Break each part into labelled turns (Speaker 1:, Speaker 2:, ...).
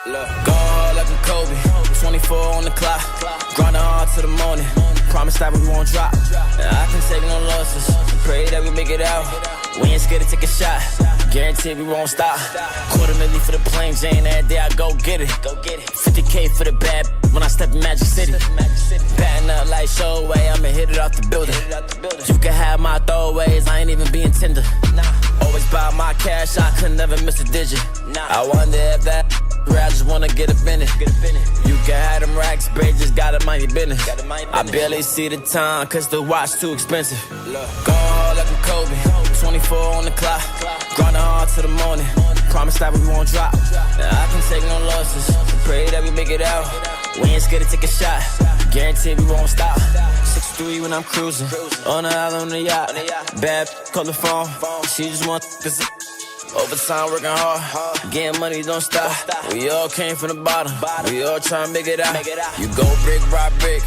Speaker 1: Look, go hard like a Kobe, 24 on the clock, grinding hard to the morning, promise that we won't drop. I can take no losses, pray that we make it out. We ain't scared to take a shot, guarantee we won't stop. $250,000 for the plain Jane, every day I go get it. 50K for the bad when I step in Magic City. Batting up like Showway, I'ma hit it off the building. You can have my throwaways, I ain't even being tender. Always buy my cash, I could never miss a digit. I wonder if that I just wanna get up in it. You can have them racks, babe, just gotta mind your business. I barely see the time, cause the watch too expensive. Go hard like a Kobe, 24 on the clock, grinding hard to the morning, promise that we won't drop. I can take no losses, pray that we make it out. We ain't scared to take a shot, guarantee we won't stop. 6'3" when I'm cruising, on the island on the yacht. Bad call the phone, she just want cause overtime working hard, getting money don't stop. We all came from the bottom, we all tryna make it out. You go brick by brick,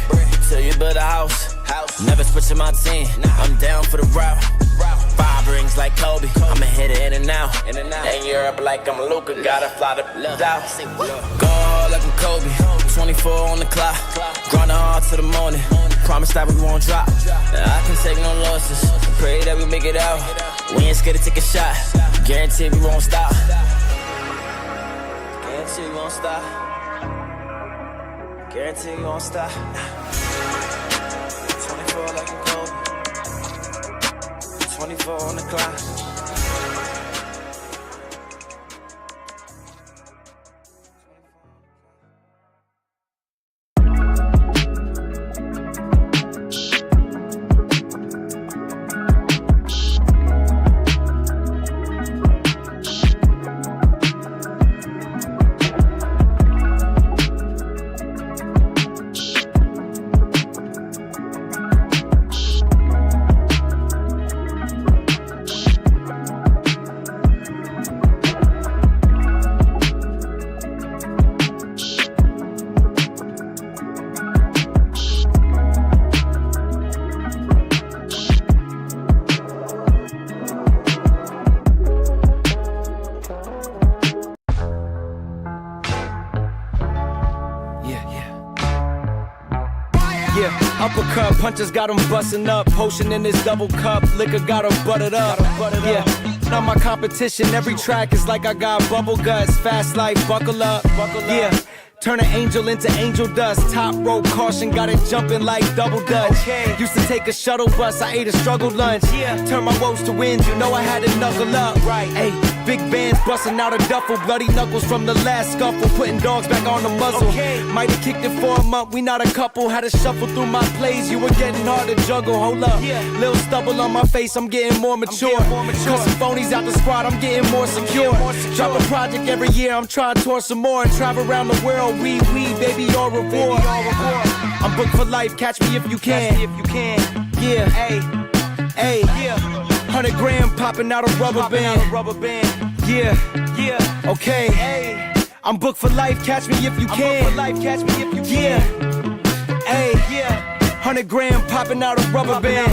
Speaker 1: till you build a house. Never switching my team, I'm down for the route. 5 rings like Kobe, I'ma hit it in and out. In Europe like I'm Luka, gotta fly the out. Go hard like I'm Kobe, 24 on the clock, grinding hard to the morning, promise that we won't drop. I can take no losses, pray that we make it out. We ain't scared to take a shot, guarantee we won't stop. Guarantee we won't stop. Guarantee we won't stop. 24 like a Kobe, 24 on the clock.
Speaker 2: Uppercut punches got them busting up. Potion in this double cup, liquor got them buttered up. Yeah, not my competition. Every track is like I got bubble guts. Fast life, buckle up. Yeah, Turn an angel into angel dust. Top rope caution, got it jumping like double dutch. Used to take a shuttle bus, I ate a struggle lunch. Turn my woes to wins, you know I had to knuckle up. Hey, big bands busting out a duffel. Bloody knuckles from the last scuffle. Putting dogs back on the muzzle. Might have kicked it for a month, we not a couple. Had to shuffle through my plays, you were getting hard to juggle. Hold up, little stubble on my face, I'm getting more mature. Cut some phonies out the squad, I'm getting more secure. Drop a project every year, I'm trying to tour some more. And travel around the world. We, baby, au revoir. I'm booked for life, catch me if you can. Yeah, hey, 100 grand popping out a rubber band. Yeah, okay. I'm booked for life, catch me if you can. Yeah, hey, 100 grand popping out a rubber band.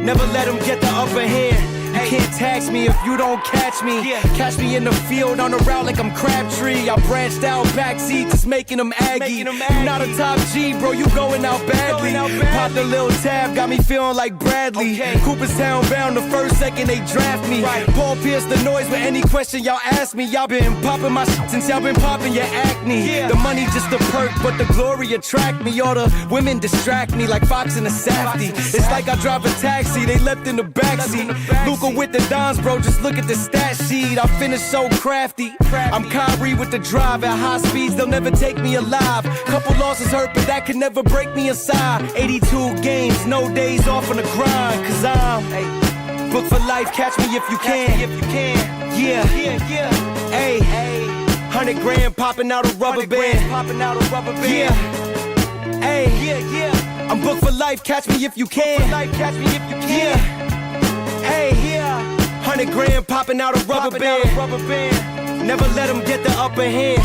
Speaker 2: Never let them get the upper hand. You can't tax me if you don't catch me. Catch me in the field on the route like I'm Crabtree. I branched out backseat, just making them Aggie. You not a top G, bro, you going out badly. Popped a little tab, got me feeling like Bradley. Cooperstown bound, the first second they draft me. Paul Pierce the noise with any question y'all ask me. Y'all been popping my shit since y'all been popping your acne. The money just a perk, but the glory attract me. All the women distract me like Fox in a Safety. It's like I drive a taxi, they left in the backseat. Luka with the Dons, bro, just look at the stat sheet. I finish so crafty. I'm Kyrie with the drive. At high speeds, they'll never take me alive. Couple losses hurt, but that can never break me inside. 82 games, no days off on the grind. Cause I'm booked for life, catch me if you can. Yeah, hey, 100 grand popping out a rubber band. Yeah, hey, I'm booked for life, catch me if you can. Yeah, hey, 100 grand popping out a rubber band. Never let them get the upper hand.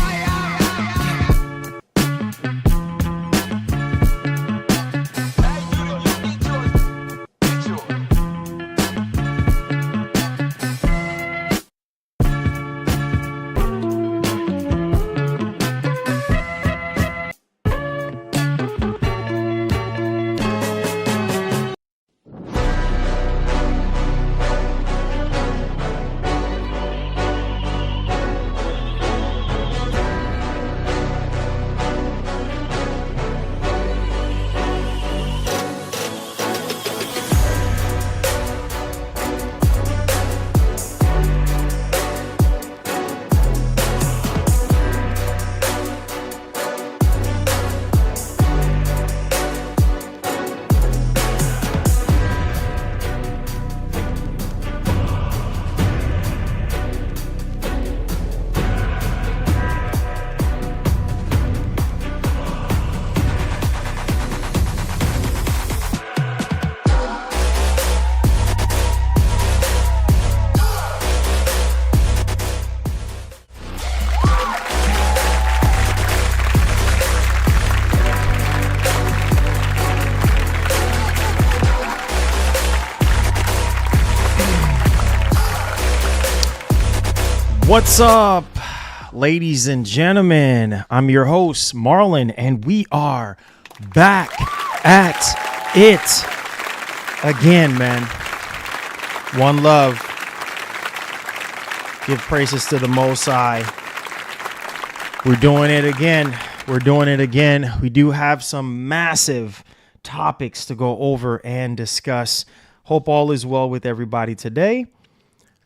Speaker 3: What's up, ladies and gentlemen? I'm your host, Marlon, and we are back at it again, man. One love. Give praises to the Most High. We're doing it again. We do have some massive topics to go over and discuss. Hope all is well with everybody today.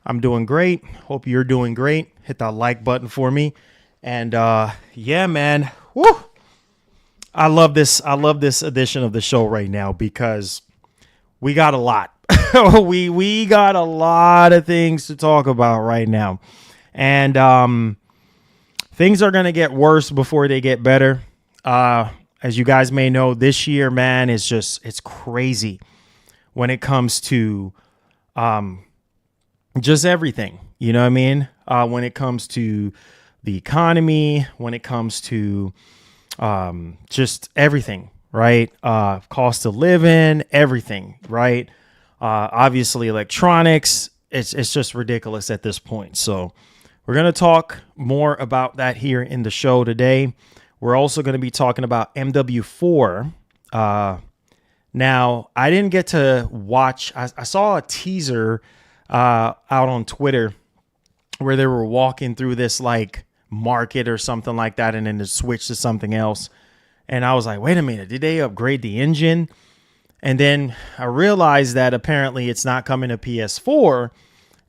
Speaker 3: I'm doing great. Hope you're doing great. Hit that like button for me. And yeah, man. Woo! I love this edition of the show right now because we got a lot. we got a lot of things to talk about right now. And things are going to get worse before they get better. As you guys may know, this year, man, it's crazy when it comes to just everything, you know what I mean? When it comes to the economy, when it comes to just everything, right? Cost of living, everything, right? Obviously, electronics, it's just ridiculous at this point. So we're going to talk more about that here in the show today. We're also going to be talking about MW4. Now, I didn't get to watch. I saw a teaser out on Twitter where they were walking through this market or something like that, and then to switch to something else. And I was like, wait a minute, did they upgrade the engine? And then I realized that apparently it's not coming to PS4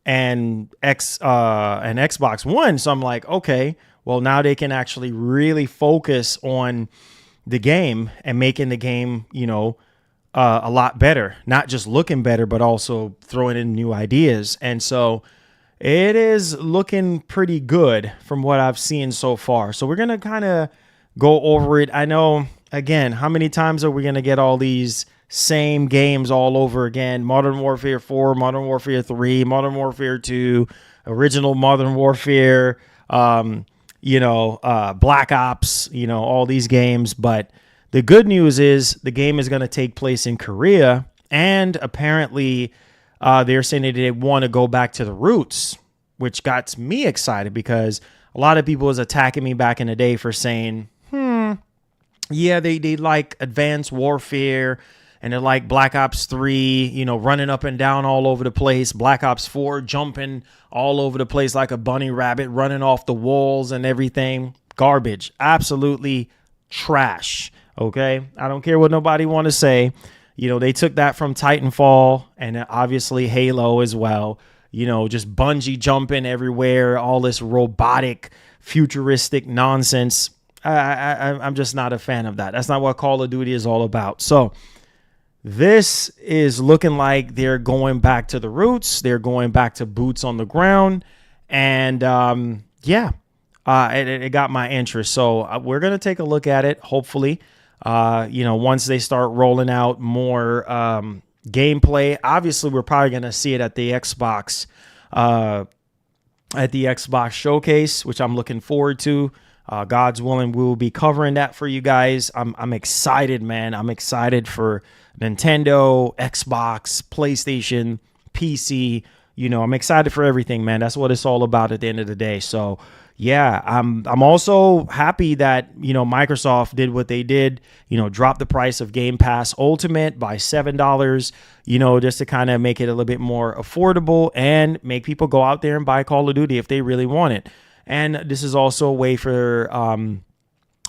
Speaker 3: and Xbox One. So I'm like, okay, well, now they can actually really focus on the game and making the game, a lot better, not just looking better, but also throwing in new ideas. And so it is looking pretty good from what I've seen so far. So we're going to kind of go over it. I know, again, how many times are we going to get all these same games all over again? Modern Warfare 4, Modern Warfare 3, Modern Warfare 2, original Modern Warfare, Black Ops, all these games. But the good news is the game is going to take place in Korea, and apparently they're saying that they want to go back to the roots, which got me excited because a lot of people was attacking me back in the day for saying, yeah, they like Advanced Warfare and they're like Black Ops 3, running up and down all over the place. Black Ops 4 jumping all over the place like a bunny rabbit, running off the walls and everything. Garbage. Absolutely trash. Okay? I don't care what nobody want to say. They took that from Titanfall and obviously Halo as well. Just bungee jumping everywhere, all this robotic, futuristic nonsense. I'm just not a fan of that. That's not what Call of Duty is all about. So this is looking like they're going back to the roots. They're going back to boots on the ground. And it got my interest. So we're going to take a look at it, hopefully. Once they start rolling out more gameplay. Obviously, we're probably going to see it at the Xbox showcase, which I'm looking forward to. God's willing, we will be covering that for you guys. I'm excited, man. I'm excited for Nintendo, Xbox, PlayStation, PC. I'm excited for everything, man. That's what it's all about at the end of the day. So, yeah, I'm also happy that, Microsoft did what they did, drop the price of Game Pass Ultimate by $7, just to kind of make it a little bit more affordable and make people go out there and buy Call of Duty if they really want it. And this is also a way for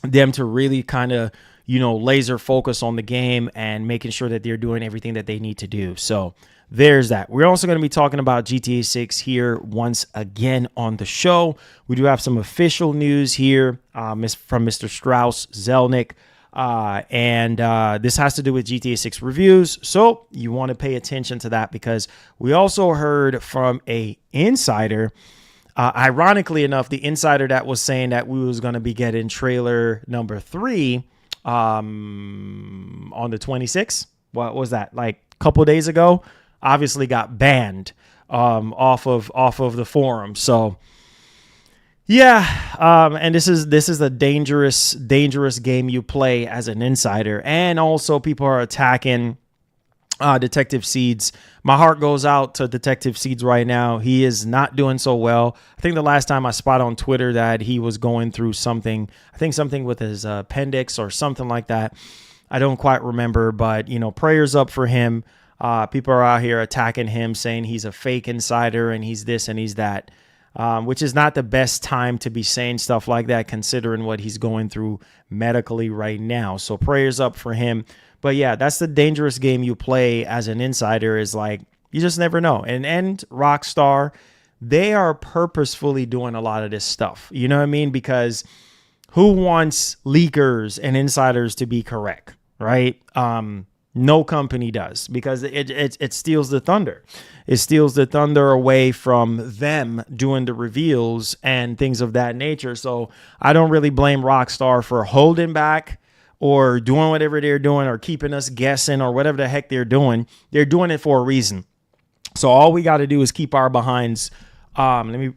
Speaker 3: them to really kind of, laser focus on the game and making sure that they're doing everything that they need to do. So there's that. We're also going to be talking about GTA 6 here once again on the show. We do have some official news here from Mr. Strauss Zelnick. And this has to do with GTA 6 reviews. So you want to pay attention to that because we also heard from a insider. Ironically enough, the insider that was saying that we was going to be getting trailer number 3 on the 26th. What was that? Like a couple of days ago? Obviously got banned off of the forum. So yeah, and this is a dangerous game you play as an insider. And also people are attacking Detective Seeds. My heart goes out to Detective Seeds right now. He is not doing so well. I think the last time I spotted on Twitter that he was going through something, I think something with his appendix or something like that. I don't quite remember, but prayers up for him. People are out here attacking him, saying he's a fake insider and he's this and he's that, which is not the best time to be saying stuff like that, considering what he's going through medically right now. So prayers up for him. But yeah, that's the dangerous game you play as an insider, is like, you just never know. And Rockstar, they are purposefully doing a lot of this stuff. You know what I mean? Because who wants leakers and insiders to be correct, right? No company does, because it steals the thunder. It steals the thunder away from them doing the reveals and things of that nature. So I don't really blame Rockstar for holding back or doing whatever they're doing or keeping us guessing or whatever the heck they're doing. They're doing it for a reason. So all we got to do is keep our behinds. Let me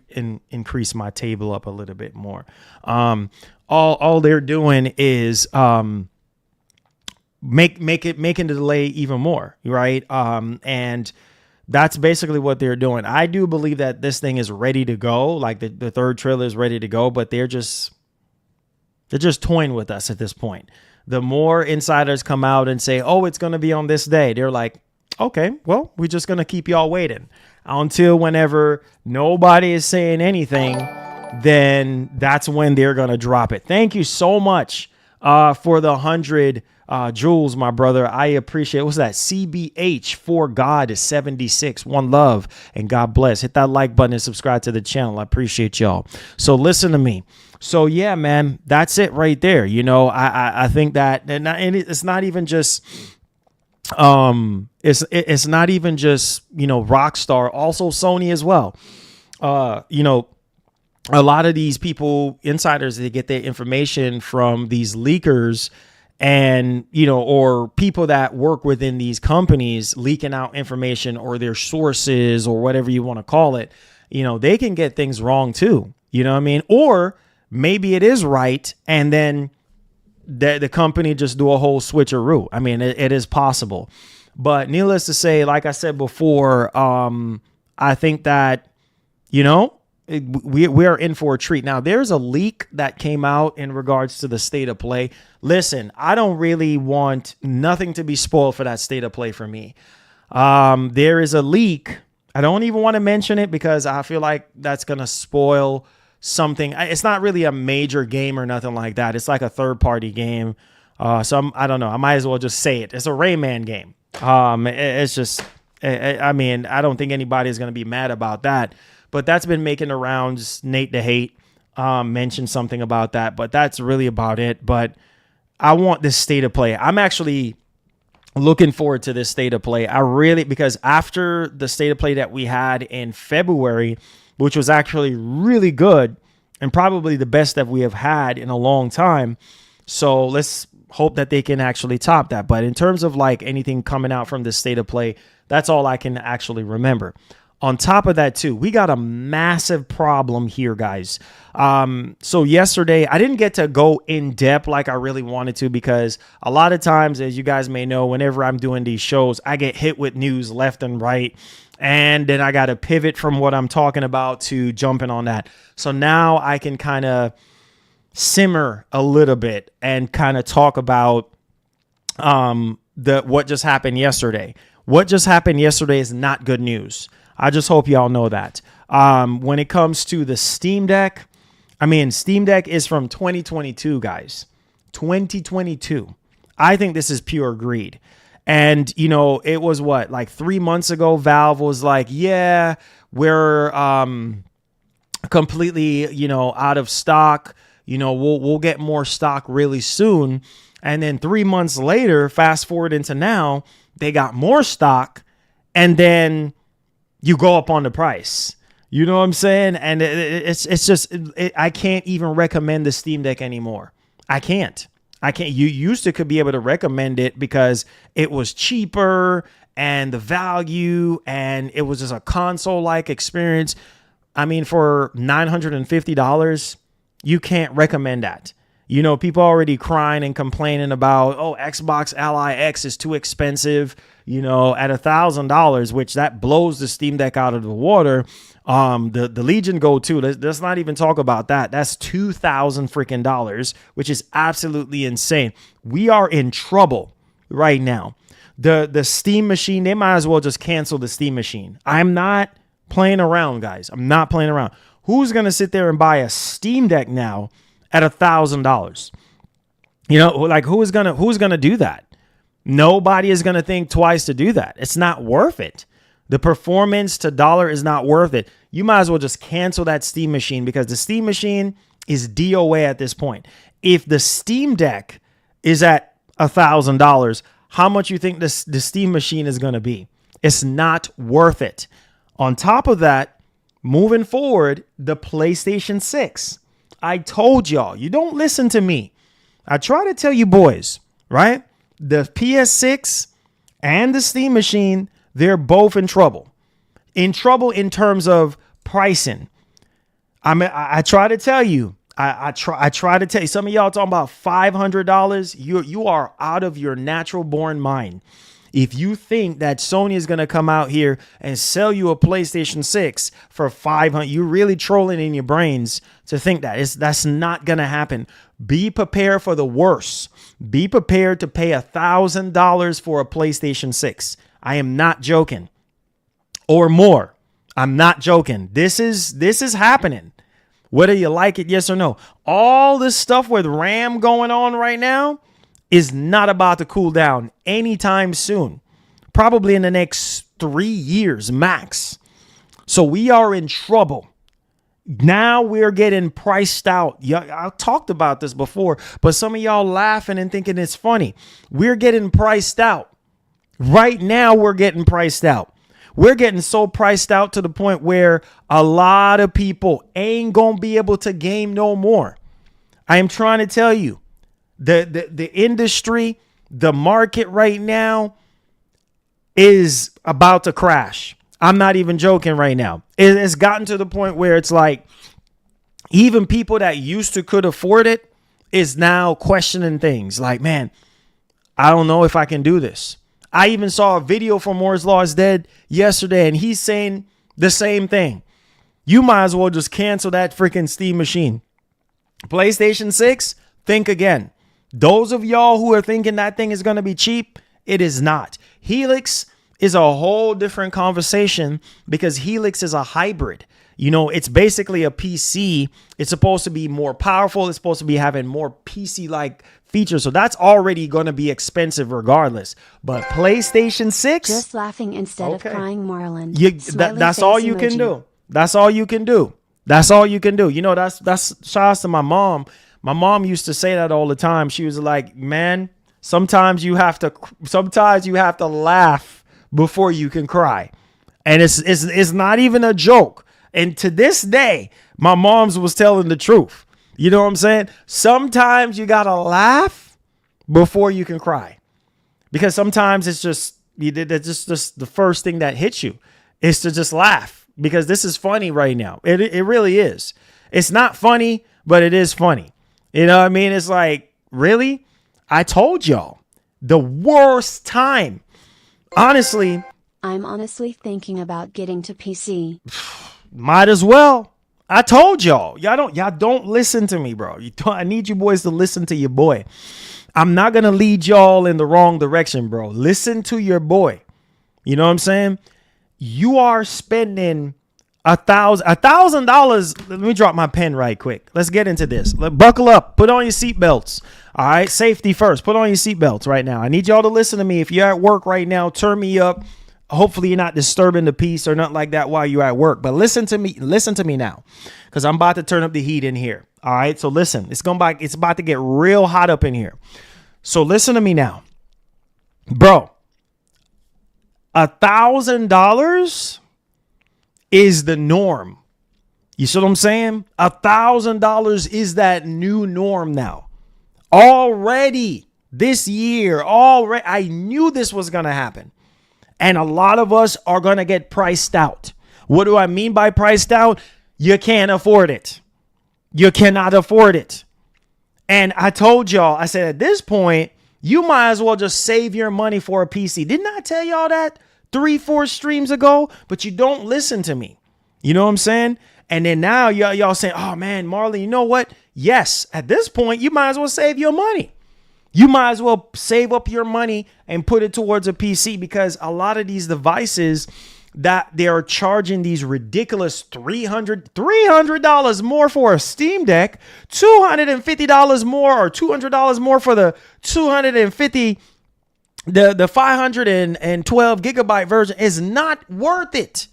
Speaker 3: increase my table up a little bit more. All they're doing is making the delay even more, right? And that's basically what they're doing. I do believe that this thing is ready to go. Like the third trailer is ready to go, but they're just toying with us at this point. The more insiders come out and say, oh, it's going to be on this day, they're like, okay, well, we're just going to keep y'all waiting until whenever nobody is saying anything. then that's when they're going to drop it. Thank you so much for the 100 Jules, my brother. I appreciate it. What's that? CBH for God is 76. One love and God bless. Hit that like button and subscribe to the channel. I appreciate y'all. So listen to me. So yeah, man, that's it right there. You know, I think that, and it's not even just, it's not even just, you know, Rockstar, also Sony as well. You know, a lot of these people, insiders, they get their information from these leakers and, you know, or people that work within these companies leaking out information or their sources or whatever you want to call it. You know, they can get things wrong too. You know what I mean? Or maybe it is right. And then the company just do a whole switcheroo. I mean, it is possible. But needless to say, like I said before, I think that, you know, we are in for a treat. Now, there's a leak that came out in regards to the state of play. Listen, I don't really want nothing to be spoiled for that state of play for me. There is a leak. I don't even want to mention it because I feel like that's going to spoil something. It's not really a major game or nothing like that. It's like a third-party game. So I don't know. I might as well just say it. It's a Rayman game. It's just, I mean, I don't think anybody is going to be mad about that. But that's been making the rounds. Nate the Hate mentioned something about that, but that's really about it. But I want this state of play. I'm actually looking forward to this state of play. Because after the state of play that we had in February, which was actually really good and probably the best that we have had in a long time. So let's hope that they can actually top that. But in terms of like anything coming out from the state of play, that's all I can actually remember. On top of that, too, we got a massive problem here, guys. So yesterday, I didn't get to go in depth like I really wanted to because a lot of times, as you guys may know, whenever I'm doing these shows, I get hit with news left and right. And then I got to pivot from what I'm talking about to jumping on that. So now I can kind of simmer a little bit and kind of talk about what just happened yesterday. What just happened yesterday is not good news. I just hope y'all know that. When it comes to the Steam Deck, I mean, Steam Deck is from 2022, guys. 2022. I think this is pure greed. And, you know, it was what, like 3 months ago, Valve was like, yeah, we're completely, you know, out of stock. You know, we'll get more stock really soon. And then 3 months later, fast forward into now, they got more stock. And then you go up on the price. You know what I'm saying? And it's just, I can't even recommend the Steam Deck anymore. I can't. You used to could be able to recommend it because it was cheaper and the value and it was just a console-like experience. I mean, for $950, you can't recommend that. You know, people already crying and complaining about, oh, Xbox Ally X is too expensive, you know, at $1,000, which that blows the Steam Deck out of the water. The Legion Go 2, let's not even talk about that. That's $2,000 freaking dollars, which is absolutely insane. We are in trouble right now. The Steam machine, they might as well just cancel the Steam machine. I'm not playing around, guys. I'm not playing around. Who's going to sit there and buy a Steam Deck now at $1,000? You know, like who's gonna do that? Nobody is gonna think twice to do that. It's not worth it. The performance to dollar is not worth it. You might as well just cancel that Steam machine because the Steam machine is DOA at this point. If the Steam Deck is at $1,000, how much you think the Steam machine is gonna be? It's not worth it. On top of that, moving forward, the PlayStation 6. I told y'all, you don't listen to me. I try to tell you boys, right? The PS6 and the Steam machine, they're both in trouble. In trouble in terms of pricing. I try to tell you. I try to tell you. Some of y'all talking about $500. You are out of your natural born mind. If you think that Sony is going to come out here and sell you a PlayStation 6 for $500, you're really trolling in your brains to think that. That's not going to happen. Be prepared for the worst. Be prepared to pay $1,000 for a PlayStation 6. I am not joking. Or more. I'm not joking. This is happening. Whether you like it, yes or no. All this stuff with RAM going on right now is not about to cool down anytime soon. Probably in the next 3 years max. So we are in trouble. Now we're getting priced out. Yeah, I talked about this before, but some of y'all laughing and thinking it's funny. We're getting priced out. Right now we're getting priced out. We're getting so priced out to the point where a lot of people ain't going to be able to game no more. I am trying to tell you, the industry, the market right now is about to crash. I'm not even joking right now. It's gotten to the point where it's like even people that used to could afford it is now questioning things like, man, I don't know if I can do this. I even saw a video from Moore's Law is Dead yesterday, and he's saying the same thing. You might as well just cancel that freaking Steam machine. PlayStation 6, think again. Those of y'all who are thinking that thing is going to be cheap, it is not. Helix is a whole different conversation because Helix is a hybrid. You know, it's basically a PC. It's supposed to be more powerful. It's supposed to be having more PC-like features. So that's already going to be expensive regardless. But PlayStation 6...
Speaker 4: Just laughing instead of crying, Marlon.
Speaker 3: That's all you can do. That's all you can do. That's all you can do. You know, that's shout out to my mom. My mom used to say that all the time. She was like, man, sometimes you have to laugh before you can cry. And it's not even a joke. And to this day, my mom's was telling the truth. You know what I'm saying? Sometimes you got to laugh before you can cry. Because sometimes it's just the first thing that hits you is to just laugh. Because this is funny right now. It really is. It's not funny, but it is funny. You know what I mean? It's like, really? I told y'all. The worst time. Honestly,
Speaker 4: I'm honestly thinking about getting to PC.
Speaker 3: Might as well. I told y'all. Y'all don't listen to me, bro. I need you boys to listen to your boy. I'm not gonna lead y'all in the wrong direction, bro. Listen to your boy. You know what I'm saying? You are spending $1,000. Let me drop my pen right quick. Let's get into this. Buckle up. Put on your seatbelts. All right. Safety first. Put on your seatbelts right now. I need y'all to listen to me. If you're at work right now, turn me up. Hopefully you're not disturbing the peace or nothing like that while you're at work. But listen to me. Listen to me now, because I'm about to turn up the heat in here. All right. So listen. It's about to get real hot up in here. So listen to me now, bro. $1,000 is the norm. You see what I'm saying? $1,000 is that new norm now. Already this year, I knew this was going to happen. And a lot of us are going to get priced out. What do I mean by priced out? You can't afford it. You cannot afford it. And I told y'all, I said at this point, you might as well just save your money for a PC. Didn't I tell y'all that 3-4 streams ago? But you don't listen to me. You know what I'm saying? And then now y'all saying, oh man, Marlon, you know what? Yes, at this point, you might as well save your money. You might as well save up your money and put it towards a PC, because a lot of these devices that they are charging these ridiculous $300 more for a Steam Deck, $250 more or $200 more for the 250, the 512 gigabyte version is not worth it.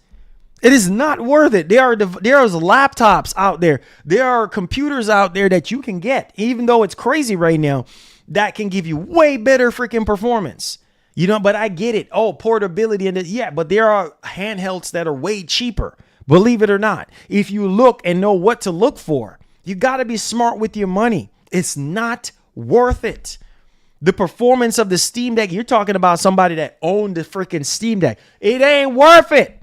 Speaker 3: It is not worth it. There's laptops out there. There are computers out there that you can get, even though it's crazy right now, that can give you way better freaking performance. You know, but I get it. Oh, portability and yeah, but there are handhelds that are way cheaper. Believe it or not. If you look and know what to look for, you got to be smart with your money. It's not worth it. The performance of the Steam Deck, you're talking about somebody that owned the freaking Steam Deck. It ain't worth it.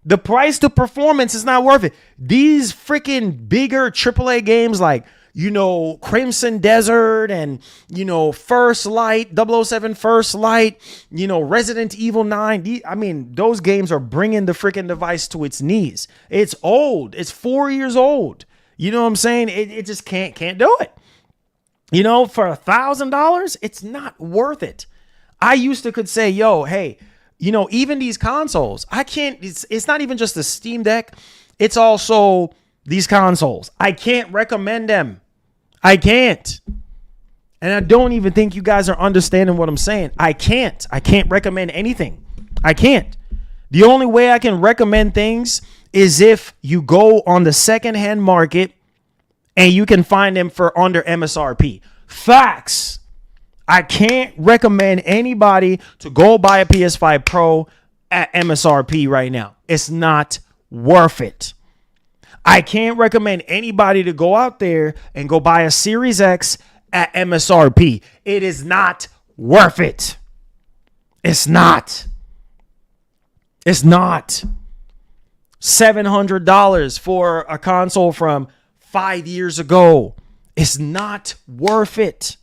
Speaker 3: The price to performance is not worth it. These freaking bigger AAA games like, you know, Crimson Desert and, you know, First Light, 007 First Light, you know, Resident Evil 9. I mean, those games are bringing the freaking device to its knees. It's old. It's 4 years old. You know what I'm saying? It just can't do it. You know, for $1,000, it's not worth it. I used to could say, yo, hey, you know, even these consoles, I can't, it's not even just the Steam Deck. It's also these consoles. I can't recommend them. I can't. And I don't even think you guys are understanding what I'm saying. I can't recommend anything. I can't. The only way I can recommend things is if you go on the secondhand market and you can find them for under MSRP. Facts. I can't recommend anybody to go buy a PS5 Pro at MSRP right now. It's not worth it. I can't recommend anybody to go out there and go buy a Series X at MSRP. It is not worth it. It's not. It's not. $700 for a console from 5 years ago. It's not worth it.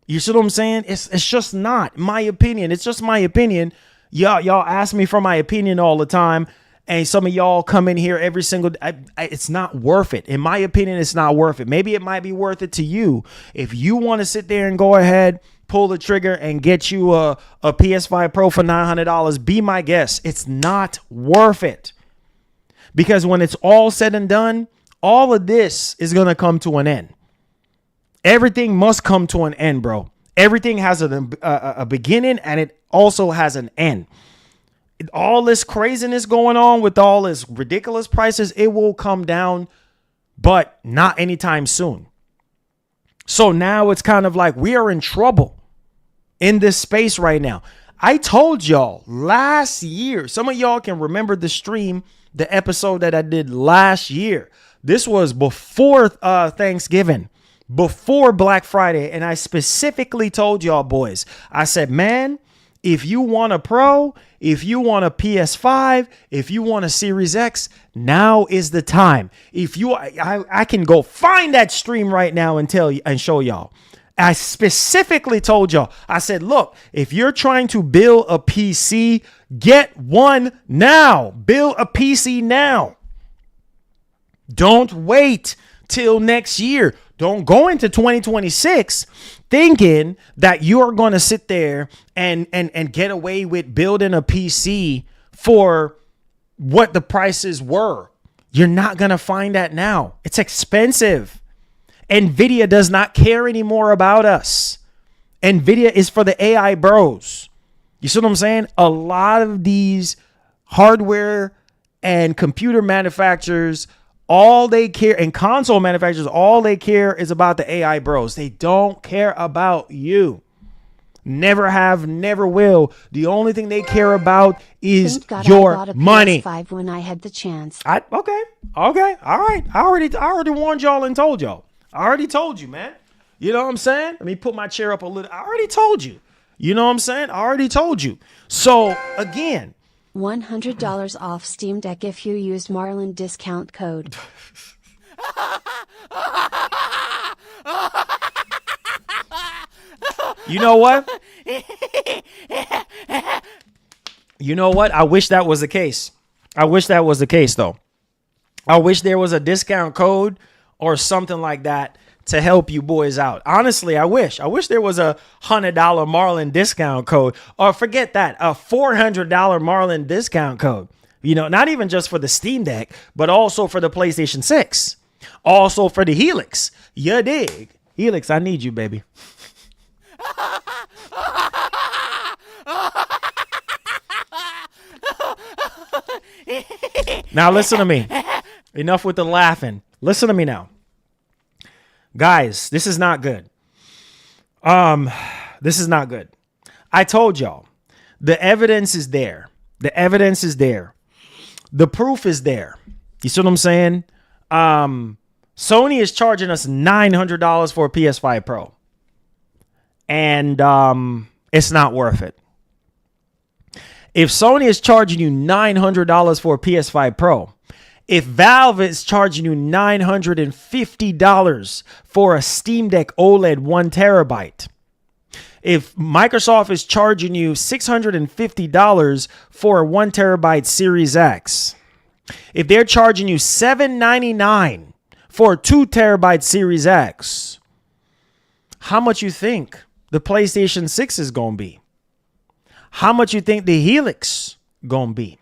Speaker 3: You see what I'm saying? It's just not. My opinion. It's just my opinion. Y'all ask me for my opinion all the time. And some of y'all come in here every single day. It's not worth it. In my opinion, it's not worth it. Maybe it might be worth it to you. If you want to sit there and go ahead, pull the trigger and get you a PS5 Pro for $900, be my guest. It's not worth it. Because when it's all said and done, all of this is going to come to an end. Everything must come to an end, bro. Everything has a beginning and it also has an end. All this craziness going on with all this ridiculous prices, it will come down, but not anytime soon. So now it's kind of like we are in trouble in this space right now. I told y'all last year, some of y'all can remember the stream, the episode that I did last year. This was before Thanksgiving, before Black Friday. And I specifically told y'all boys, I said, man, if you want a Pro, if you want a PS5, if you want a Series X, now is the time. If you, I can go find that stream right now and tell you and show y'all. I specifically told y'all, I said, look, if you're trying to build a PC, get one now. Build a PC now. Don't wait till next year. Don't go into 2026 thinking that you're going to sit there and get away with building a PC for what the prices were. You're not going to find that now. It's expensive. NVIDIA does not care anymore about us. NVIDIA is for the AI bros. You see what I'm saying? A lot of these hardware and computer manufacturers, all they care, and console manufacturers, all they care is about the AI bros. They don't care about you. Never have, never will. The only thing they care about is your money.
Speaker 4: PS5 when I had the chance.
Speaker 3: Okay, all right. I already warned y'all and told y'all. I already told you, man. You know what I'm saying? Let me put my chair up a little. I already told you. You know what I'm saying? I already told you. So again,
Speaker 4: $100 off Steam Deck if you use Marlin discount code.
Speaker 3: You know what? You know what? I wish that was the case. I wish that was the case, though. I wish there was a discount code or something like that to help you boys out. Honestly, I wish there was a $100 Marlin discount code, or forget that, a $400 Marlin discount code. You know, not even just for the Steam Deck, but also for the PlayStation 6, also for the Helix. You dig? Helix, I need you, baby. Now listen to me. Enough with the laughing. Listen to me now. Guys, this is not good. This is not good. I told y'all, the evidence is there. The evidence is there. The proof is there. You see what I'm saying? Sony is charging us $900 for a PS5 Pro. And it's not worth it. If Sony is charging you $900 for a PS5 Pro, if Valve is charging you $950 for a Steam Deck OLED 1 terabyte, if Microsoft is charging you $650 for a 1 terabyte Series X, if they're charging you $799 for a 2 terabyte Series X, how much you think the PlayStation 6 is going to be? How much you think the Helix going to be?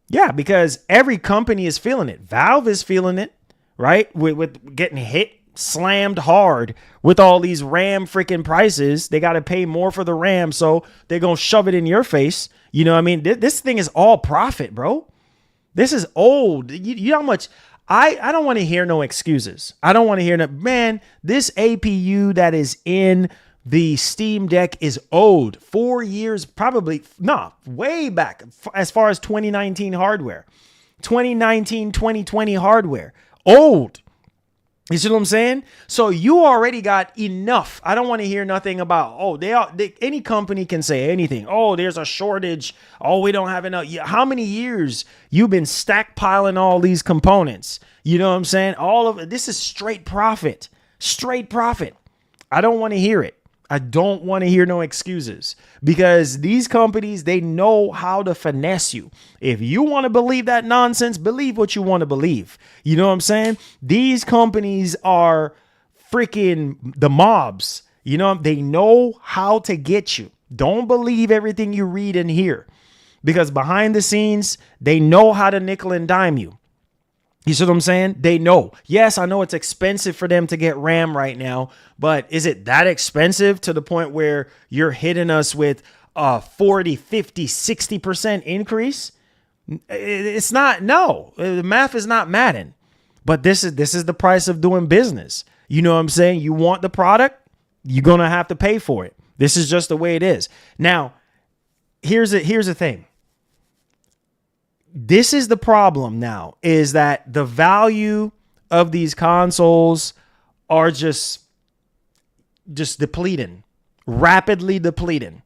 Speaker 3: Yeah, because every company is feeling it. Valve is feeling it, right? With getting hit, slammed hard with all these RAM freaking prices. They got to pay more for the RAM, so they're going to shove it in your face. You know what I mean? This thing is all profit, bro. This is old. You know how much... I don't want to hear no excuses. I don't want to hear no... Man, this APU that is in the Steam Deck is old. 4 years, probably... No, way back as far as 2019 hardware. 2019, 2020 hardware. Old. You see what I'm saying? So you already got enough. I don't want to hear nothing about, any company can say anything. Oh, there's a shortage. Oh, we don't have enough. How many years you've been stockpiling all these components? You know what I'm saying? All of it. This is straight profit. Straight profit. I don't want to hear it. I don't want to hear no excuses, because these companies, they know how to finesse you. If you want to believe that nonsense, believe what you want to believe. You know what I'm saying? These companies are freaking the mobs. You know, they know how to get you. Don't believe everything you read and hear, because behind the scenes, they know how to nickel and dime you. You see what I'm saying? They know. Yes, I know it's expensive for them to get RAM right now, but is it that expensive to the point where you're hitting us with a 40, 50, 60% increase? It's not. No, the math is not Madden, but this is the price of doing business. You know what I'm saying? You want the product, you're going to have to pay for it. This is just the way it is. Now, here's the thing. This is the problem now, is that the value of these consoles are just depleting, rapidly depleting.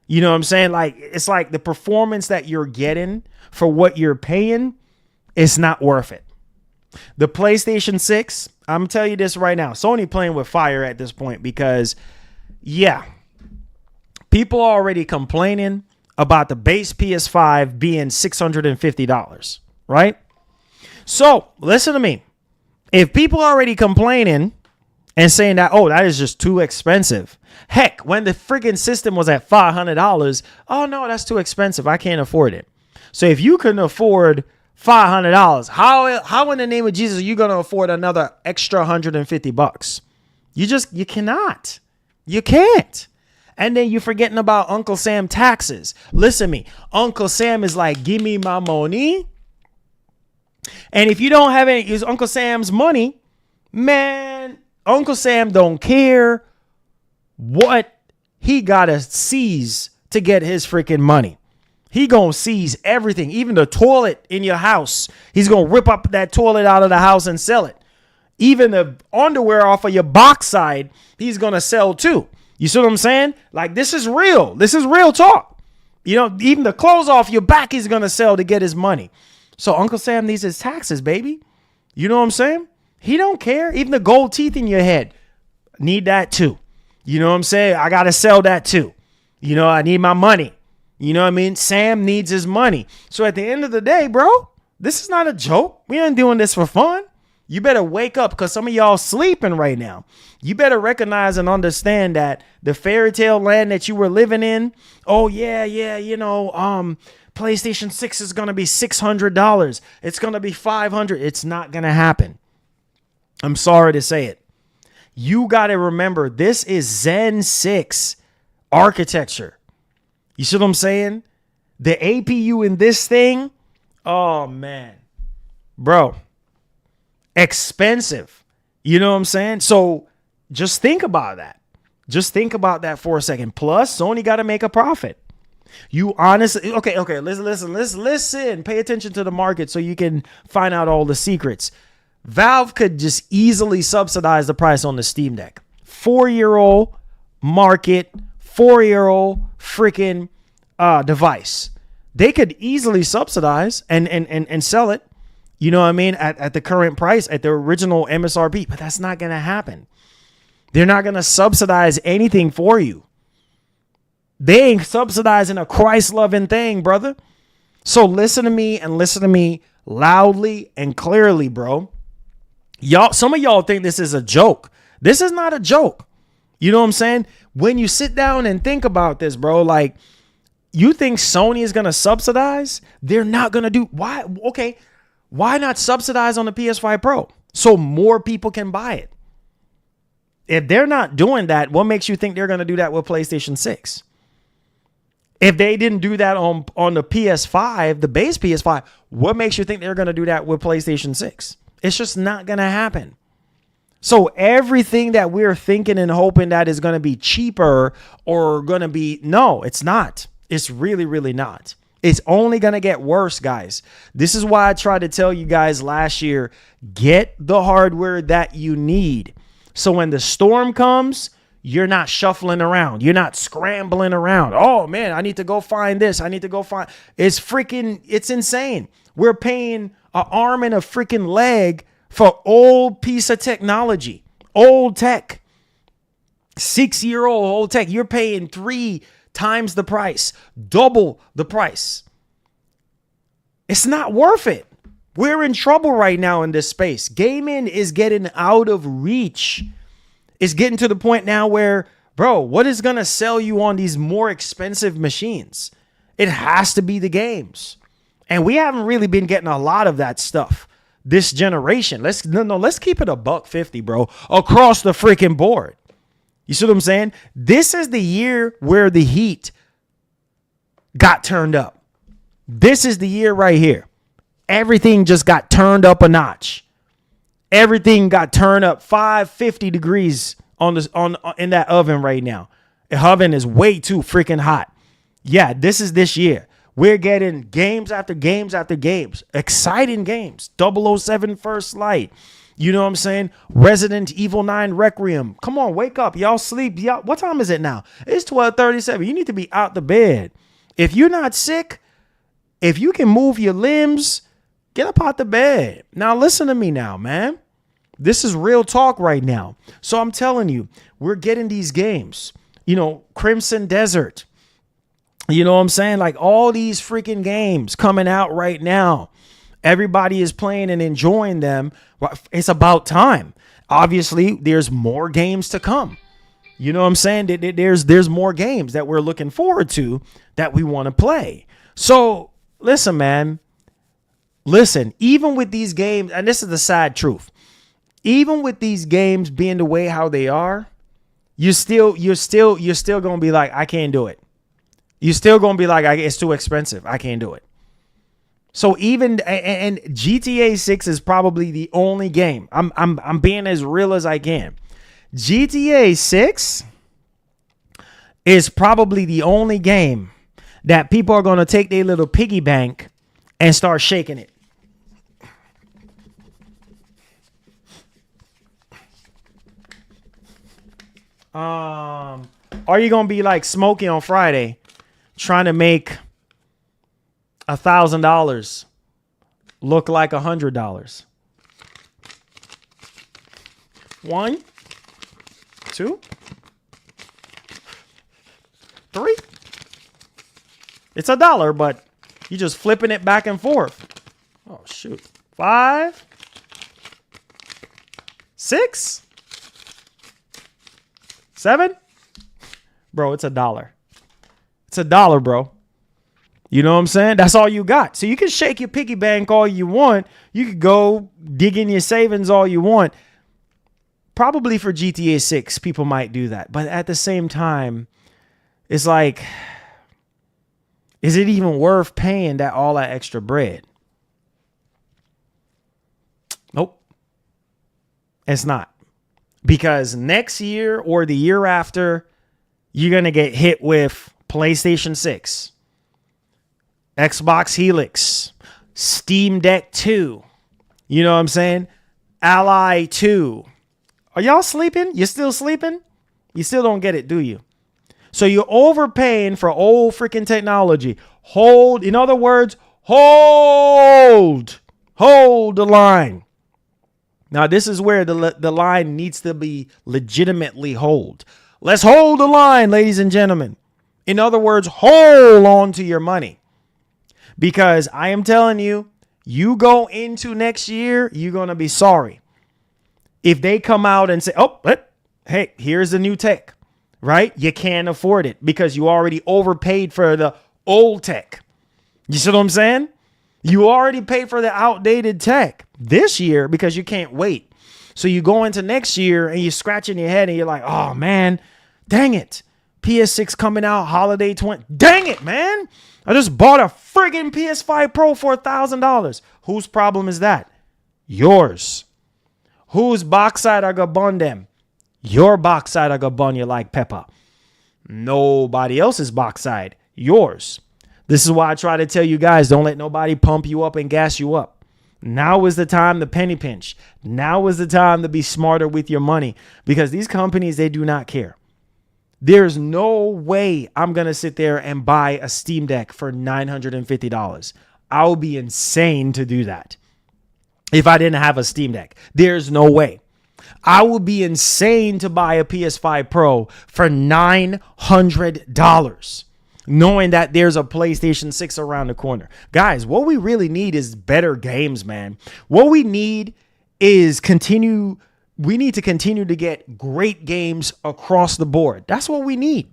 Speaker 3: You know what I'm saying? Like, it's like the performance that you're getting for what you're paying is not worth it. The PlayStation 6, I'm telling you this right now, Sony playing with fire at this point, because people are already complaining about the base PS5 being $650, right? So listen to me. If people are already complaining and saying that, that is just too expensive. Heck, when the friggin' system was at $500, oh no, that's too expensive. I can't afford it. So if you couldn't afford $500, how in the name of Jesus are you going to afford another extra $150? You cannot. You can't. And then you're forgetting about Uncle Sam taxes. Listen to me. Uncle Sam is like, give me my money. And if you don't have any, use Uncle Sam's money, man, Uncle Sam don't care what he got to seize to get his freaking money. He gonna seize everything, even the toilet in your house. He's gonna rip up that toilet out of the house and sell it. Even the underwear off of your box side, he's gonna sell too. You see what I'm saying? Like, this is real. This is real talk. You know, even the clothes off your back, he's going to sell to get his money. So Uncle Sam needs his taxes, baby. You know what I'm saying? He don't care. Even the gold teeth in your head, need that too. You know what I'm saying? I got to sell that too. You know, I need my money. You know what I mean? Sam needs his money. So at the end of the day, bro, this is not a joke. We ain't doing this for fun. You better wake up, because some of y'all sleeping right now. You better recognize and understand that the fairy tale land that you were living in, PlayStation 6 is going to be $600. It's going to be $500. It's not going to happen. I'm sorry to say it. You got to remember, this is Zen 6 architecture. You see what I'm saying? The APU in this thing, oh man, bro. Expensive. You know what I'm saying? So just think about that. Just think about that for a second. Plus, Sony got to make a profit. You honestly, okay, listen. Pay attention to the market so you can find out all the secrets. Valve could just easily subsidize the price on the Steam Deck. 4-year-old market, 4-year-old freaking device. They could easily subsidize and sell it. You know what I mean? At the current price, at the original MSRP. But that's not going to happen. They're not going to subsidize anything for you. They ain't subsidizing a Christ-loving thing, brother. So listen to me, and listen to me loudly and clearly, bro. Some of y'all think this is a joke. This is not a joke. You know what I'm saying? When you sit down and think about this, bro, like, You think Sony is going to subsidize? They're not going to do. Why? Okay. Why not subsidize on the PS5 Pro so more people can buy it? If they're not doing that, what makes you think they're going to do that with PlayStation 6? If they didn't do that on the PS5, the base PS5, what makes you think they're going to do that with PlayStation 6? It's just not going to happen. So everything that we're thinking and hoping that is going to be cheaper or going to be, no, it's not. It's really, really not. It's only going to get worse, guys. This is why I tried to tell you guys last year, get the hardware that you need. So when the storm comes, you're not shuffling around. You're not scrambling around. Oh, man, I need to go find this. I need to go find. It's insane. We're paying an arm and a freaking leg for old piece of technology, old tech, 6-year-old old tech. You're paying 3 times the price, double the price. It's not worth it. We're in trouble right now in this space. Gaming is getting out of reach. It's getting to the point now where, bro, what is going to sell you on these more expensive machines? It has to be the games. And we haven't really been getting a lot of that stuff this generation. Let's keep it $150, bro, across the freaking board. You see what I'm saying? This is the year where the heat got turned up. This is the year right here. Everything just got turned up a notch. Everything got turned up 550 degrees in that oven right now. The oven is way too freaking hot. Yeah, this is this year. We're getting games after games after games. Exciting games. 007 First Light. You know what I'm saying? Resident Evil 9 Requiem. Come on, wake up. Y'all sleep. Y'all, what time is it now? It's 12:37. You need to be out the bed. If you're not sick, if you can move your limbs, get up out the bed. Now listen to me now, man. This is real talk right now. So I'm telling you, we're getting these games. You know, Crimson Desert. You know what I'm saying? Like all these freaking games coming out right now. Everybody is playing and enjoying them. It's about time. Obviously, there's more games to come. You know what I'm saying? There's more games that we're looking forward to that we want to play. So listen, man. Listen, even with these games, and this is the sad truth, even with these games being the way how they are, you're still gonna be like, I can't do it. You're still gonna be like, it's too expensive. I can't do it. So even and GTA 6 is probably the only game. I'm being as real as I can. GTA 6 is probably the only game that people are gonna take their little piggy bank and start shaking it. Are you gonna be like Smokey on Friday, trying to make $1,000 look like $100? 1, 2, 3. It's $1, but you're just flipping it back and forth. Oh shoot. 5, 6, 7. Bro, it's $1. It's $1, bro. You know what I'm saying? That's all you got. So you can shake your piggy bank all you want. You could go dig in your savings all you want. Probably for GTA 6, people might do that. But at the same time, it's like, is it even worth paying all that extra bread? Nope. It's not. Because next year or the year after, you're going to get hit with PlayStation 6, Xbox Helix, Steam Deck 2. You know what I'm saying? Ally 2. Are y'all sleeping? You still sleeping? You still don't get it, do you? So you're overpaying for old freaking technology. In other words, hold the line. Now, this is where the line needs to be legitimately hold. Let's hold the line, ladies and gentlemen. In other words, hold on to your money. Because I am telling you, you go into next year, you're going to be sorry. If they come out and say, oh, hey, here's the new tech, right? You can't afford it because you already overpaid for the old tech. You see what I'm saying? You already paid for the outdated tech this year because you can't wait. So you go into next year and you're scratching your head and you're like, oh man, dang it. PS6 coming out holiday 20. Dang it, man. I just bought a friggin' PS5 Pro for $1,000. Whose problem is that? Yours. Whose box side I got bun them? Your box side I got bun you like pepper. Nobody else's box side. Yours. This is why I try to tell you guys, don't let nobody pump you up and gas you up. Now is the time to penny pinch. Now is the time to be smarter with your money because these companies, they do not care. There's no way I'm going to sit there and buy a Steam Deck for $950. I would be insane to do that if I didn't have a Steam Deck. There's no way. I would be insane to buy a PS5 Pro for $900, knowing that there's a PlayStation 6 around the corner. Guys, what we really need is better games, man. What we need is we need to continue to get great games across the board. That's what we need.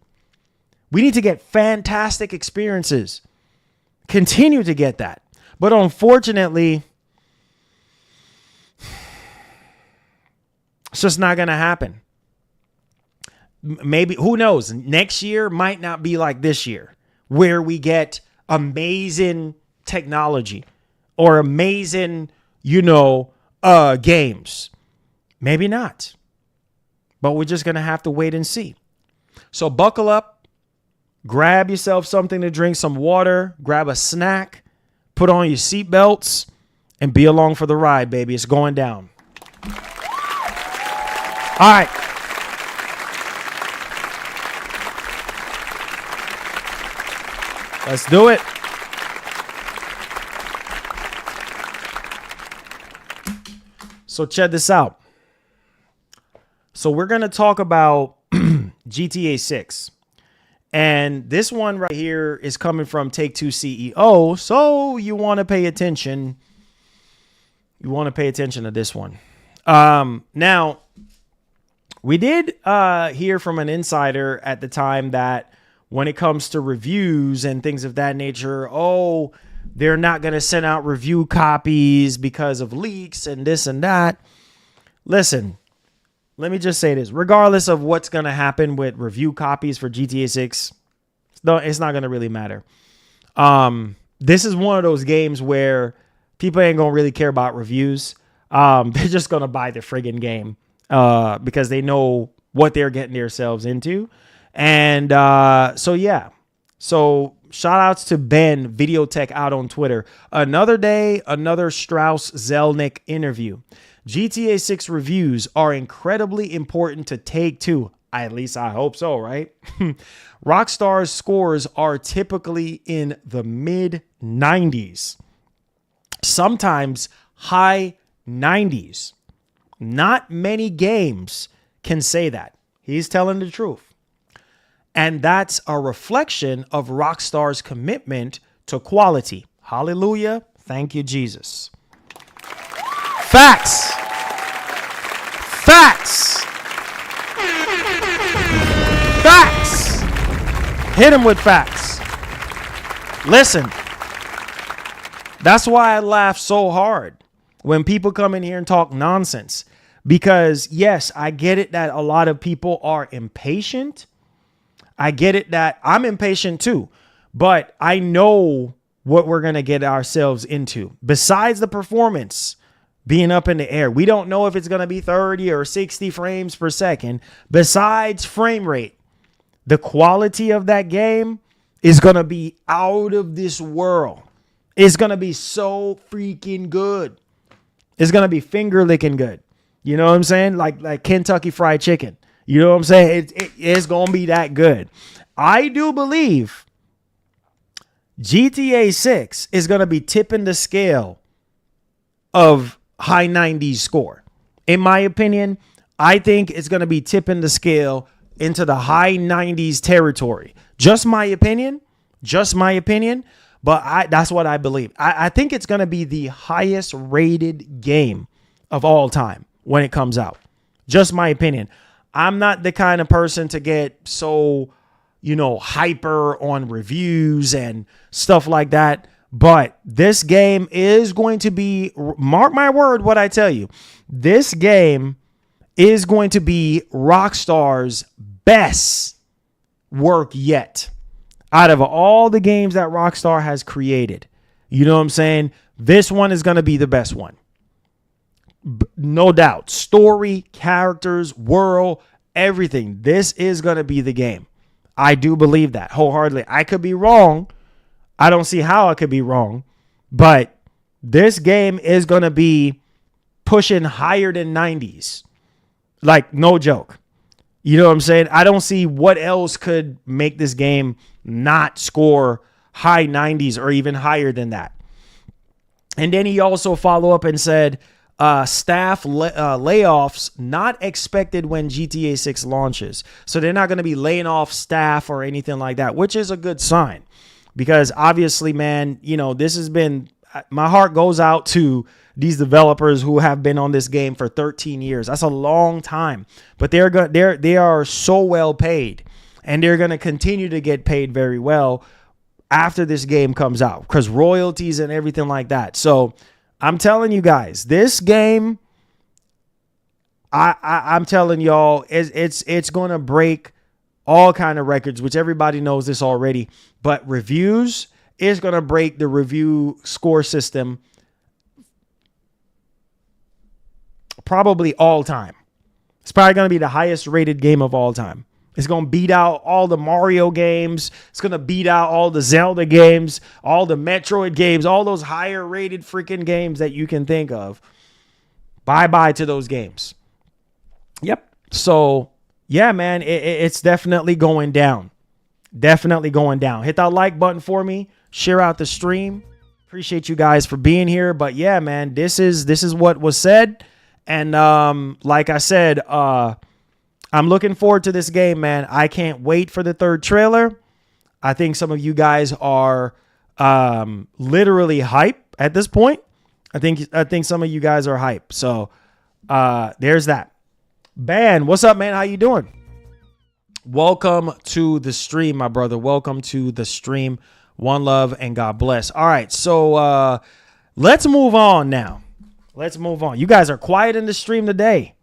Speaker 3: We need to get fantastic experiences. Continue to get that. But unfortunately, it's just not going to happen. Maybe, who knows? Next year might not be like this year, where we get amazing technology or amazing, games. Maybe not. But we're just going to have to wait and see. So buckle up, grab yourself something to drink, some water, grab a snack, put on your seatbelts, and be along for the ride, baby. It's going down. All right. Let's do it. So check this out. So we're going to talk about GTA 6. And this one right here is coming from Take-Two CEO. So you want to pay attention. You want to pay attention to this one. Now, we did hear from an insider at the time that when it comes to reviews and things of that nature, they're not going to send out review copies because of leaks and this and that. Listen, let me just say this. Regardless of what's going to happen with review copies for GTA 6, it's not going to really matter. This is one of those games where people ain't going to really care about reviews. They're just going to buy the friggin' game because they know what they're getting themselves into. And so, yeah. So shout outs to Ben Videotech out on Twitter. Another day, another Strauss Zelnick interview. GTA 6 reviews are incredibly important to Take-Two. At least I hope so, right? Rockstar's scores are typically in the mid 90s, sometimes high 90s. Not many games can say that. He's telling the truth. And that's a reflection of Rockstar's commitment to quality. Hallelujah. Thank you, Jesus. Facts. Facts. Facts. Hit him with facts. Listen. That's why I laugh so hard when people come in here and talk nonsense. Because, yes, I get it that a lot of people are impatient. I get it that I'm impatient too. But I know what we're going to get ourselves into. Besides the performance being up in the air, we don't know if it's going to be 30 or 60 frames per second. Besides frame rate, the quality of that game is going to be out of this world. It's going to be so freaking good. It's going to be finger licking good. You know what I'm saying? Like Kentucky Fried Chicken. You know what I'm saying? It's going to be that good. I do believe GTA 6 is going to be tipping the scale of high 90s score. In my opinion, I think it's going to be tipping the scale into the high 90s territory. Just my opinion. But that's what I believe. I think it's going to be the highest rated game of all time when it comes out. Just my opinion. I'm not the kind of person to get so hyper on reviews and stuff like that. But this game is going to be, mark my word, what I tell you, this game is going to be Rockstar's best work yet. Out of all the games that Rockstar has created, you know what I'm saying? This one is going to be the best one. No doubt. Story, characters, world, everything. This is going to be the game. I do believe that wholeheartedly. I could be wrong. I don't see how I could be wrong. But this game is going to be pushing higher than 90s. Like, no joke. You know what I'm saying? I don't see what else could make this game not score high 90s or even higher than that. And then he also followed up and said, staff layoffs not expected when GTA 6 launches. So they're not going to be laying off staff or anything like that, which is a good sign. Because obviously, man, this has been, my heart goes out to these developers who have been on this game for 13 years. That's a long time, but they are so well paid, and they're going to continue to get paid very well after this game comes out, because royalties and everything like that. So I'm telling you guys, this game, I'm telling y'all, it's going to break all kind of records, which everybody knows this already. But reviews is going to break the review score system probably all time. It's probably going to be the highest rated game of all time. It's going to beat out all the Mario games. It's going to beat out all the Zelda games, all the Metroid games, all those higher rated freaking games that you can think of. Bye-bye to those games. Yep. So, yeah, man, it's definitely going down. Definitely going down. Hit that like button for me. Share out the stream. Appreciate you guys for being here. But, yeah, man, this is what was said. And like I said, I'm looking forward to this game, man. I can't wait for the third trailer. I think some of you guys are literally hype at this point. I think some of you guys are hype. So there's that. Ban, what's up, man? How you doing? Welcome to the stream, my brother. Welcome to the stream. One love and God bless. All right, so let's move on now. Let's move on. You guys are quiet in the stream today.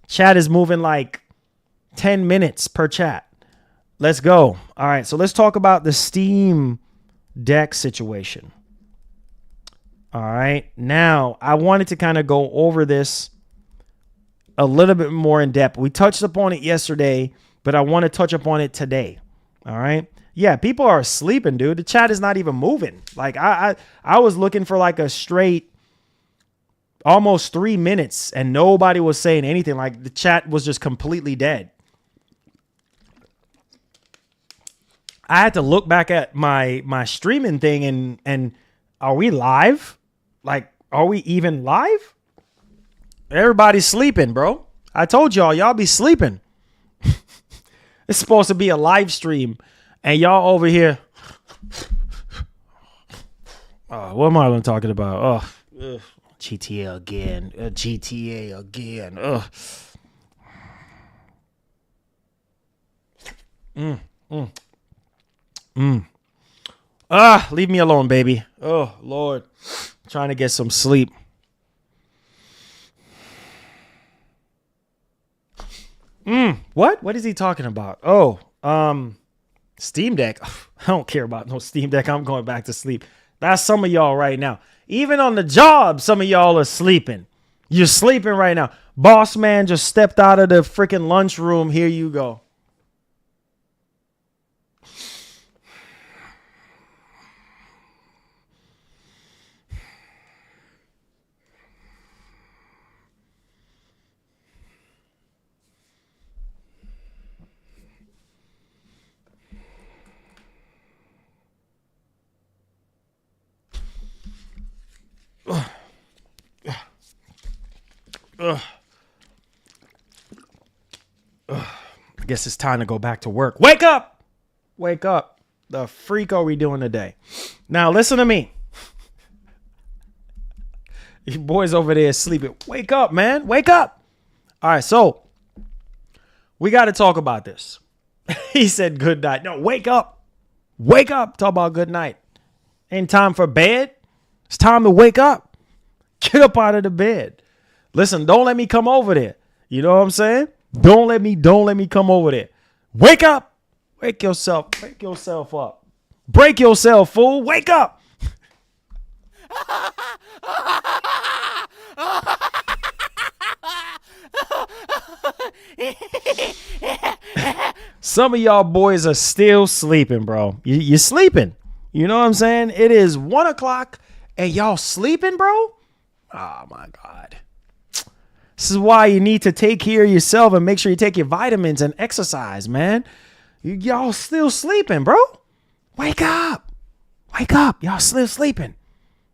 Speaker 3: Chat is moving like 10 minutes per chat. Let's go. All right, so let's talk about the Steam Deck situation. All right, now I wanted to kind of go over this a little bit more in depth. We touched upon it yesterday, but I want to touch upon it today. All right. Yeah, people are sleeping, dude. The chat is not even moving. Like I was looking for like a straight almost 3 minutes and nobody was saying anything. Like the chat was just completely dead. I had to look back at my streaming thing and are we live? Like, are we even live? Everybody's sleeping, bro. I told y'all be sleeping. It's supposed to be a live stream and y'all over here. What am I talking about? GTA again. GTA again. Leave me alone, baby. Oh, Lord. Trying to get some sleep. What? What is he talking about? Oh, Steam Deck. I don't care about no Steam Deck. I'm going back to sleep. That's some of y'all right now. Even on the job, some of y'all are sleeping. You're sleeping right now. Boss man just stepped out of the freaking lunchroom. Here you go. I guess it's time to go back to work. Wake up! Wake up. The freak are we doing today? Now listen to me. You boys over there sleeping. Wake up, man. Wake up. All right, so we got to talk about this. He said good night. No, wake up. Wake up. Talk about good night. Ain't time for bed. It's time to wake up. Get up out of the bed. Listen, don't let me come over there. You know what I'm saying? Don't let me come over there. Wake up. Wake yourself up. Break yourself, fool. Wake up. Some of y'all boys are still sleeping, bro. You're sleeping. You know what I'm saying? It is 1 o'clock and y'all sleeping, bro? Oh, my God. This is why you need to take care of yourself and make sure you take your vitamins and exercise, man. Y'all still sleeping, bro. Wake up. Wake up. Y'all still sleeping.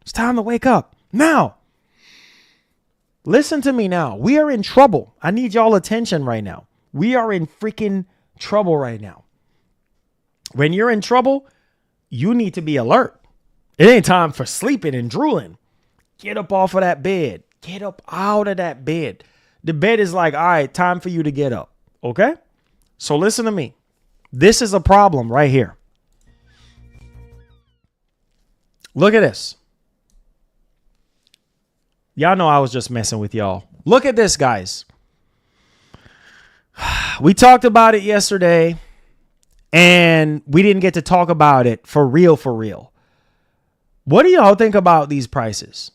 Speaker 3: It's time to wake up. Now, listen to me now. We are in trouble. I need y'all attention right now. We are in freaking trouble right now. When you're in trouble, you need to be alert. It ain't time for sleeping and drooling. Get up off of that bed. Get up out of that bed. The bed is like, all right, time for you to get up. Okay? So listen to me. This is a problem right here. Look at this. Y'all know I was just messing with y'all. Look at this, guys. We talked about it yesterday, and we didn't get to talk about it for real, for real. What do y'all think about these prices?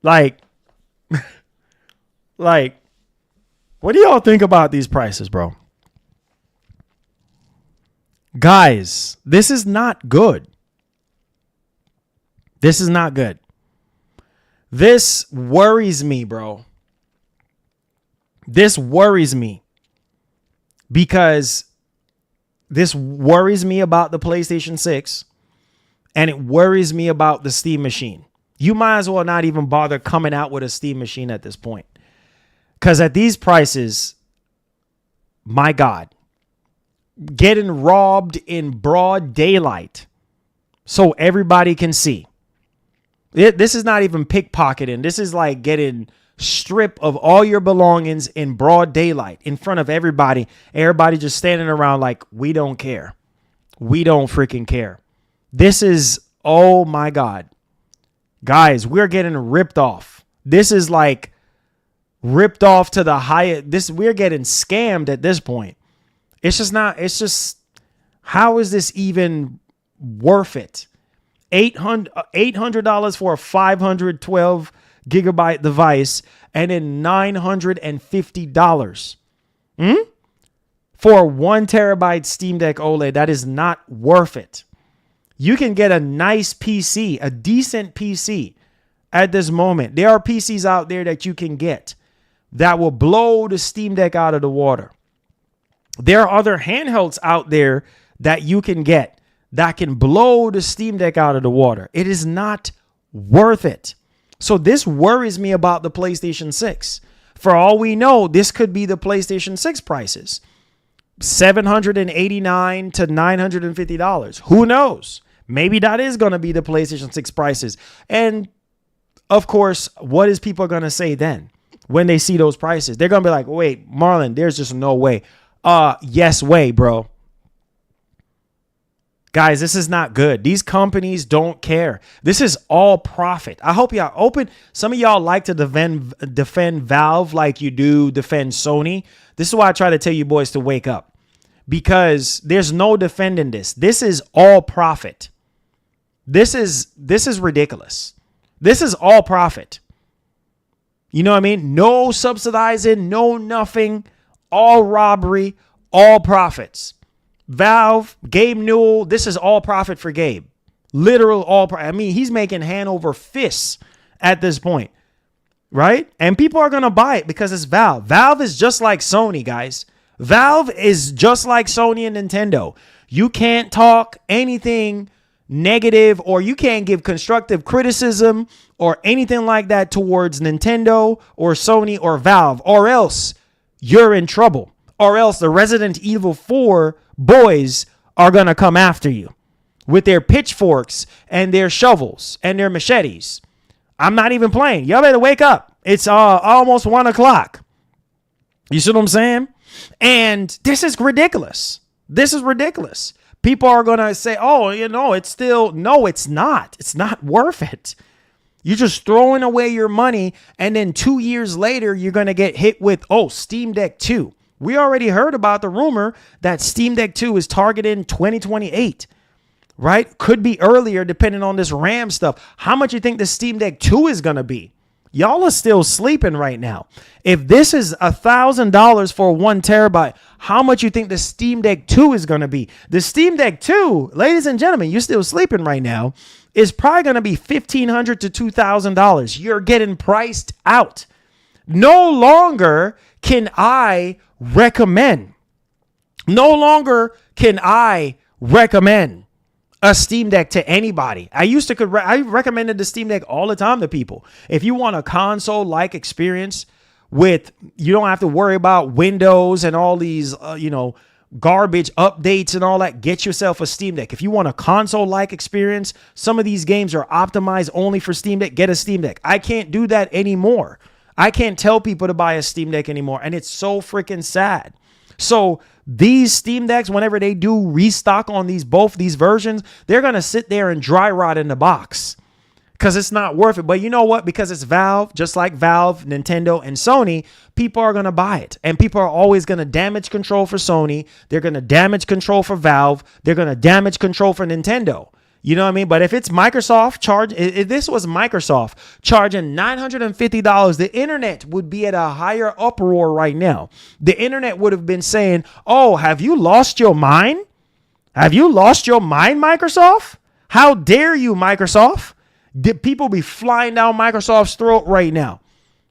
Speaker 3: Like, what do y'all think about these prices, bro? Guys, this is not good. This is not good. This worries me, bro. This worries me because this worries me about the PlayStation 6 and it worries me about the Steam machine. You might as well not even bother coming out with a Steam machine at this point. Because at these prices, my God, getting robbed in broad daylight so everybody can see. This is not even pickpocketing. This is like getting stripped of all your belongings in broad daylight in front of everybody. Everybody just standing around like, we don't care. We don't freaking care. This is, oh my God. Guys, we're getting ripped off. This is like ripped off to the highest. We're getting scammed at this point. It's just, how is this even worth it? $800 for a 512 gigabyte device and then $950 for a 1 terabyte Steam Deck OLED. That is not worth it. You can get a nice PC, a decent PC at this moment. There are PCs out there that you can get that will blow the Steam Deck out of the water. There are other handhelds out there that you can get that can blow the Steam Deck out of the water. It is not worth it. So this worries me about the PlayStation 6. For all we know, this could be the PlayStation 6 prices. $789 to $950. Who knows? Maybe that is going to be the PlayStation 6 prices. And of course, what is people going to say then when they see those prices? They're going to be like, wait, Marlon, there's just no way. Yes way, bro. Guys, this is not good. These companies don't care. This is all profit. I hope y'all open. Some of y'all like to defend Valve like you do defend Sony. This is why I try to tell you boys to wake up, because there's no defending this. This is all profit. This is ridiculous. This is all profit. You know what I mean? No subsidizing, no nothing, all robbery, all profits. Valve, Gabe Newell, this is all profit for Gabe. Literal all profit. I mean, he's making hand over fists at this point, right? And people are going to buy it because it's Valve. Valve is just like Sony, guys. Valve is just like Sony and Nintendo. You can't talk anything negative, or you can't give constructive criticism or anything like that towards Nintendo or Sony or Valve, or else you're in trouble. Or else the Resident Evil 4 boys are going to come after you with their pitchforks and their shovels and their machetes. I'm not even playing. Y'all better wake up. It's almost 1 o'clock. You see what I'm saying? And this is ridiculous. This is ridiculous. People are going to say, oh, it's still, no, it's not. It's not worth it. You're just throwing away your money. And then 2 years later, you're going to get hit with, Steam Deck 2. We already heard about the rumor that Steam Deck 2 is targeting 2028, right? Could be earlier depending on this RAM stuff. How much you think the Steam Deck 2 is going to be? Y'all are still sleeping right now. If this is $1,000 for 1 terabyte, how much you think the Steam Deck 2 is going to be? The Steam Deck 2, ladies and gentlemen, you're still sleeping right now, is probably going to be $1,500 to $2,000. You're getting priced out. No longer can I recommend. No longer can I recommend a Steam Deck to anybody. I recommended the Steam Deck all the time to people. If you want a console-like experience with, you don't have to worry about Windows and all these, garbage updates and all that, get yourself a Steam Deck. If you want a console-like experience, some of these games are optimized only for Steam Deck. Get a Steam Deck. I can't do that anymore. I can't tell people to buy a Steam Deck anymore, and it's so freaking sad. So these Steam Decks, whenever they do restock on both these versions, they're going to sit there and dry rot in the box because it's not worth it. But you know what? Because it's Valve, just like Valve, Nintendo, and Sony, people are going to buy it. And people are always going to damage control for Sony. They're going to damage control for Valve. They're going to damage control for Nintendo. You know what I mean? But if it's Microsoft if this was Microsoft charging $950, the internet would be at a higher uproar right now. The internet would have been saying, oh, have you lost your mind? Have you lost your mind, Microsoft? How dare you, Microsoft? Did people be flying down Microsoft's throat right now?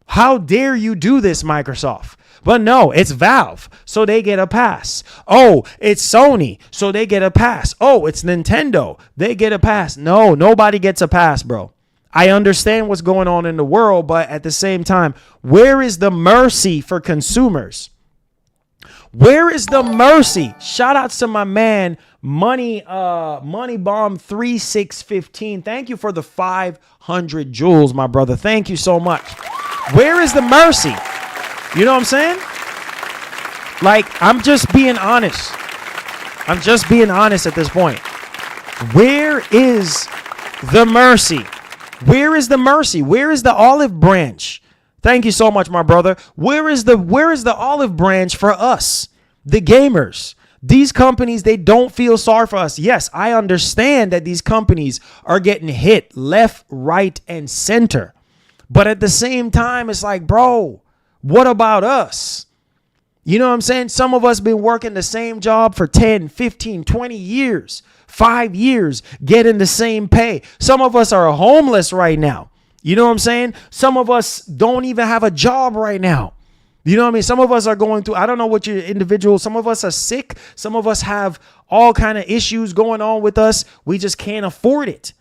Speaker 3: How dare you do this, Microsoft? But no, it's Valve, so they get a pass. Oh, it's Sony, so they get a pass. Oh, it's Nintendo, they get a pass. No, nobody gets a pass, bro. I understand what's going on in the world, but at the same time, where is the mercy for consumers? Where is the mercy? Shout outs to my man, Money Bomb 3615. Thank you for the 500 jewels, my brother. Thank you so much. Where is the mercy? You know what I'm saying? Like, I'm just being honest. I'm just being honest at this point. Where is the mercy? Where is the mercy? Where is the olive branch? Thank you so much, my brother. Where is the olive branch for us, the gamers? These companies, they don't feel sorry for us. Yes, I understand that these companies are getting hit left, right, and center. But at the same time, it's like, bro, what about us? You know what I'm saying? Some of us been working the same job for 10, 15, 20 years, 5 years, getting the same pay. Some of us are homeless right now. You know what I'm saying? Some of us don't even have a job right now. You know what I mean? Some of us are going through, I don't know what your individual, some of us are sick. Some of us have all kind of issues going on with us. We just can't afford it.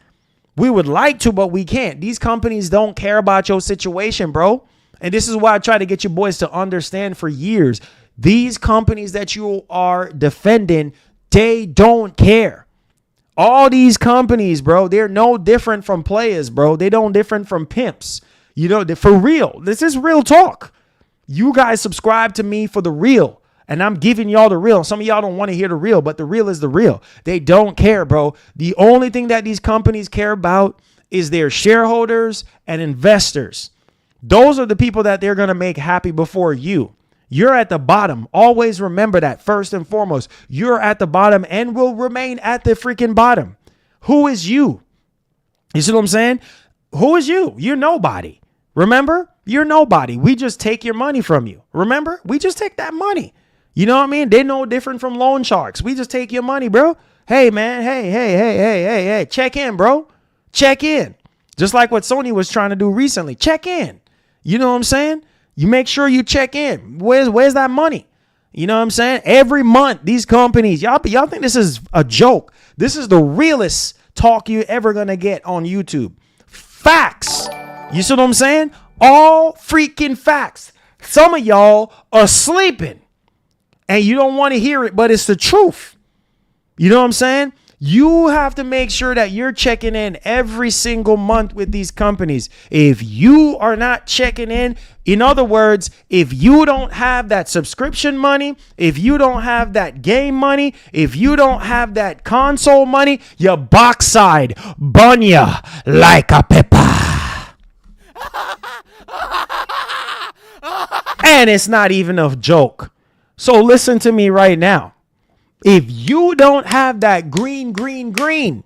Speaker 3: We would like to, but we can't. These companies don't care about your situation, bro. And this is why I try to get you boys to understand for years. These companies that you are defending, they don't care. All these companies, bro, they're no different from players, bro. They don't different from pimps. You know, for real. This is real talk. You guys subscribe to me for the real. And I'm giving y'all the real. Some of y'all don't want to hear the real, but the real is the real. They don't care, bro. The only thing that these companies care about is their shareholders and investors. Those are the people that they're going to make happy before you. You're at the bottom. Always remember that first and foremost. You're at the bottom and will remain at the freaking bottom. Who is you? You see what I'm saying? Who is you? You're nobody. Remember? You're nobody. We just take your money from you. Remember? We just take that money. You know what I mean? They're no different from loan sharks. We just take your money, bro. Hey, man. Hey. Check in, bro. Check in. Just like what Sony was trying to do recently. Check in. You know what I'm saying? You make sure you check in. Where's that money? You know what I'm saying? Every month, these companies, y'all think this is a joke. This is the realest talk you're ever going to get on YouTube. Facts. You see what I'm saying? All freaking facts. Some of y'all are sleeping and you don't want to hear it, but it's the truth. You know what I'm saying? You have to make sure that you're checking in every single month with these companies. If you are not checking in other words, if you don't have that subscription money, if you don't have that game money, if you don't have that console money, your box side burn ya like a pepper. And it's not even a joke. So listen to me right now. If you don't have that green,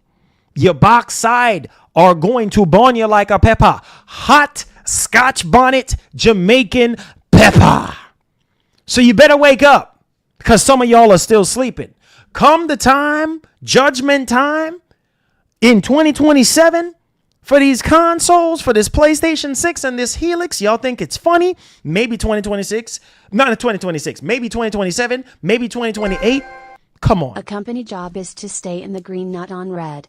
Speaker 3: your box side are going to burn you like a pepper. Hot Scotch bonnet Jamaican pepper. So you better wake up because some of y'all are still sleeping. Come the time, judgment time in 2027 for these consoles, for this PlayStation 6 and this Helix. Y'all think it's funny? Maybe 2026, not 2026, maybe 2027, maybe 2028. Come on.
Speaker 4: A company job is to stay in the green, not on red.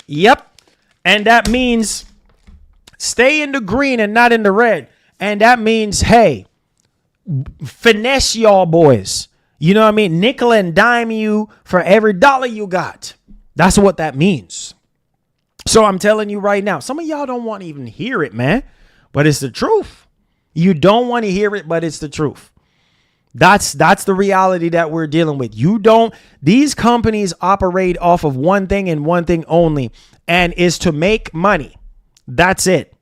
Speaker 3: Yep. And that means stay in the green and not in the red. And that means, hey, finesse y'all boys. You know what I mean? Nickel and dime you for every dollar you got. That's what that means. So I'm telling you right now, some of y'all don't want to even hear it, man. But it's the truth. You don't want to hear it, but it's the truth. That's the reality that we're dealing with. These companies operate off of one thing and one thing only, and is to make money. That's it.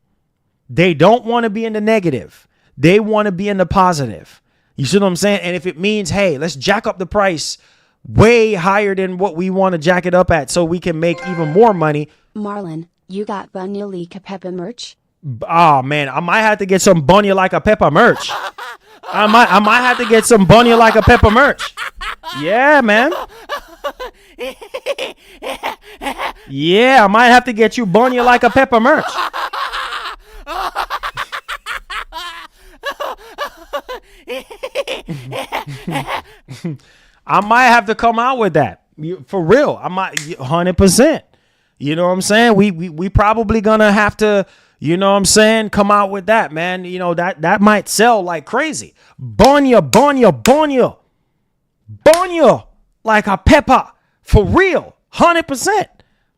Speaker 3: They don't want to be in the negative. They want to be in the positive. You see what I'm saying? And if it means, hey, let's jack up the price way higher than what we want to jack it up at so we can make even more money.
Speaker 4: Marlon, you got Bunya Like a Peppa merch?
Speaker 3: Oh, man, I might have to get some Bunya Like a Peppa merch. I might have to get some Bunya Like a Peppa merch. Yeah, man. Yeah, I might have to get you Bunya Like a Peppa merch. I might have to come out with that. For real. I might 100%. You know what I'm saying? We probably gonna have to, you know what I'm saying, come out with that, man. You know, that might sell like crazy. Bunya like a pepper. For real. 100%.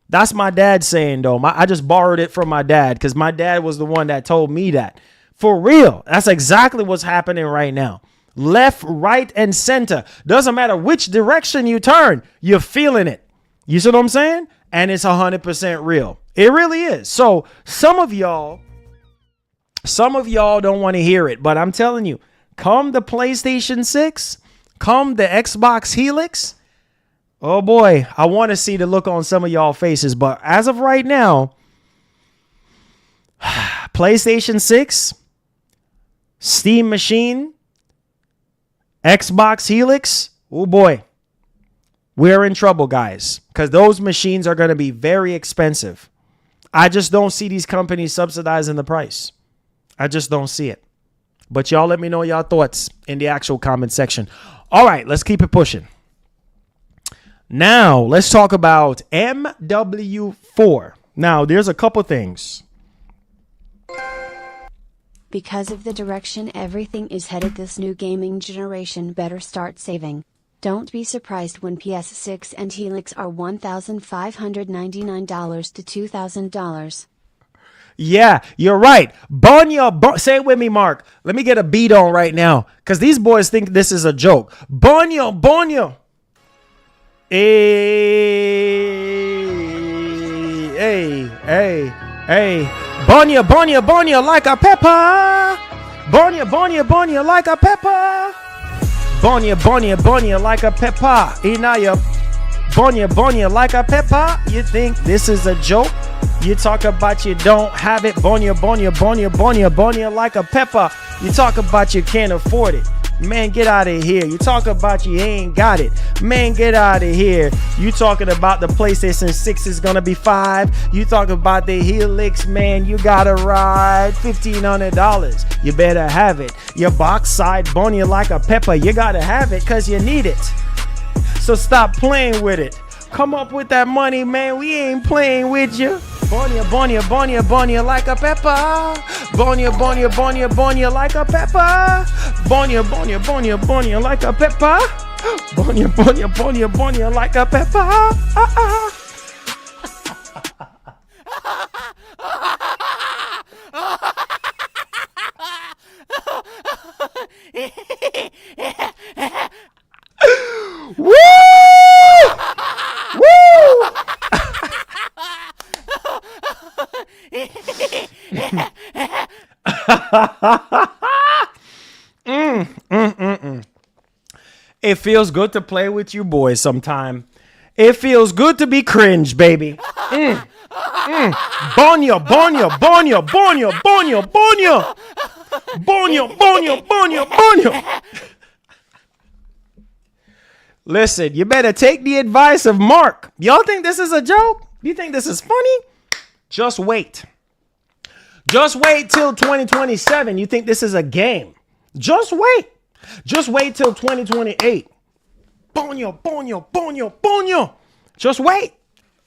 Speaker 3: That's my dad saying, though. I just borrowed it from my dad because my dad was the one that told me that. For real. That's exactly what's happening right now. Left, right, and center. Doesn't matter which direction you turn, you're feeling it. You see what I'm saying? And it's 100% real. It really is. So some of y'all don't want to hear it, but I'm telling you, come the PlayStation 6, come the Xbox Helix. Oh boy, I want to see the look on some of y'all faces, but as of right now, PlayStation 6, Steam Machine, Xbox Helix. Oh boy. We're in trouble, guys, because those machines are going to be very expensive. I just don't see these companies subsidizing the price. I just don't see it. But y'all let me know y'all thoughts in the actual comment section. All right, let's keep it pushing. Now, let's talk about MW4. Now, there's a couple things.
Speaker 4: Because of the direction everything is headed this new gaming generation, better start saving. Don't be surprised when PS6 and Helix are $1,599 to $2,000.
Speaker 3: Yeah, you're right. Say it with me, Mark. Let me get a beat on right now, because these boys think this is a joke. Bunya. Hey. Bunya like a pepper. Bunya like a pepper. Bunya like a pepper. Inaya. Bunya like a pepper. You think this is a joke? You talk about you don't have it. Bunya like a pepper. You talk about you can't afford it. Man, get out of here. You talk about you ain't got it. Man, get out of here. You talking about the PlayStation 6 is gonna be $5. You talking about the Helix, man, you gotta ride $1,500. You better have it. Your box side Bunya like a pepper. You gotta have it because you need it. So stop playing with it. Come up with that money, man. We ain't playing with you. Bunya like a pepper. Bunya like a pepper. Bunya like a pepper. Bonya, bonya, bonya, bonya, like a pepper. Woo! Woo! It feels good to play with you boys sometime. It feels good to be cringe, baby. Bonya, bonya, bonya, bonya, bonya, bonya. Bonya, bonya, bonya, bonya. Listen, you better take the advice of Mark. Y'all think this is a joke? You think this is funny? Just wait. Just wait till 2027. You think this is a game? Just wait. Just wait till 2028. Bonya, bonya, bonya, bonya. Just wait.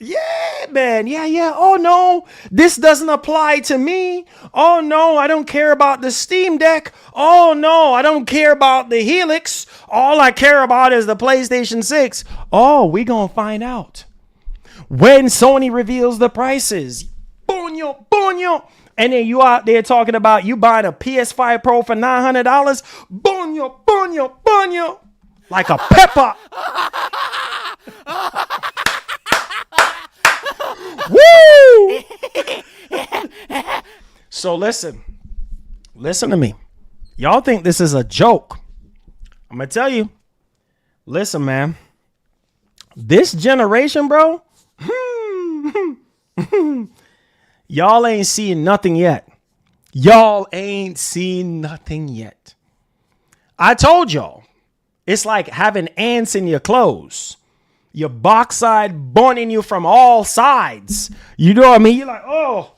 Speaker 3: Yeah, man. Yeah. Oh, no. This doesn't apply to me. Oh, no. I don't care about the Steam Deck. Oh, no. I don't care about the Helix. All I care about is the PlayStation 6. Oh, we gonna find out when Sony reveals the prices. Bonya, bonya. And then you out there talking about you buying a PS5 Pro for $900. Bonya, bonya, bonya. Like a pepper. Woo! So listen to me. Y'all think this is a joke? I'm gonna tell you. Listen, man. This generation, bro. Y'all ain't seeing nothing yet. Y'all ain't seen nothing yet. I told y'all. It's like having ants in your clothes. Your backside burning you from all sides. You know what I mean? You're like, oh.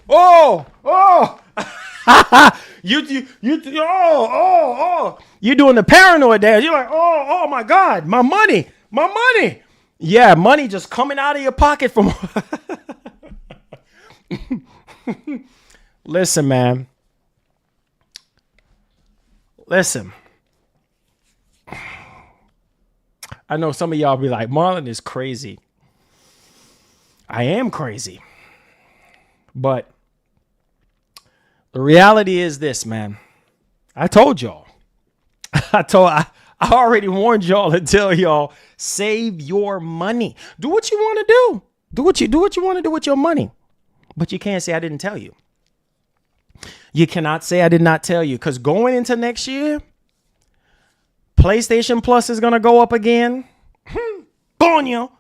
Speaker 3: You're doing the paranoid dance. You're like, oh my God, my money. Yeah, money just coming out of your pocket from. Listen, man. Listen. I know some of y'all be like, Marlon is crazy. I am crazy. But the reality is this, man. I told y'all. I already warned y'all to tell y'all, save your money. Do what you want to do. Do what you want to do with your money. But you can't say I didn't tell you. You cannot say I did not tell you, because going into next year, PlayStation Plus is going to go up again. Bonya.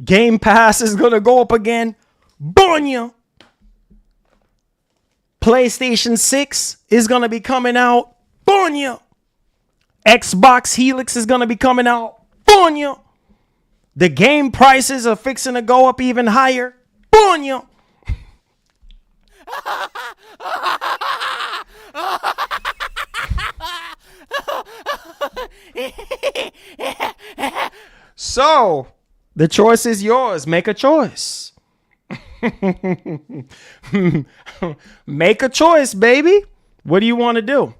Speaker 3: Game Pass is going to go up again. Bonya. PlayStation 6 is going to be coming out. Bonya. Xbox Helix is going to be coming out. Bonya. The game prices are fixing to go up even higher. Bonya. So, the choice is yours. Make a choice. Make a choice, baby. What do you want to do?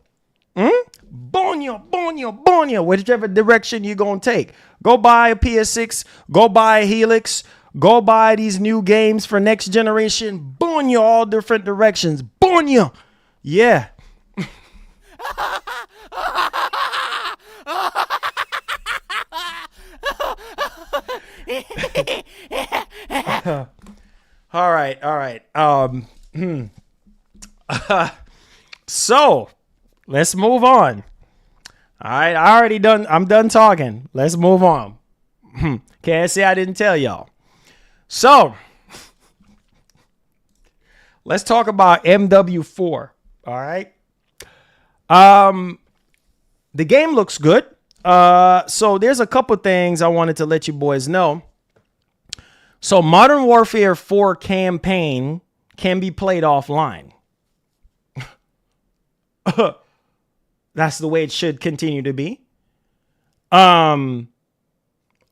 Speaker 3: Bonya, bonya, bonya. Whichever direction you're going to take. Go buy a PS6. Go buy a Helix. Go buy these new games for next generation. Bonya, all different directions. Bonya. Yeah. All right. So, let's move on. All right, I'm done talking. Let's move on. Can't say I didn't tell y'all. So, let's talk about MW4. All right. The game looks good. So there's a couple things I wanted to let you boys know. So Modern Warfare 4 campaign can be played offline. That's the way it should continue to be. Also,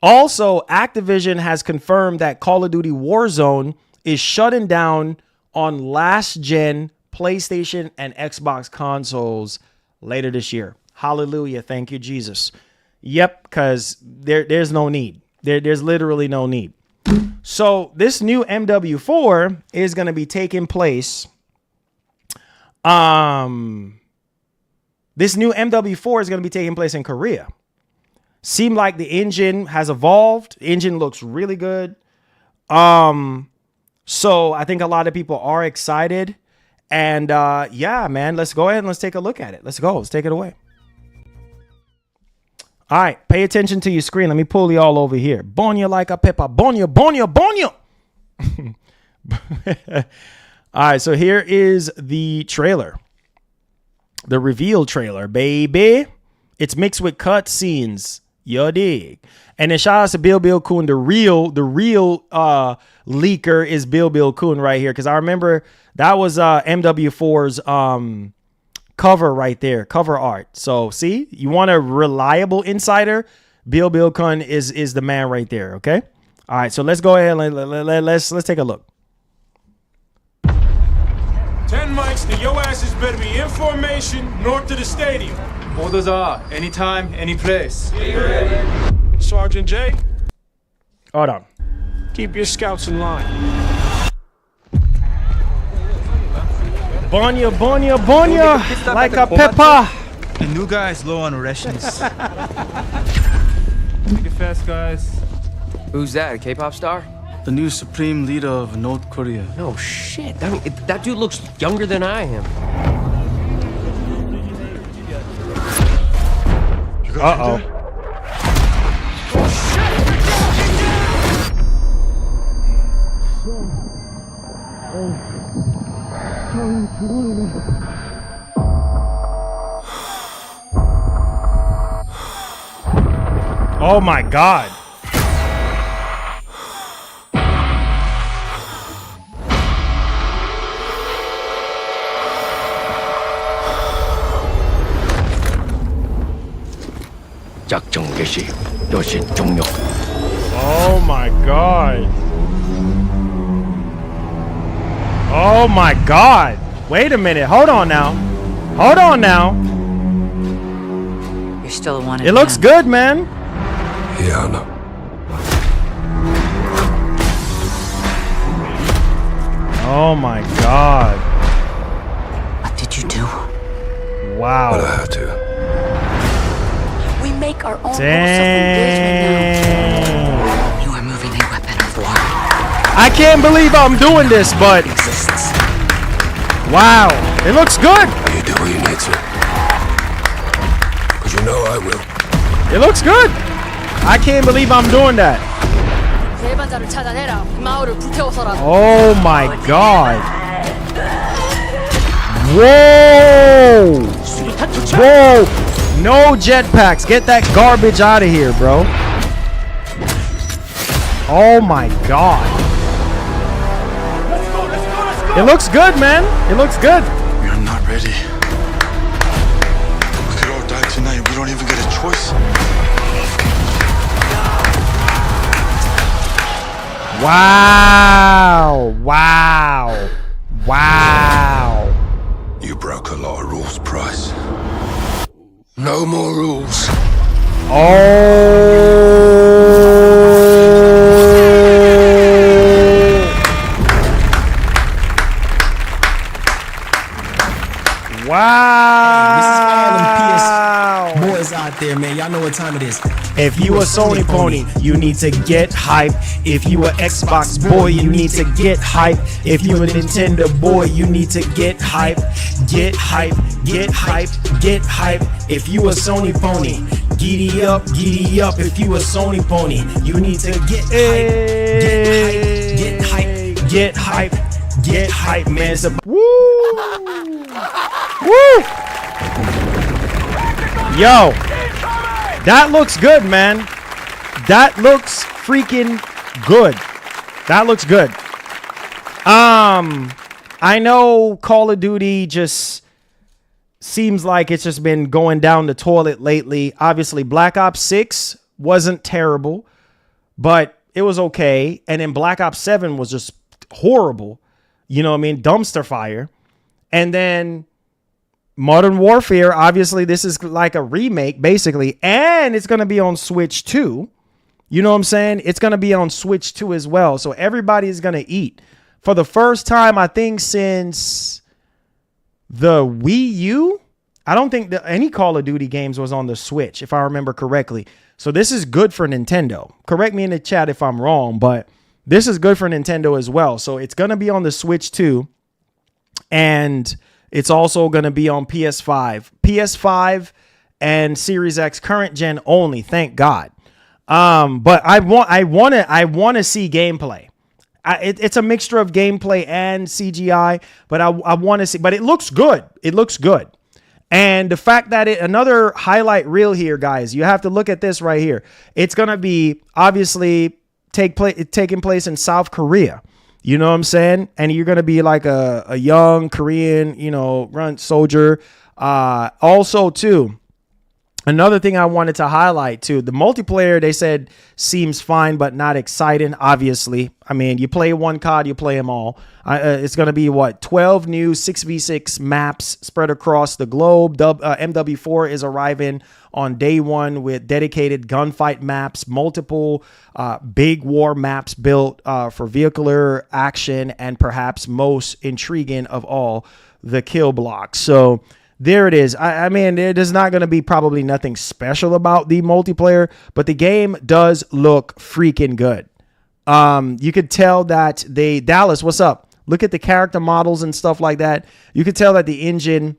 Speaker 3: Activision has confirmed that Call of Duty Warzone is shutting down on last gen PlayStation and Xbox consoles later this year. Hallelujah. Thank you, Jesus. Yep, because there's no need. There's literally no need. So this new MW4 is going to be taking place. This new MW4 is going to be taking place in Korea. Seemed like the engine has evolved. The engine looks really good. So I think a lot of people are excited. And yeah, man, let's go ahead and let's take a look at it. Let's go. Let's take it away. All right, pay attention to your screen. Let me pull you all over here. Bonya like a pepper. Bonya, bonya, bonya. All right, so here is the trailer. The reveal trailer, baby. It's mixed with cut scenes. You dig. And then shout out to Bill Kun. The real leaker is Bill Kun right here. Because I remember that was MW4's cover right there, cover art. So see, you want a reliable insider, Bill Kun is the man right there. Okay. All right, so let's go ahead and let's take a look.
Speaker 5: 10 mics, then your asses better be in formation north of the stadium.
Speaker 6: Orders are anytime, any place.
Speaker 5: Sergeant J,
Speaker 3: Hold on.
Speaker 5: keep your scouts in line.
Speaker 3: Bonya, bonya, bonya, like a pepper.
Speaker 6: The new guy is low on rations. Take it fast, guys.
Speaker 7: Who's that, a K-pop star?
Speaker 6: The new supreme leader of North Korea.
Speaker 7: No shit. That dude looks younger than I am.
Speaker 3: Uh-oh. Oh my God.
Speaker 7: 작전 개시, 여신 종료.
Speaker 3: Oh my God. Oh my God. Wait a minute. Hold on now. Hold on now.
Speaker 8: You're still the one.
Speaker 3: It looks good, man.
Speaker 9: Yeah, I know.
Speaker 3: Oh my God.
Speaker 8: What did you do?
Speaker 3: Wow.
Speaker 9: But I had to.
Speaker 8: We make our own rules of
Speaker 3: Dang.
Speaker 8: engagement now. You are moving a weapon of war.
Speaker 3: I can't believe I'm doing this, but
Speaker 8: Exists.
Speaker 3: wow. It looks good.
Speaker 9: You do what you need to. Because you know I will.
Speaker 3: It looks good. I can't believe I'm doing that.
Speaker 10: 대반자를 찾아내라. 마을을 불태워서라도.
Speaker 3: Oh my God. Whoa. Whoa. No jetpacks. Get that garbage out of here, bro. Oh my God. It looks good, man. It looks good.
Speaker 6: We are not ready. We could all die tonight. We don't even get a choice.
Speaker 3: Wow. Wow. Wow.
Speaker 9: You broke a lot of rules, Price. No more rules.
Speaker 3: Wow.
Speaker 11: Boys out there, man, y'all know what time it is.
Speaker 3: If you a Sony pony, you need to get hype. If you a Xbox boy, you need to get hype. If you a Nintendo boy, you need to get hype. Get hype, get hype, get hype. If you a Sony pony, giddy up, giddy up. If you a Sony pony, you need to get hype. Get hype, get hype, get hype, get hype, man. It's a woo. Woo. Yo. That looks good, man. That looks freaking good. That looks good. I know Call of Duty just seems like it's just been going down the toilet lately. Obviously, Black Ops 6 wasn't terrible, but it was okay. And then Black Ops 7 was just horrible. You know what I mean? Dumpster fire. And then Modern Warfare, obviously, this is like a remake, basically, and it's going to be on Switch too. You know what I'm saying? It's going to be on Switch too as well. So everybody is going to eat. For the first time, I think, since the Wii U, I don't think that any Call of Duty games was on the Switch, if I remember correctly. So this is good for Nintendo. Correct me in the chat if I'm wrong, but this is good for Nintendo as well. So it's going to be on the Switch too. And it's also going to be on PS5 and Series X current gen only. Thank God. But I want to see gameplay. It's a mixture of gameplay and CGI, but I want to see, but it looks good. It looks good. And the fact that another highlight reel here, guys, you have to look at this right here. It's going to be obviously taking place in South Korea. You know what I'm saying? And you're going to be like a young Korean, run soldier. Also, too, another thing I wanted to highlight, too, the multiplayer, they said, seems fine, but not exciting, obviously. I mean, you play one COD, you play them all. It's going to be, 12 new 6v6 maps spread across the globe. MW4 is arriving on day one with dedicated gunfight maps, multiple big war maps built for vehicular action, and perhaps most intriguing of all, the kill blocks. So there it is. I mean, there's not going to be probably nothing special about the multiplayer, but the game does look freaking good. You could tell that Dallas, what's up? Look at the character models and stuff like that. You could tell that the engine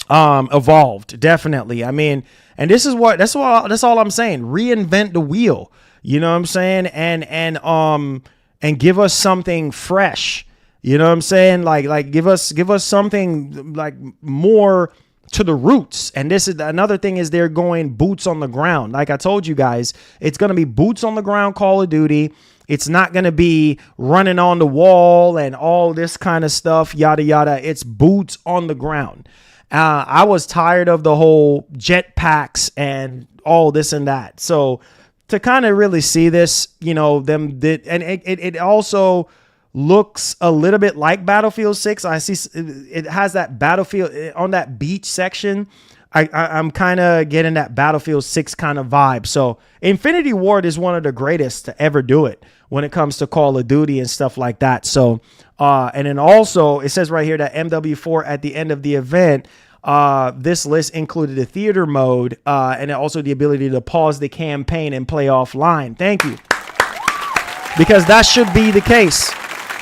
Speaker 3: evolved, definitely. I mean, and that's all I'm saying. Reinvent the wheel. You know what I'm saying? And give us something fresh. You know what I'm saying? Like give us something like more to the roots. And this is another thing, is they're going boots on the ground. Like I told you guys, it's going to be boots on the ground Call of Duty. It's not going to be running on the wall and all this kind of stuff, yada, yada. It's boots on the ground. I was tired of the whole jetpacks and all this and that. So to kind of really see this, it also looks a little bit like Battlefield 6. I see it has that Battlefield on that beach section. I'm kind of getting that Battlefield 6 kind of vibe. So Infinity Ward is one of the greatest to ever do it when it comes to Call of Duty and stuff like that. So, and then also it says right here that MW4 at the end of the event, this list included a theater mode and also the ability to pause the campaign and play offline. Thank you. Because that should be the case.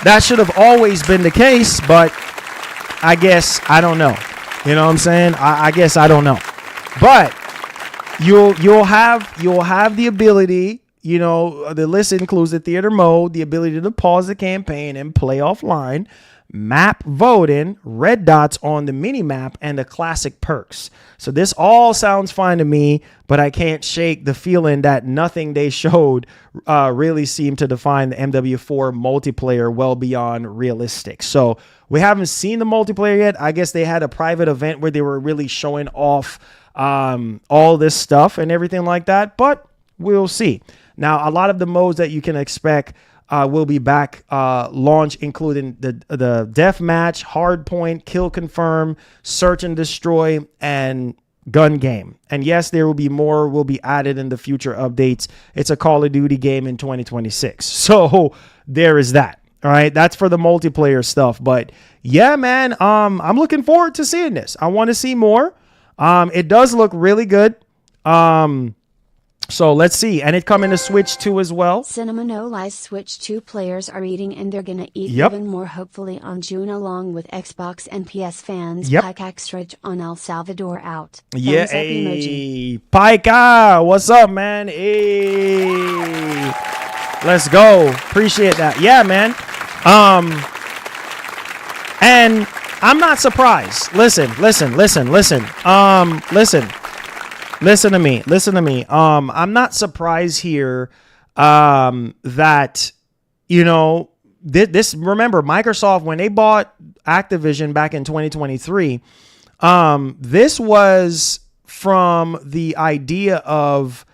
Speaker 3: That should have always been the case, but I guess I don't know. You know what I'm saying? I guess I don't know. But you'll have the ability, the list includes the theater mode, the ability to pause the campaign and play offline, map voting, red dots on the mini map, and the classic perks. So this all sounds fine to me, but I can't shake the feeling that nothing they showed really seemed to define the MW4 multiplayer well beyond realistic. So we haven't seen the multiplayer yet. I guess they had a private event where they were really showing off all this stuff and everything like that, but we'll see. Now, a lot of the modes that you can expect will be back launch, including the deathmatch, hardpoint, kill confirm, search and destroy, and gun game. And yes, there will be more will be added in the future updates. It's a Call of Duty game in 2026. So there is that. All right, that's for the multiplayer stuff. But yeah, man, I'm looking forward to seeing this. I want to see more. It does look really good. So let's see. And it coming to Switch 2 as well.
Speaker 4: Cinema No Lies Switch 2 players are eating, and they're gonna eat even more hopefully on June, along with Xbox and PS fans. Pike Extra on El Salvador out.
Speaker 3: Yeah,
Speaker 4: Thumbs up emoji.
Speaker 3: Pika, what's up, man? Hey, let's go. Appreciate that. Yeah, man. And I'm not surprised. Listen to me. I'm not surprised here that, this, remember, Microsoft, when they bought Activision back in 2023, this was from the idea of,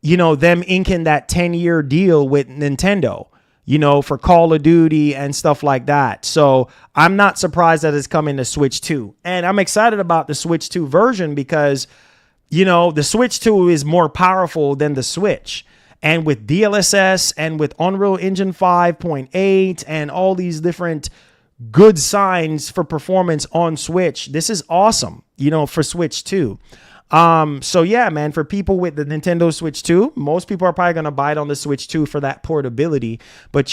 Speaker 3: them inking that 10-year deal with Nintendo. for Call of Duty and stuff like that. So I'm not surprised that it's coming to Switch 2. And I'm excited about the Switch 2 version because, the Switch 2 is more powerful than the Switch. And with DLSS and with Unreal Engine 5.8 and all these different good signs for performance on Switch, this is awesome, for Switch 2. So yeah, man, for people with the Nintendo Switch 2, most people are probably going to buy it on the Switch 2 for that portability. But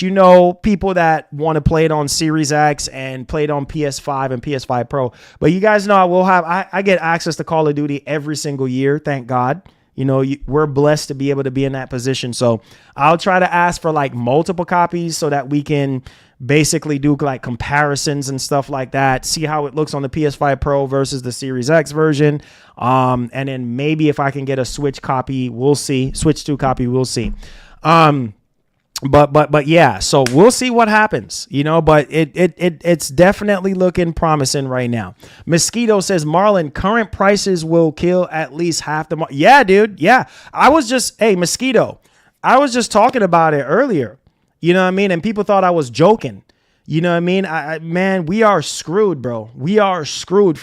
Speaker 3: people that want to play it on Series X and play it on PS5 and PS5 Pro. But you guys know I get access to Call of Duty every single year. Thank God. We're blessed to be able to be in that position. So I'll try to ask for like multiple copies so that we can basically do like comparisons and stuff like that. See how it looks on the PS5 Pro versus the Series X version. And then maybe if I can get a Switch copy, we'll see. Switch 2 copy, we'll see. But yeah, so we'll see what happens, but it's definitely looking promising right now. Mosquito says, Marlon, current prices will kill at least half the market. Yeah, dude. Yeah. Mosquito, I was just talking about it earlier, and people thought I was joking. Man, we are screwed, bro. We are screwed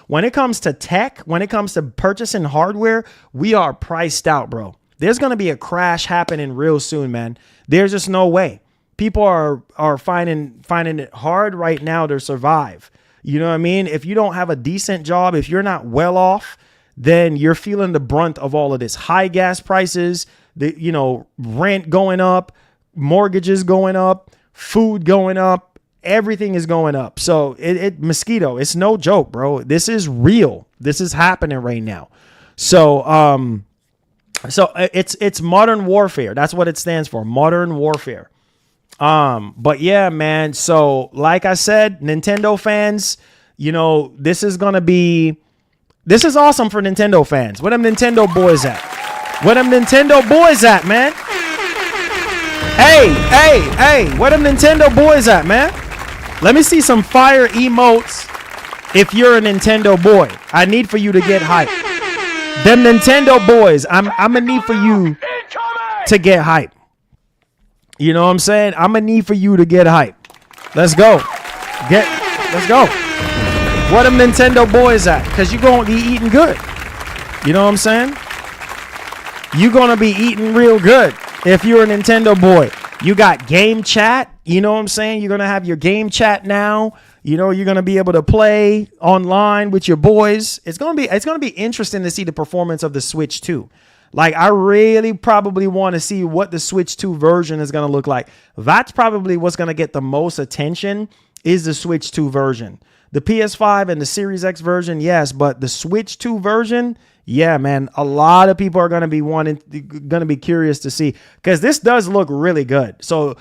Speaker 3: when it comes to tech, when it comes to purchasing hardware, we are priced out, bro. There's going to be a crash happening real soon, man. There's just no way. People are finding it hard right now to survive. You know what I mean? If you don't have a decent job, if you're not well off, then you're feeling the brunt of all of this. High gas prices, rent going up, mortgages going up, food going up, everything is going up. So Mosquito, it's no joke, bro. This is real. This is happening right now. So it's modern warfare. That's what it stands for. Modern warfare. But yeah, man. So like I said, Nintendo fans, this is awesome for Nintendo fans. Where them Nintendo boys at? Where them Nintendo boys at, man? Hey, where them Nintendo boys at, man? Let me see some fire emotes if you're a Nintendo boy. I need for you to get hype. Them Nintendo boys, I'm gonna need for you to get hype. You know what I'm saying? I'm gonna need for you to get hype. Let's go. Let's go. Where them Nintendo boys at? Because you're gonna be eating good. You know what I'm saying? You're gonna be eating real good if you're a Nintendo boy. You got game chat. You know what I'm saying? You're gonna have your game chat now. You're going to be able to play online with your boys. It's going to be interesting to see the performance of the Switch 2. Like, I really probably want to see what the Switch 2 version is going to look like. That's probably what's going to get the most attention is the Switch 2 version. The PS5 and the Series X version, yes, but the Switch 2 version, yeah, man, a lot of people are going to be curious to see because this does look really good. So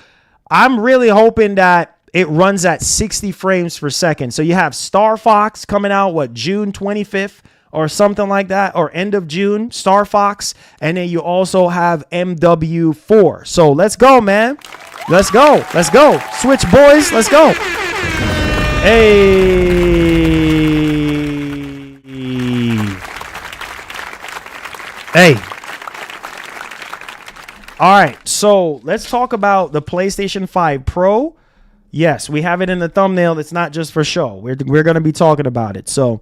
Speaker 3: I'm really hoping that it runs at 60 frames per second. So you have Star Fox coming out, June 25th or something like that, or end of June, Star Fox. And then you also have MW4. So let's go, man. Let's go. Let's go. Switch boys. Let's go. Hey. All right. So let's talk about the PlayStation 5 Pro. Yes, we have it in the thumbnail. It's not just for show. We're going to be talking about it. So,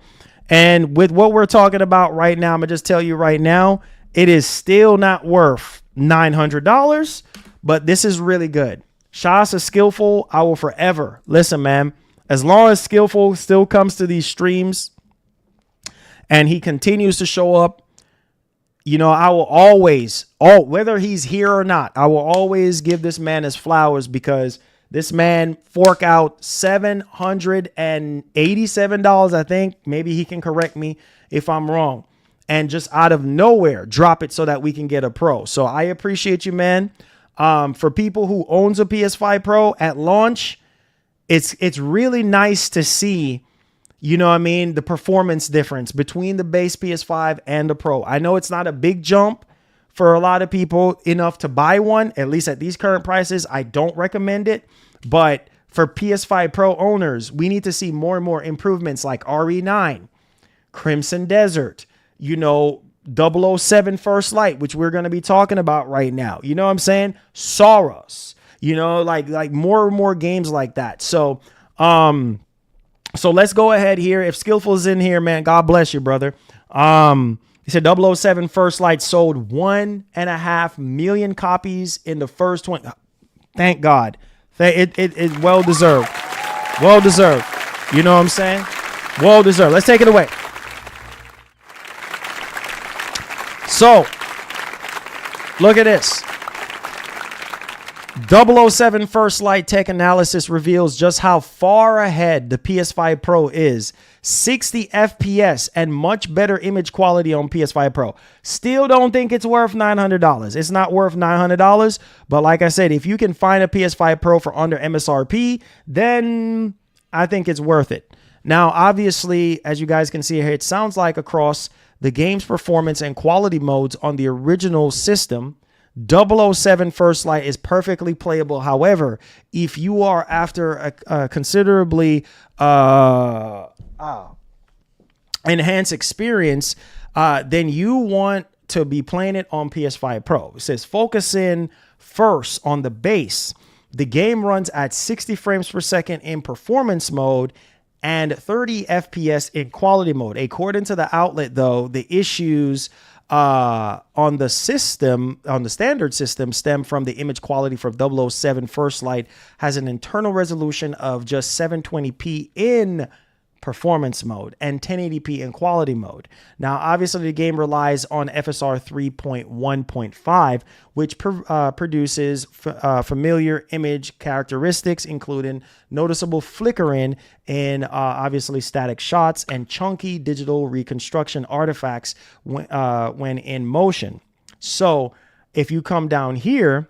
Speaker 3: and with what we're talking about right now, I'm going to just tell you right now, it is still not worth $900, but this is really good. Shout out to Skillful. I will forever. Listen, man, as long as Skillful still comes to these streams and he continues to show up, I will always, whether he's here or not, I will always give this man his flowers because this man fork out $787, I think. Maybe he can correct me if I'm wrong. And just out of nowhere, drop it so that we can get a Pro. So I appreciate you, man. For people who owns a PS5 Pro at launch, it's really nice to see, the performance difference between the base PS5 and the Pro. I know it's not a big jump for a lot of people enough to buy one, at least at these current prices. I don't recommend it. But for PS5 Pro owners, we need to see more and more improvements like RE9, Crimson Desert, 007 First Light, which we're going to be talking about right now. You know what I'm saying? Soros. You know, like more and more games like that. So let's go ahead here. If Skillful's in here, man, God bless you, brother. He said 007 First Light sold 1.5 million copies in the first 20. Thank God. It's well deserved. Well deserved. You know what I'm saying? Well deserved. Let's take it away. So, look at this. 007 First Light Tech Analysis reveals just how far ahead the PS5 Pro is. 60 FPS and much better image quality on PS5 Pro. Still don't think it's worth $900. It's not worth $900, but like I said, if you can find a PS5 Pro for under MSRP, then I think it's worth it. Now, obviously, as you guys can see here, it sounds like across the game's performance and quality modes on the original system, 007 First Light is perfectly playable. However, if you are after a considerably enhanced experience, then you want to be playing it on PS5 Pro. It says focus in first on the base. The game runs at 60 frames per second in performance mode and 30 FPS in quality mode. According to the outlet, though, the issues on the system, on the standard system, stem from the image quality for 007 First Light has an internal resolution of just 720p in performance mode and 1080p in quality mode. Now, obviously, the game relies on FSR 3.1.5, which produces familiar image characteristics, including noticeable flickering in obviously static shots and chunky digital reconstruction artifacts when in motion. So if you come down here,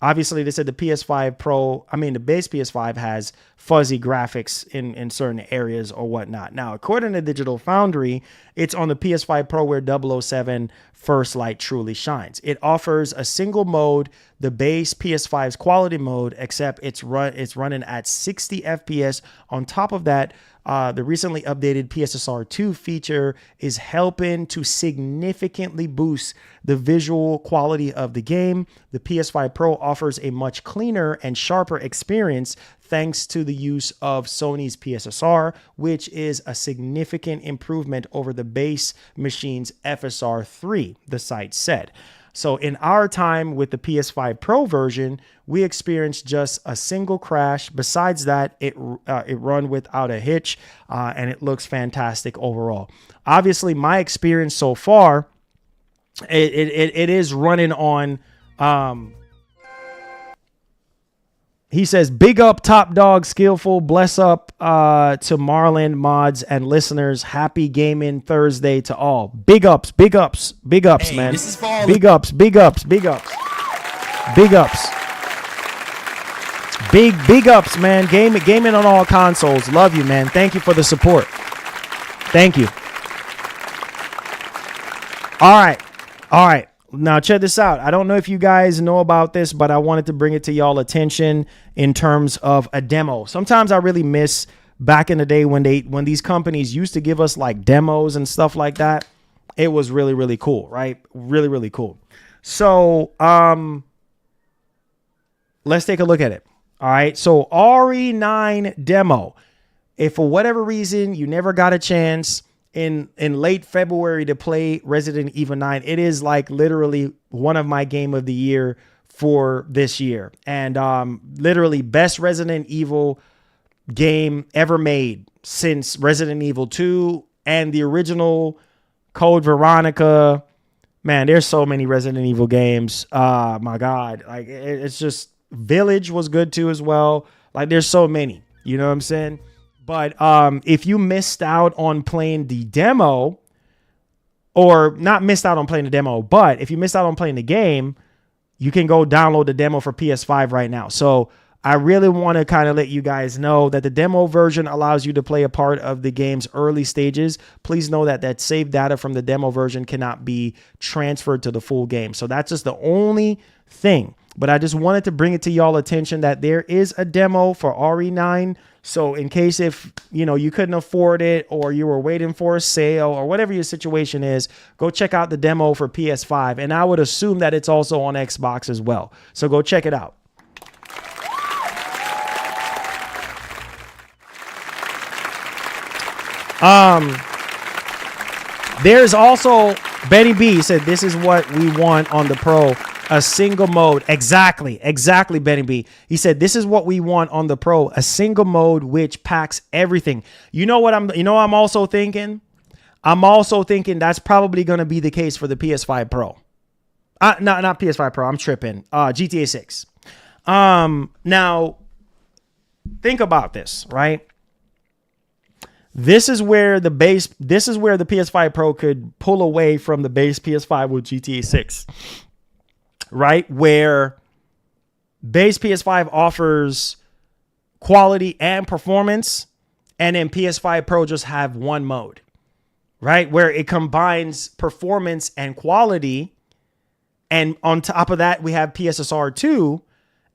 Speaker 3: obviously, they said the PS5 Pro, the base PS5 has fuzzy graphics in certain areas or whatnot. Now, according to Digital Foundry, it's on the PS5 Pro where 007 First Light truly shines. It offers a single mode, the base PS5's quality mode, except it's running at 60 FPS. On top of that, the recently updated PSSR 2 feature is helping to significantly boost the visual quality of the game. The PS5 Pro offers a much cleaner and sharper experience thanks to the use of Sony's PSSR, which is a significant improvement over the base machine's FSR 3, the site said. So in our time with the PS5 Pro version, we experienced just a single crash. Besides that, it run without a hitch, and it looks fantastic overall. Obviously, my experience so far, it is running on. He says, big up, Top Dog, Skillful. Bless up to Marlin mods and listeners. Happy Gaming Thursday to all. Big ups, big ups, big ups, hey, man. This is for big ups, big ups, big ups, big ups. Big ups, man. Gaming on all consoles. Love you, man. Thank you for the support. Thank you. All right. Now, check this out. I don't know if you guys know about this, but I wanted to bring it to y'all attention in terms of a demo. Sometimes I really miss back in the day when these companies used to give us like demos and stuff like that. It was really, really cool, right? Really, really cool. So, let's take a look at it. All right. So, RE9 demo. If for whatever reason you never got a chance in late February to play Resident Evil 9, it is like literally one of my game of the year for this year. And literally best Resident Evil game ever made since Resident Evil 2 and the original Code Veronica. Man, there's so many Resident Evil games. My God. Like it's just Village was good too as well. Like there's so many, you know what I'm saying? But if you missed out on playing the demo, or not missed out on playing the demo, but if you missed out on playing the game, you can go download the demo for PS5 right now. So I really want to kind of let you guys know that the demo version allows you to play a part of the game's early stages. Please know that saved data from the demo version cannot be transferred to the full game. So that's just the only thing. But I just wanted to bring it to y'all attention that there is a demo for RE9. So in case if, you couldn't afford it or you were waiting for a sale or whatever your situation is, go check out the demo for PS5. And I would assume that it's also on Xbox as well. So go check it out. There's also Benny B said this is what we want on the Pro, a single mode. Exactly, Benny B. He said this is what we want on the Pro, a single mode which packs everything. You know what I'm also thinking? I'm also thinking that's probably going to be the case for the PS5 Pro. Not PS5 Pro. I'm tripping. GTA 6. Now think about this, right? This is where the PS5 Pro could pull away from the base PS5 with GTA 6, right? Where base PS5 offers quality and performance, and then PS5 Pro just have one mode, right? Where it combines performance and quality. And on top of that, we have PSSR 2,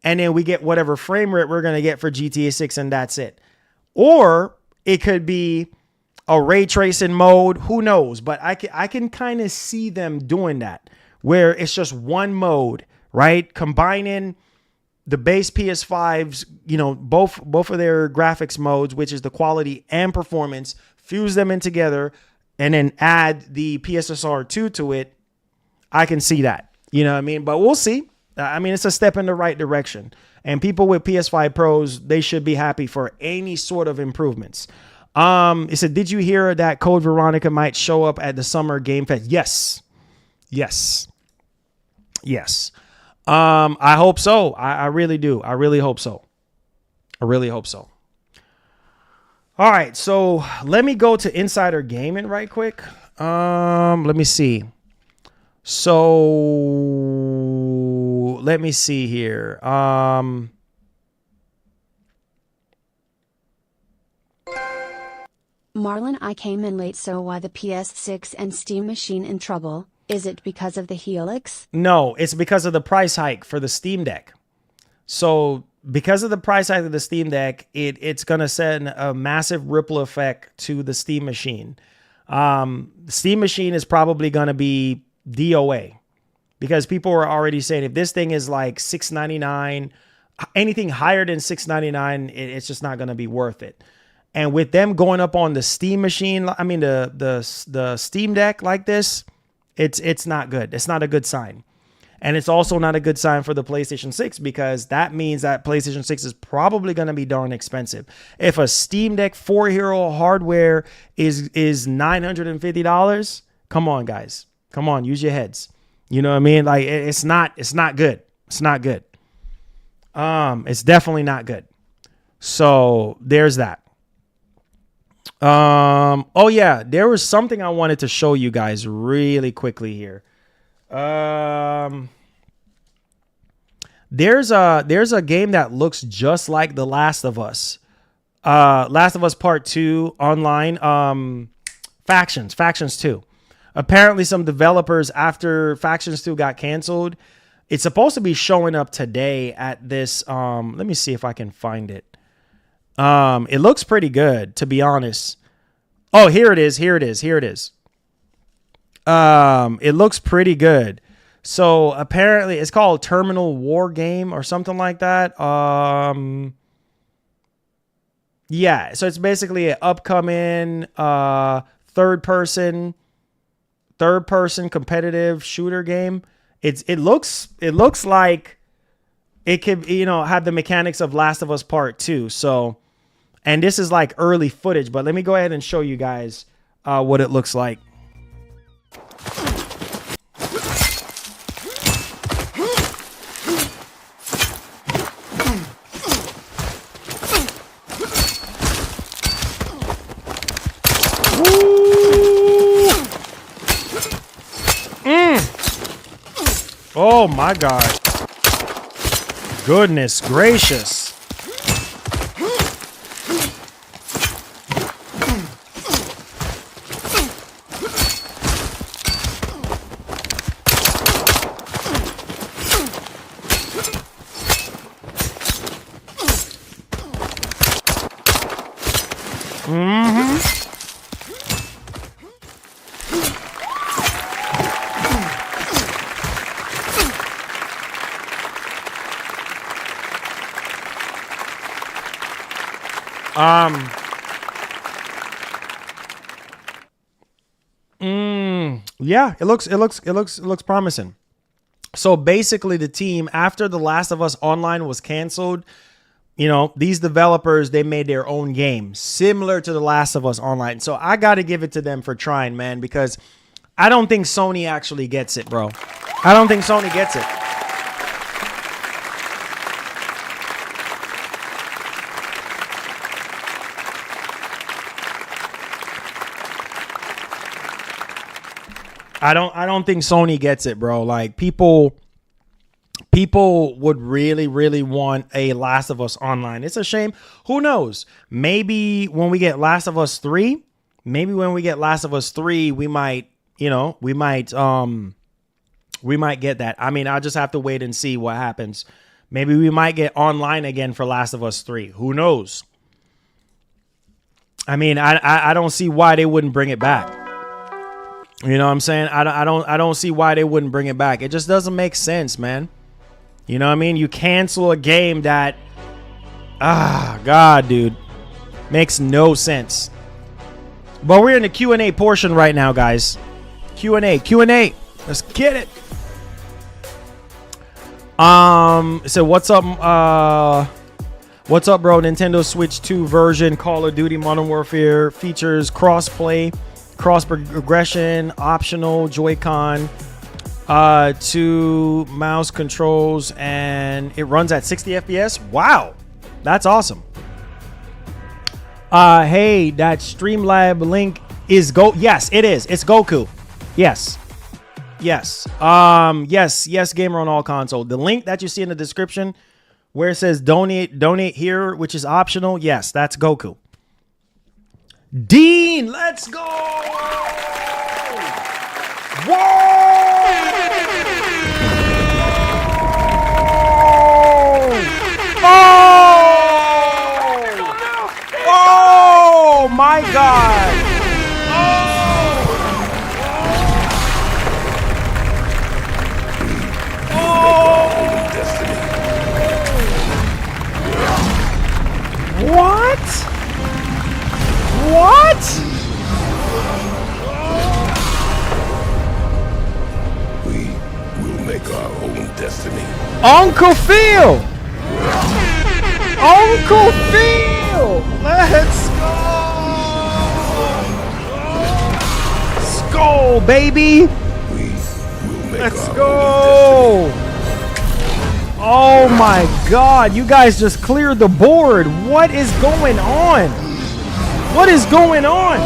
Speaker 3: and then we get whatever frame rate we're going to get for GTA 6, and that's it. Or it could be a ray tracing mode. Who knows? But I can kind of see them doing that, where it's just one mode, right? Combining the base PS5's, both of their graphics modes, which is the quality and performance, fuse them in together, and then add the PSSR 2 to it. I can see that. You know what I mean? But we'll see. I mean, it's a step in the right direction. And people with PS5 Pros, they should be happy for any sort of improvements. It said, did you hear that Code Veronica might show up at the Summer Game Fest? Yes. I hope so. I really do. I really hope so. All right. So let me go to Insider Gaming right quick. Let me see. So let me see here.
Speaker 4: Marlon, I came in late, so why the PS6 and Steam Machine in trouble? Is it because of the Helix?
Speaker 3: No, it's because of the price hike for the Steam Deck. So because of the price hike of the Steam Deck, it's going to send a massive ripple effect to the Steam Machine. The Steam Machine is probably going to be DOA, because people were already saying if this thing is like $699, anything higher than $699, it's just not going to be worth it. And with them going up on the Steam Machine, I mean the Steam Deck like this, it's not good. It's not a good sign. And it's also not a good sign for the PlayStation 6, because that means that PlayStation 6 is probably going to be darn expensive. If a Steam Deck 4-hero hardware is $950, come on, guys. Come on, use your heads. You know what I mean? Like it's not good. It's not good. It's definitely not good. So there's that. Oh yeah, there was something I wanted to show you guys really quickly here. There's a game that looks just like The Last of Us. Last of Us Part 2 online. Factions 2. Apparently some developers, after Factions 2 got canceled, it's supposed to be showing up today at this. Let me see if I can find it. It looks pretty good, to be honest. Oh, here it is. It looks pretty good. So apparently it's called Terminal War Game or something like that. Yeah, so it's basically an upcoming third person competitive shooter game. It looks like it could, have the mechanics of Last of Us Part 2. So, and this is like early footage, but let me go ahead and show you guys what it looks like. Oh my God. Goodness gracious. yeah, it looks promising. So basically the team, after The Last of Us Online was canceled, you know, these developers, they made their own game similar to The Last of Us Online. So I got to give it to them for trying, man, because I don't think Sony actually gets it, bro. I don't think Sony gets it. I don't think Sony gets it, bro. Like people would really want a Last of Us Online. It's a shame. Who knows? Maybe when we get Last of Us 3, we might, you know, we might get that. I mean, I'll just have to wait and see what happens. Maybe we might get online again for Last of Us 3. Who knows? I mean, I don't see why they wouldn't bring it back. You know what I'm saying? I don't see why they wouldn't bring it back. It just doesn't make sense, man. You know what I mean? You cancel a game that, God, dude, makes no sense. But we're in the Q&A portion right now, guys. Q&A. Let's get it. So what's up? What's up, bro? Nintendo Switch 2 version Call of Duty Modern Warfare features cross-play, cross-progression, optional Joy-Con, 2 mouse controls, and it runs at 60 FPS. Wow, that's awesome. Hey, that Streamlab link is Yes, it is. It's Goku. Yes. Yes, gamer on all console. The link that you see in the description where it says donate here, which is optional. Yes, that's Goku. Dean, let's go! Whoa! Oh my God! What?
Speaker 9: We will make our own destiny.
Speaker 3: Uncle Phil! Uncle Phil! Let's go! Let's go, baby! Let's go! Oh my God, you guys just cleared the board. What is going on? What is going on?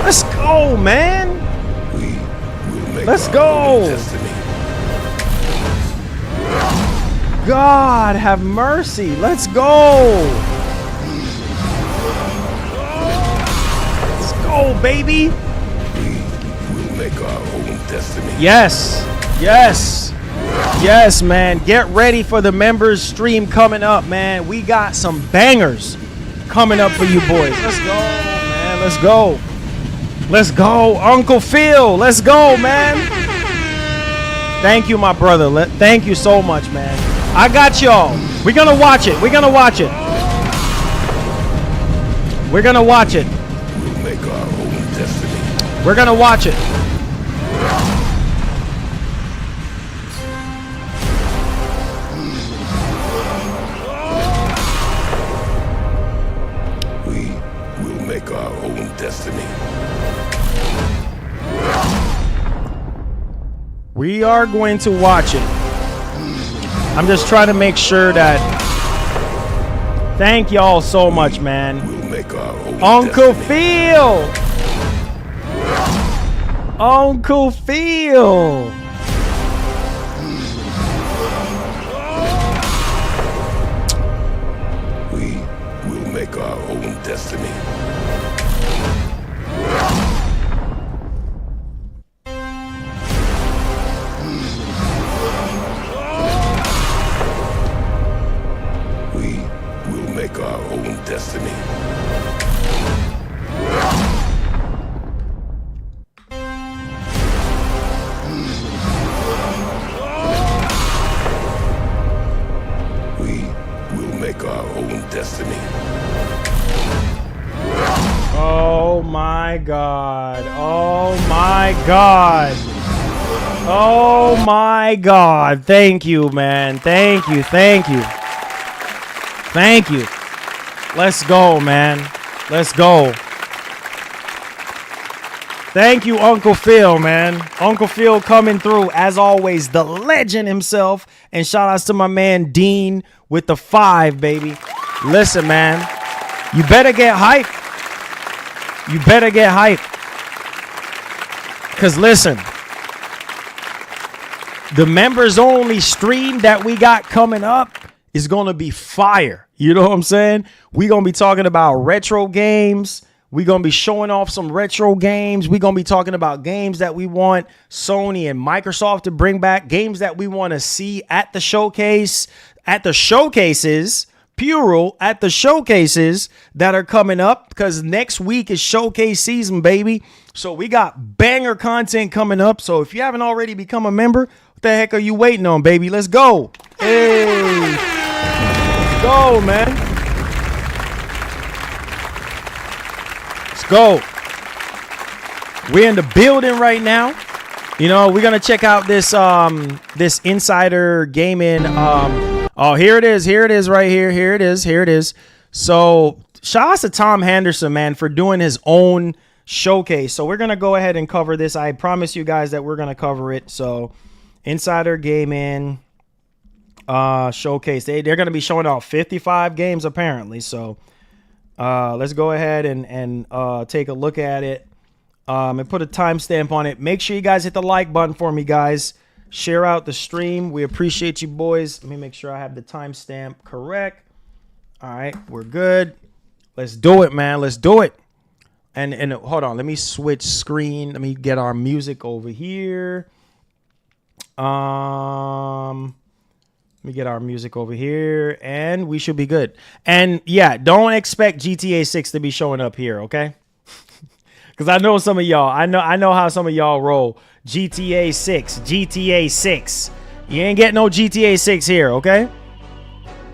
Speaker 3: Let's go, man. Let's go. God have mercy. Let's go. Let's go, baby.
Speaker 9: We will make our own destiny.
Speaker 3: Yes. Yes, man. Get ready for the members stream coming up, man. We got some bangers coming up for you boys. Let's go, man. Let's go. Let's go, Uncle Phil. Let's go, man. Thank you, my brother. Thank you so much, man. I got y'all. We're going to watch it. We're going to watch it. We're going to watch it.
Speaker 9: We'll make our own destiny.
Speaker 3: We're going to watch it.
Speaker 9: Our own destiny.
Speaker 3: We are going to watch it. I'm just trying to make sure that. Thank y'all so much, man.
Speaker 9: We'll make our own
Speaker 3: Uncle
Speaker 9: destiny.
Speaker 3: Phil. Uncle Phil.
Speaker 9: We will make our own destiny. Our own destiny. We will make our own destiny.
Speaker 3: Oh my God. Oh my God. Oh my God. Thank you, man. Thank you. Thank you. Thank you. Let's go, man. Let's go. Thank you, Uncle Phil, man. Uncle Phil coming through, as always, the legend himself. And shout outs to my man Dean with the 5, baby. Listen, man, you better get hype. You better get hype. Because listen, the members only stream that we got coming up is going to be fire. You know what I'm saying? We're going to be talking about retro games. We're going to be showing off some retro games. We're going to be talking about games that we want Sony and Microsoft to bring back, games that we want to see at the showcase, at the showcases, plural, at the showcases that are coming up, because next week is showcase season, baby. So we got banger content coming up. So if you haven't already become a member, what the heck are you waiting on, baby? Let's go. Hey, let's go, man. Go. We're in the building right now. You know, we're gonna check out this this insider gaming. Oh, here it is. Here it is right here. Here it is. Here it is. So shout out to Tom Henderson, man, for doing his own showcase. So we're gonna go ahead and cover this. I promise you guys that we're gonna cover it. So insider gaming showcase. They're gonna be showing off 55 games apparently. So let's go ahead and take a look at it and put a timestamp on it. Make sure you guys hit the like button for me, guys. Share out the stream. We appreciate you, boys. Let me make sure I have the timestamp correct. All right, we're good. Let's do it, man. Let's do it. And hold on. Let me switch screen. Let me get our music over here. Let me get our music over here, and we should be good. And yeah, don't expect GTA 6 to be showing up here, okay? Because I know some of y'all. I know how some of y'all roll. GTA 6, GTA 6. You ain't getting no GTA 6 here, okay?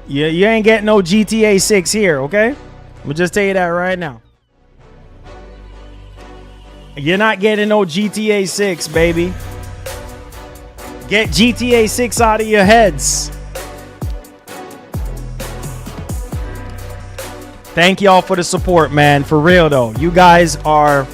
Speaker 3: You ain't getting no GTA 6 here, okay? I'm gonna just tell you that right now. You're not getting no GTA 6, baby. Get GTA 6 out of your heads. Thank y'all for the support, man. For real, though. You guys are...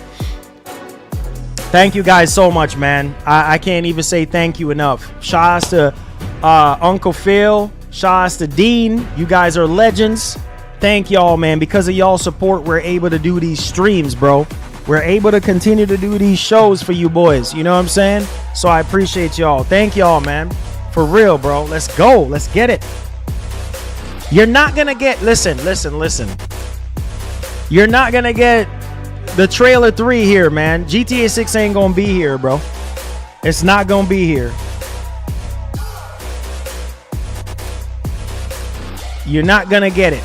Speaker 3: Thank you guys so much, man. I can't even say thank you enough. Shout outs to Uncle Phil. Shout outs to Dean. You guys are legends. Thank y'all, man. Because of y'all support, we're able to do these streams, bro. We're able to continue to do these shows for you boys. You know what I'm saying? So I appreciate y'all. Thank y'all, man. For real, bro. Let's go. Let's get it. You're not going to get... Listen. You're not going to get the trailer 3 here, man. GTA 6 ain't going to be here, bro. It's not going to be here. You're not going to get it.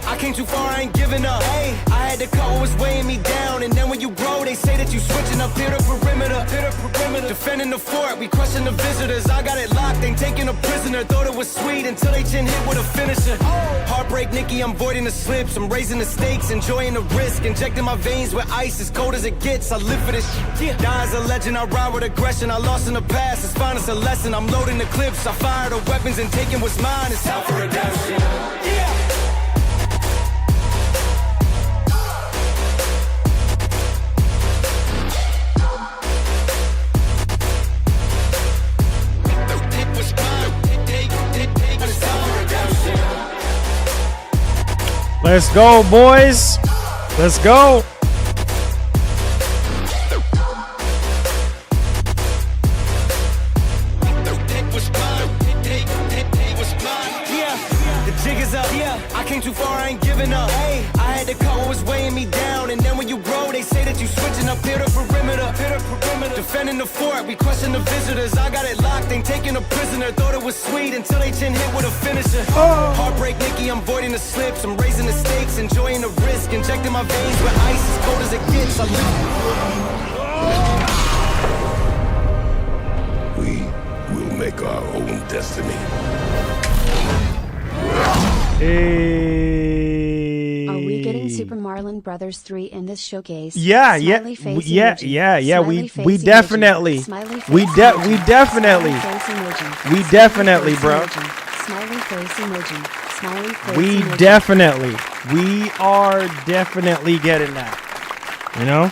Speaker 2: I came too far, I ain't giving up. Hey, I had to cut what was weighing me down. And then when you grow, they say that you switching up. Hit a perimeter, defending the fort, we crushing the visitors. I got it locked, ain't taking a prisoner. Thought it was sweet until they chin hit with a finisher. Heartbreak, Nicky, I'm voiding the slips. I'm raising the stakes, enjoying the risk. Injecting my veins with ice, as cold as it gets. I live for this shit. Die as a legend, I ride with aggression. I lost in the past, it's fine, it's a lesson. I'm loading the clips, I fire the weapons and taking what's mine. It's time for redemption. Yeah.
Speaker 3: Let's go, boys. Let's go.
Speaker 2: I came too far, I ain't giving up. Hey, I had to cut what was weighing me down. And then when you grow, they say that you switching up. Hit a perimeter, defending the fort, we crushing the visitors. I got it locked, ain't taking a prisoner. Thought it was sweet until they chin hit with a finisher. Heartbreak, Nicky, I'm voiding the slips. I'm raising the stakes, enjoying the risk. Injecting my veins with ice, as cold as it gets. I live.
Speaker 9: We will make our own destiny.
Speaker 3: Hey.
Speaker 4: Are we getting Super Marlon Brothers 3 in this showcase?
Speaker 3: Yeah. We definitely, bro.
Speaker 4: Smiley face emoji. Smiley face
Speaker 3: We are definitely getting that. You know?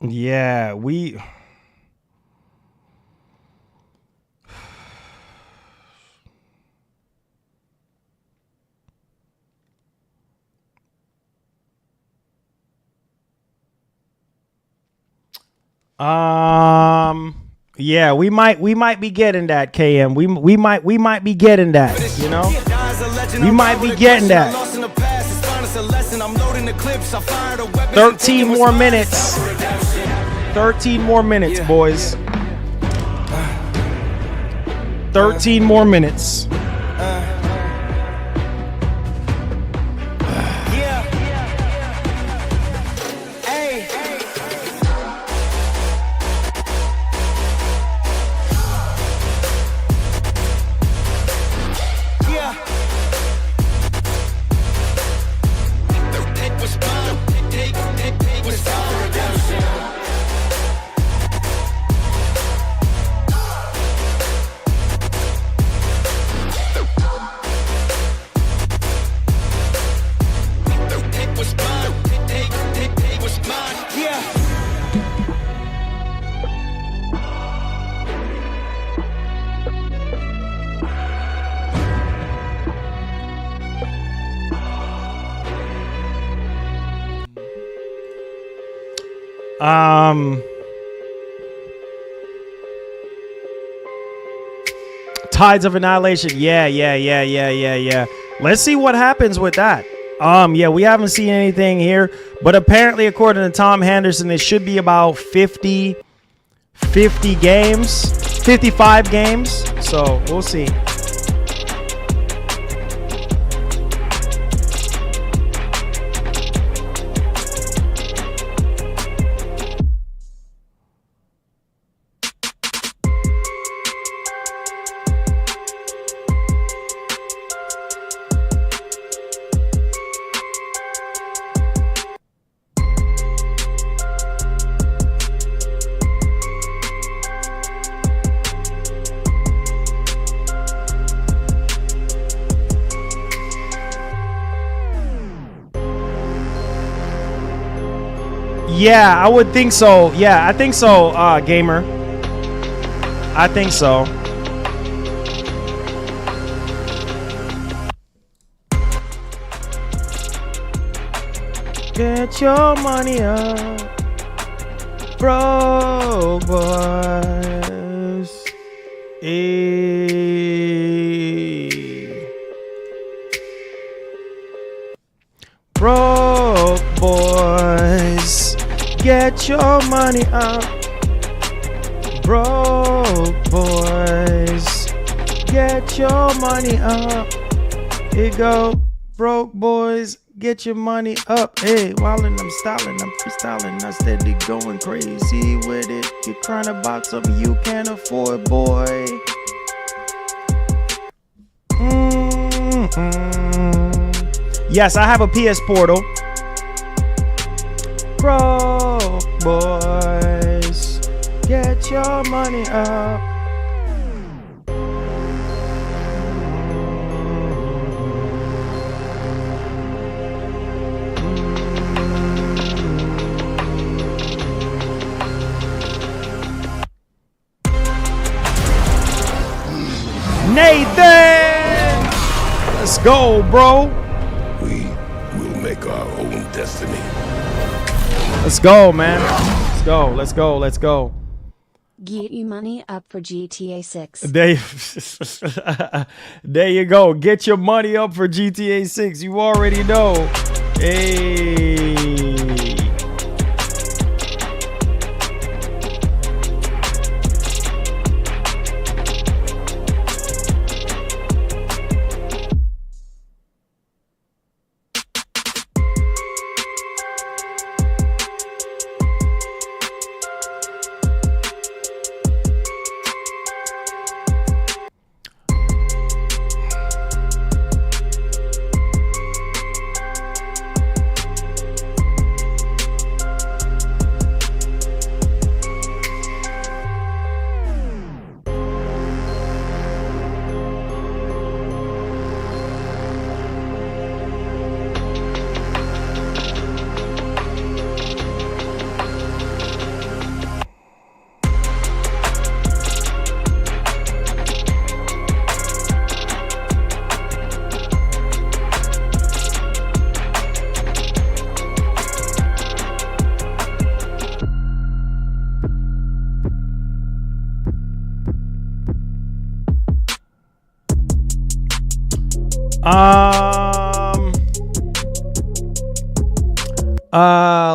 Speaker 3: Yeah, we yeah, we might be getting that, KM. We might be getting that, you know? We might be getting that. 13 more minutes. 13 more minutes, boys. 13 more minutes. Tides of Annihilation. Yeah. Let's see what happens with that. Yeah, we haven't seen anything here, but apparently, according to Tom Henderson, it should be about 50 games, 55 games. So we'll see. Yeah, I would think so. Yeah, I think so, gamer. I think so. Get your money up, broke boys. Broke boys, get your money up. Broke boys, get your money up. Here you go. Broke boys, get your money up. Hey, wildin', I'm styling, I'm freestyling, I steady going crazy with it. You're trying to box something you can't afford, boy. Yes, I have a PS Portal. Broke boys, get your money up. Nathan! Let's go, bro.
Speaker 9: We will make our own destiny.
Speaker 3: Let's go, man. Let's go. Let's go. Let's go.
Speaker 4: Get you money up for GTA 6.
Speaker 3: There you go. Get your money up for GTA 6. You already know. Hey.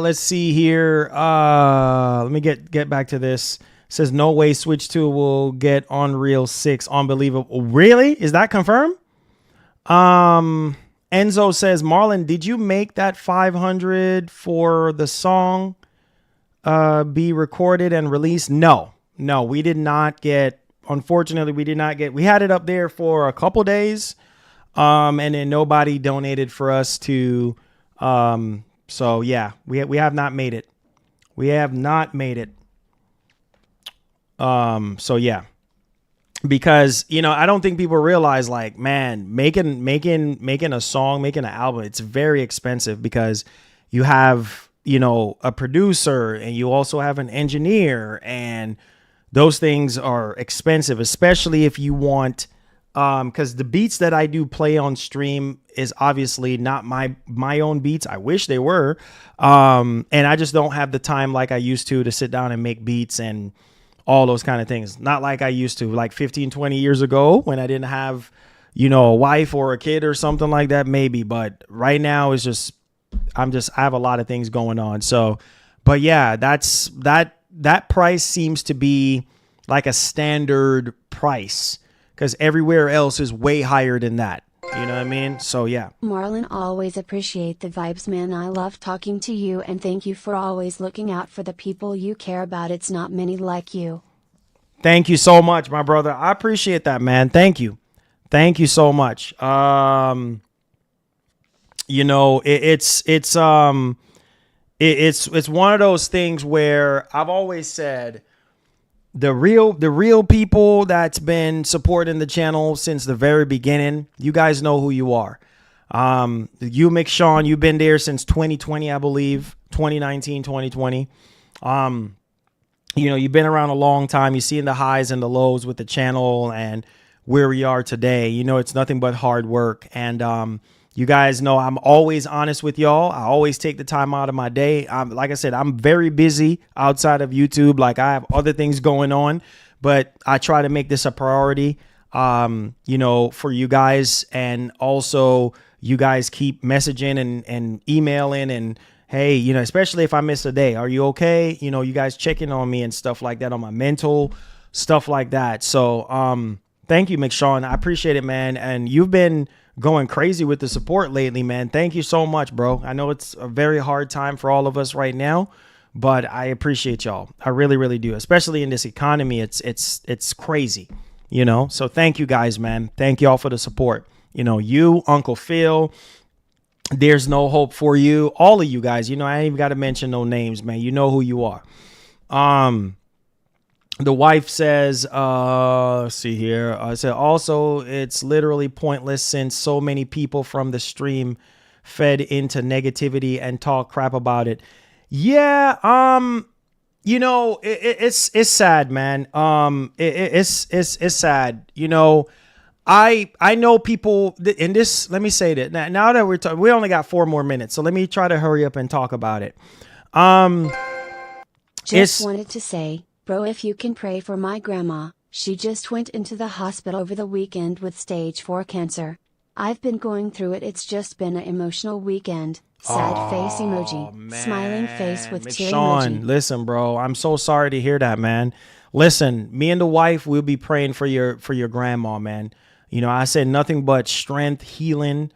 Speaker 3: Let's see here. Let me get back to this. It says no way Switch 2 will get Unreal 6. Unbelievable. Really? Is that confirmed? Enzo says, Marlon, did you make that 500 for the song be recorded and released? No, we did not get. Unfortunately, we did not get. We had it up there for a couple days. And then nobody donated for us to, so yeah, we have not made it. We have not made it. So yeah, because, you know, I don't think people realize, like, man, making a song, making an album, it's very expensive because you have, you know, a producer and you also have an engineer, and those things are expensive, especially if you want, because the beats that I do play on stream is obviously not my own beats. I wish they were. And I just don't have the time like I used to sit down and make beats and all those kind of things. Not like I used to, like 15, 20 years ago when I didn't have, you know, a wife or a kid or something like that, maybe. But right now it's just, I have a lot of things going on. So, but yeah, that price seems to be like a standard price, because everywhere else is way higher than that. You know what I mean? So yeah.
Speaker 4: Marlon, always appreciate the vibes, man. I love talking to you, and thank you for always looking out for the people you care about. It's not many like you.
Speaker 3: Thank you so much, my brother. I appreciate that, man. Thank you. Thank you so much. You know, it's one of those things where I've always said, the real people that's been supporting the channel since the very beginning, you guys know who you are. You, McShawn, you've been there since 2020, I believe, 2019, 2020. You know, you've been around a long time. You've seen the highs and the lows with the channel and where we are today. You know, it's nothing but hard work. And you guys know I'm always honest with y'all. I always take the time out of my day. Like I said, I'm very busy outside of YouTube. Like, I have other things going on. but I try to make this a priority, for you guys. And also you guys keep messaging and emailing and, hey, especially if I miss a day, are you okay? You guys checking on me and stuff like that, on my mental stuff like that. So, thank you, McShawn. I appreciate it, man. And you've been going crazy with the support lately, man. Thank you so much, bro. I know it's a very hard time for all of us right now, but I appreciate y'all. I really, really do. Especially in this economy. It's crazy, So thank you guys, man. Thank y'all for the support. You, Uncle Phil, There's No Hope For You, all of you guys, I ain't even got to mention no names, man. You know who you are. The wife says, see here. I said, also, it's literally pointless since so many people from the stream fed into negativity and talk crap about it. Yeah. It's sad, man. It's sad. I know people in this. Let me say that now that we're talking, we only got 4 more minutes. So let me try to hurry up and talk about it.
Speaker 4: Just wanted to say, bro, if you can pray for my grandma, she just went into the hospital over the weekend with stage 4 cancer. I've been going through it. It's just been an emotional weekend. Sad face emoji. Man. Smiling face with tear emoji.
Speaker 3: Listen, bro, I'm so sorry to hear that, man. Listen, me and the wife, we'll be praying for your grandma, man. I said nothing but strength, healing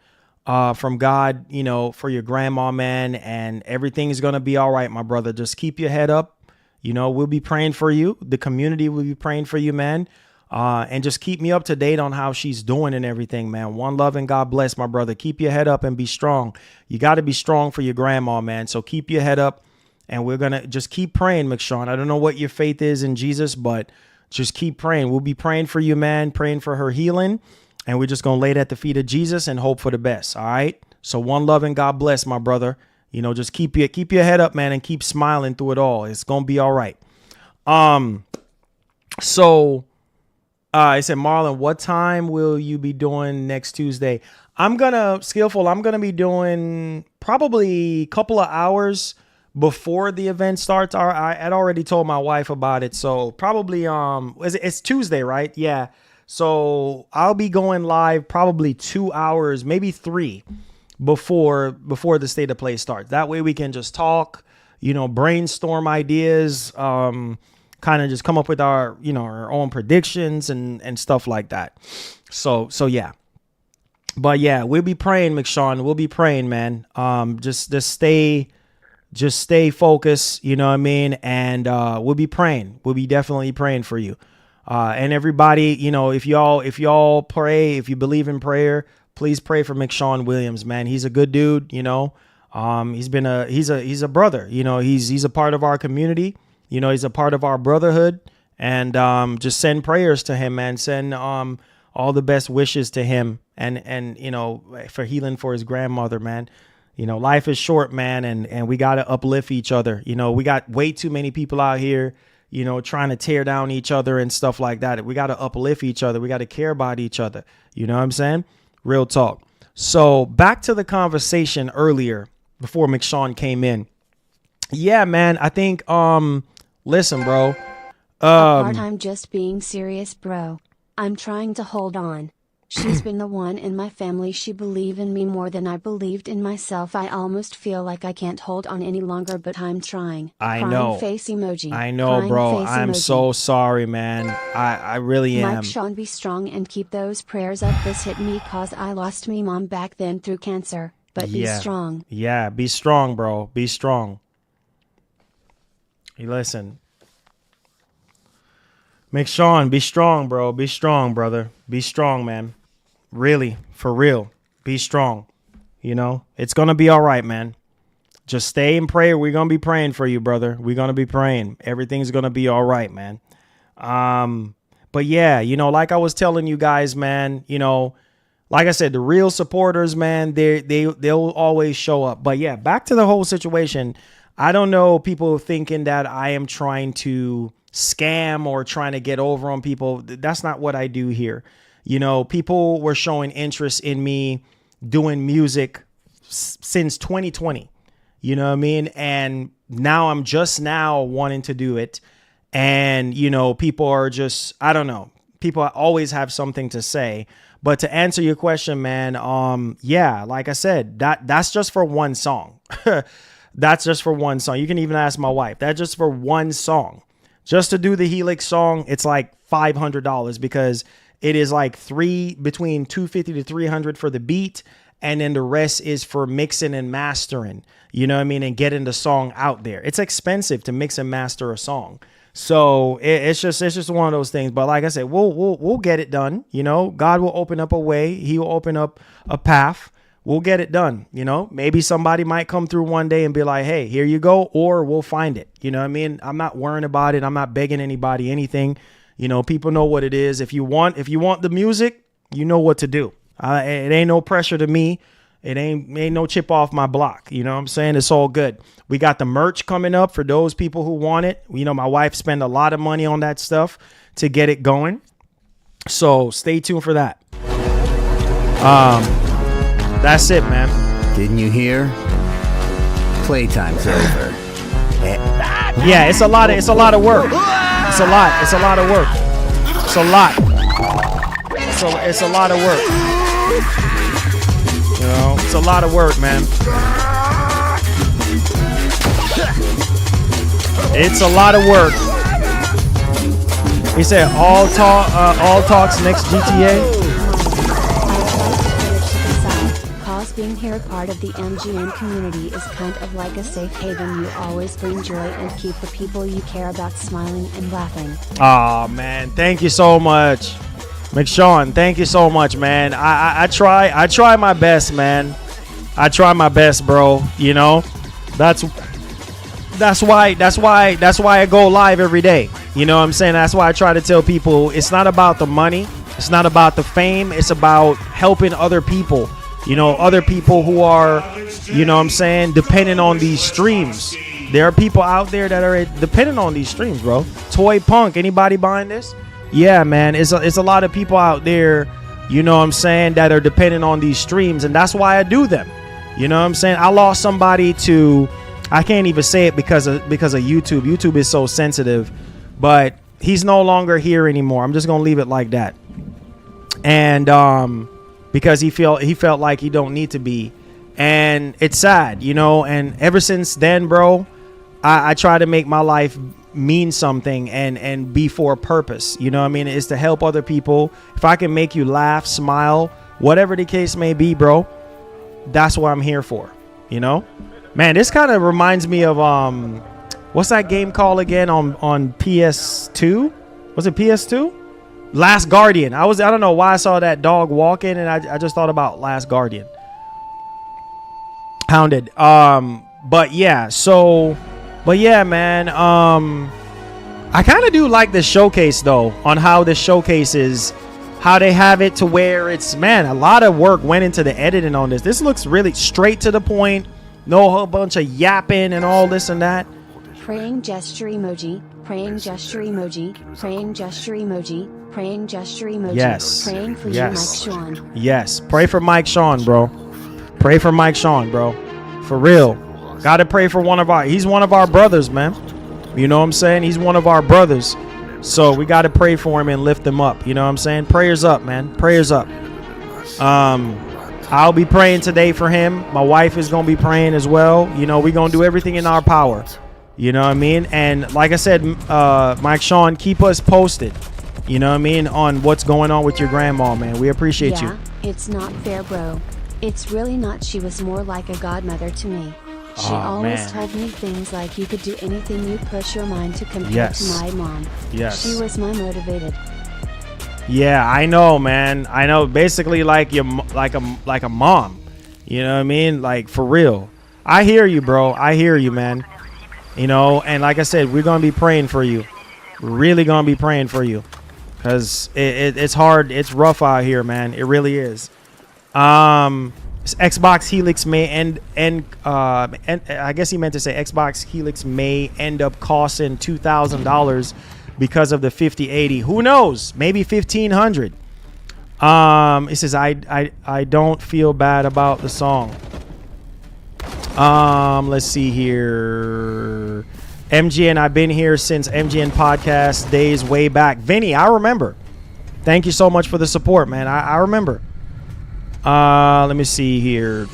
Speaker 3: from God, for your grandma, man. And everything's going to be all right, my brother. Just keep your head up. We'll be praying for you. The community will be praying for you, man. And just keep me up to date on how she's doing and everything, man. One love and God bless, my brother. Keep your head up and be strong. You got to be strong for your grandma, man. So keep your head up, and we're going to just keep praying, McShawn. I don't know what your faith is in Jesus, but just keep praying. We'll be praying for you, man, praying for her healing. And we're just going to lay it at the feet of Jesus and hope for the best. All right. So one love and God bless, my brother. Just keep your head up, man, and keep smiling through it all. It's going to be all right. So I said, Marlon, what time will you be doing next Tuesday? I'm going to be doing probably a couple of hours before the event starts. I had already told my wife about it. So probably, it's Tuesday, right? Yeah. So I'll be going live probably 2 hours, maybe 3 before the state of play starts. That way we can just talk, brainstorm ideas, kind of just come up with our own predictions and stuff like that. So yeah. But yeah, we'll be praying, McShawn. We'll be praying, man. Just stay focused, you know what I mean? And we'll be praying. We'll be definitely praying for you. And everybody, if y'all pray, if you believe in prayer, please pray for McShawn Williams, man. He's a good dude, he's a brother, he's a part of our community, he's a part of our brotherhood, and just send prayers to him, man. Send all the best wishes to him and for healing for his grandmother, man. Life is short, man, and we got to uplift each other. We got way too many people out here, trying to tear down each other and stuff like that. We got to uplift each other. We got to care about each other. You know what I'm saying? Real talk. So back to the conversation earlier before McShawn came in. Yeah, man, I think, listen, bro.
Speaker 4: I'm just being serious, bro. I'm trying to hold on. She's been the one in my family. She believed in me more than I believed in myself. I almost feel like I can't hold on any longer, but I'm trying.
Speaker 3: I know.
Speaker 4: Face emoji.
Speaker 3: I know, bro. I'm so sorry, man. I really am.
Speaker 4: Mike, Sean, be strong and keep those prayers up. This hit me cause I lost me mom back then through cancer, but be strong.
Speaker 3: Yeah, be strong, bro. Be strong. Hey, listen. McShawn, be strong, bro. Be strong, brother. Be strong, man. Really, for real. Be strong. It's going to be all right, man. Just stay in prayer. We're going to be praying for you, brother. We're going to be praying. Everything's going to be all right, man. But yeah, like I was telling you guys, man, like I said, the real supporters, man, they'll always show up. But yeah, back to the whole situation. I don't know, people thinking that I am trying to scam or trying to get over on people. That's not what I do here. People were showing interest in me doing music since 2020. You know what I mean? And now I'm just now wanting to do it. And, you know, people are just, I don't know. People always have something to say. But to answer your question, man, yeah, like I said, that's just for one song. That's just for one song. You can even ask my wife. That's just for one song. Just to do the Helix song, it's like $500 because it is like between $250 to $300 for the beat. And then the rest is for mixing and mastering, you know what I mean? And getting the song out there. It's expensive to mix and master a song. So it's just one of those things. But like I said, we'll get it done. You know, God will open up a way. He will open up a path. We'll get it done. You know, maybe somebody might come through one day and be like, hey, here you go. Or we'll find it. You know what I mean? I'm not worrying about it. I'm not begging anybody anything. You know, people know what it is. If you want the music, you know what to do. It ain't no pressure to me. It ain't no chip off my block. You know what I'm saying? It's all good. We got the merch coming up for those people who want it. You know, my wife spent a lot of money on that stuff to get it going. So stay tuned for that. That's it, man.
Speaker 12: Didn't you hear? Playtime's over.
Speaker 3: Yeah, it's a lot of work. It's a lot of work. It's a lot. It's a lot of work. You know, it's a lot of work, man. It's a lot of work. He said all talks next GTA.
Speaker 4: Cause being here part of the MGM community is kind of like a safe haven. You always bring joy and keep the people you care about smiling and laughing.
Speaker 3: Oh man, thank you so much. McShawn, thank you so much, man. I try my best, man. I try my best, bro. You know, that's why I go live every day. You know what I'm saying? That's why I try to tell people it's not about the money. It's not about the fame. It's about helping other people. You know, other people who are, you know what I'm saying, depending on these streams. There are people out there that are dependent on these streams, bro. Toy Punk, anybody buying this? Yeah, man, it's a lot of people out there, you know what I'm saying, that are dependent on these streams, and that's why I do them. You know what I'm saying? I lost somebody to, I can't even say it because of YouTube. YouTube is so sensitive, but he's no longer here anymore. I'm just gonna leave it like that. And because he felt like he don't need to be, and it's sad, you know. And ever since then, bro, I try to make my life mean something and be for a purpose. You know what I mean? It's to help other people. If I can make you laugh, smile, whatever the case may be, bro, that's what I'm here for. You know, man, this kind of reminds me of what's that game called again on PS2? Was it PS2? Last Guardian. I don't know why I saw that dog walking and I just thought about Last Guardian. Hounded. But yeah, man, I kind of do like this showcase, though, on how this showcase is, how they have it to where it's, man, a lot of work went into the editing on this. This looks really straight to the point, no whole bunch of yapping and all this and that.
Speaker 4: Praying gesture emoji, praying gesture emoji, praying gesture emoji, praying gesture emoji.
Speaker 3: Yes.
Speaker 4: Praying for you, Mike Sean.
Speaker 3: Yes. Pray for Mike Sean, bro. Pray for Mike Sean, bro. For real. Gotta pray for he's one of our brothers, man. You know what I'm saying? He's one of our brothers. So we gotta pray for him and lift him up. You know what I'm saying? Prayers up, man. Prayers up. I'll be praying today for him. My wife is gonna be praying as well. You know, we're gonna do everything in our power. You know what I mean? And like I said, Mike Sean, keep us posted. You know what I mean? On what's going on with your grandma, man. We appreciate you.
Speaker 4: Yeah, it's not fair, bro. It's really not. She was more like a godmother to me. She always told me things like you could do anything you push your mind to compare to my mom.
Speaker 3: Yes.
Speaker 4: She was my motivated.
Speaker 3: Yeah, I know, man. I know. Basically, like a mom. You know what I mean? Like, for real. I hear you, bro. I hear you, man. You know, and like I said, we're gonna be praying for you. Really gonna be praying for you, cause it's hard. It's rough out here, man. It really is. Xbox Helix may end I guess he meant to say Xbox Helix may end up costing $2,000 because of the 5080. Who knows? Maybe $1,500. It says I don't feel bad about the song. Let's see here. MGN, I've been here since MGN podcast days way back. Vinny, I remember. Thank you so much for the support, man. I remember. Let me see here.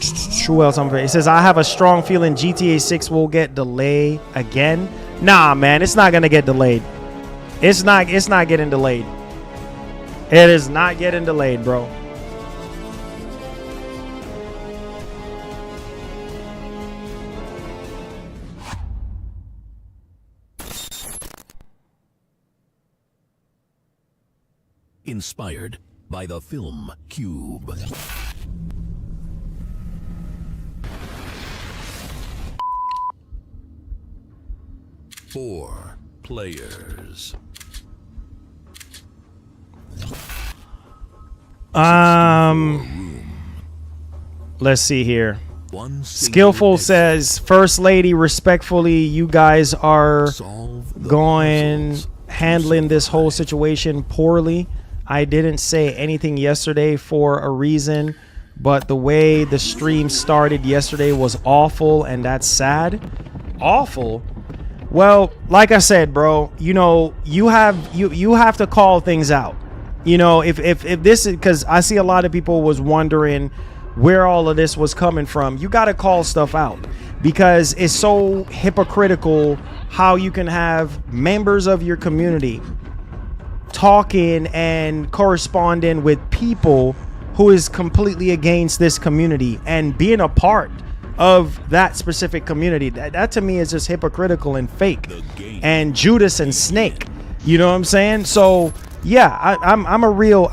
Speaker 3: Who else? It says, I have a strong feeling GTA 6 will get delayed again. Nah, man, it's not gonna get delayed. It's not getting delayed. It is not getting delayed, bro.
Speaker 13: Inspired by the film Cube. Four players.
Speaker 3: Let's see here. Skillful says, First Lady, respectfully, you guys are handling this whole situation poorly. I didn't say anything yesterday for a reason, but the way the stream started yesterday was awful, and that's sad. Awful? Well, like I said, bro, you know, you have to call things out. You know, if this is, because I see a lot of people was wondering where all of this was coming from. You got to call stuff out, because it's so hypocritical how you can have members of your community talking and corresponding with people who is completely against this community and being a part of that specific community. That to me is just hypocritical and fake and Judas and Snake. You know what I'm saying? So yeah, I'm a real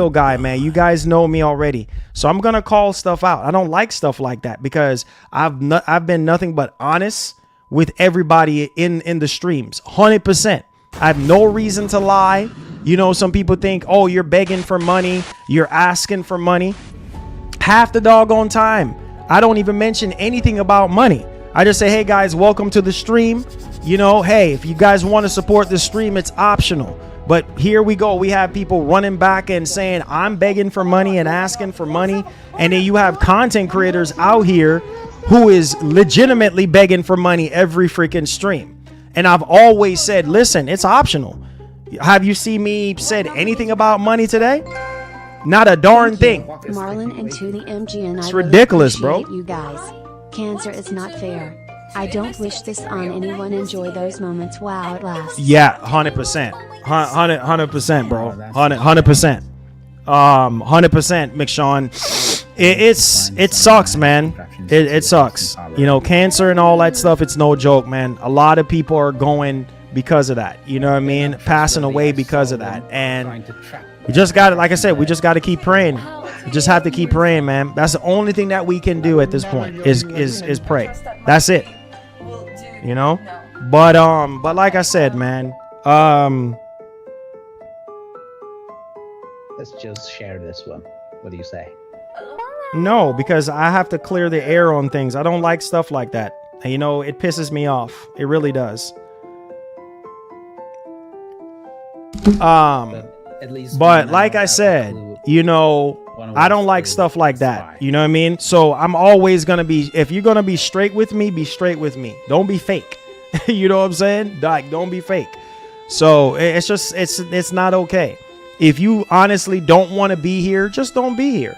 Speaker 3: guy, man. You guys know me already. So I'm gonna call stuff out. I don't like stuff like that, because I've been nothing but honest with everybody in the streams. 100%. I have no reason to lie. You know, some people think, oh, you're begging for money, you're asking for money. Half the doggone time, I don't even mention anything about money. I just say, hey guys, welcome to the stream. You know, hey, if you guys want to support the stream, it's optional. But here we go. We have people running back and saying, I'm begging for money and asking for money. And then you have content creators out here who is legitimately begging for money every freaking stream. And I've always said, listen, it's optional. Have you seen me said anything about money today? Not a darn thing.
Speaker 4: Marlon and to the MGN.
Speaker 3: It's ridiculous, bro.
Speaker 4: You guys. Cancer is not fair. I don't wish this on anyone. Enjoy those moments while it lasts.
Speaker 3: Yeah, 100%. 100%, bro. 100%. 100%, McShawn. It sucks, man. It sucks. You know, cancer and all that stuff, it's no joke, man. A lot of people are going because of that. You know what I mean? Passing away because of that. And we just got to, like I said, we just got to keep praying. We just have to keep praying, man. That's the only thing that we can do at this point is pray. That's it. You know? But like I said, man,
Speaker 14: let's just share this one. What do you say?
Speaker 3: No, because I have to clear the air on things. I don't like stuff like that. And, you know, it pisses me off. It really does. But like I said, you know, I don't like stuff like that. You know what I mean? So I'm always going to be, if you're going to be straight with me, be straight with me. Don't be fake. You know what I'm saying? Like, don't be fake. So it's just, it's not okay. If you honestly don't want to be here, just don't be here.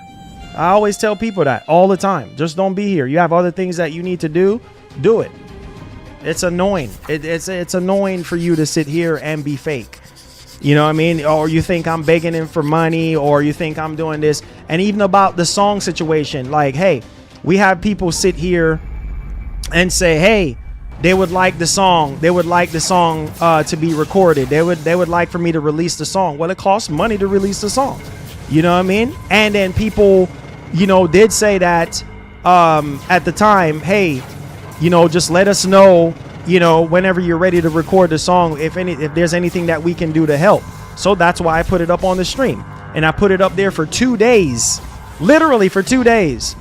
Speaker 3: I always tell people that all the time. Just don't be here. You have other things that you need to do it. It's annoying. It's annoying for you to sit here and be fake. You know what I mean? Or you think I'm begging him for money, or you think I'm doing this. And even about the song situation, like, hey, we have people sit here and say, hey, they would like the song. They would like the song to be recorded. They would like for me to release the song. Well, it costs money to release the song. You know what I mean? And then people, you know, did say that at the time, hey, you know, just let us know, you know, whenever you're ready to record the song, if there's anything that we can do to help. So that's why I put it up on the stream. And I put it up there for 2 days, literally for 2 days.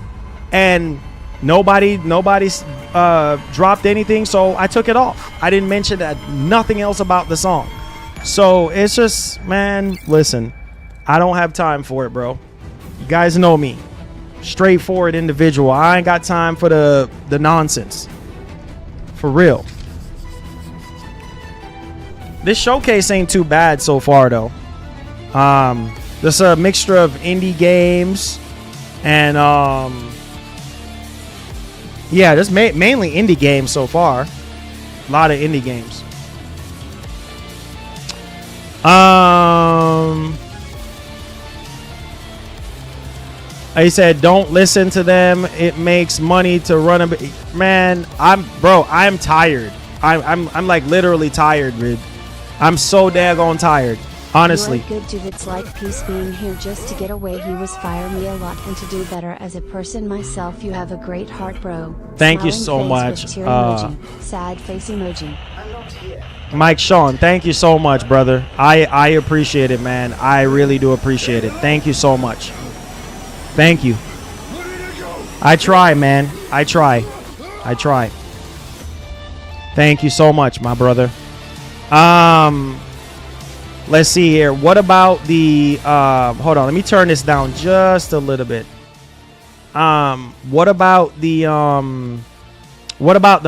Speaker 3: And nobody dropped anything, so I took it off. I didn't mention that, nothing else about the song. So it's just, man, listen, I don't have time for it, bro. You guys know me. Straightforward individual. I ain't got time for the nonsense. For real. This showcase ain't too bad so far though. There's a mixture of indie games and yeah, there's mainly indie games so far. A lot of indie games. He said, "Don't listen to them. It makes money to run a man." I'm tired. I'm like literally tired, dude. I'm so daggone tired. Honestly.
Speaker 4: You're a good dude. It's like peace being here just to get away. He was fire me a lot and to do better as a person myself. You have a great heart, bro.
Speaker 3: Thank you
Speaker 4: Smiling
Speaker 3: so
Speaker 4: face
Speaker 3: much.
Speaker 4: with tear emoji. Sad face emoji.
Speaker 3: Mike Sean, thank you so much, brother. I appreciate it, man. I really do appreciate it. Thank you so much. Thank you. I try, man. I try. Thank you so much, my brother. Let's see here. What about the hold on, let me turn this down just a little bit. What about the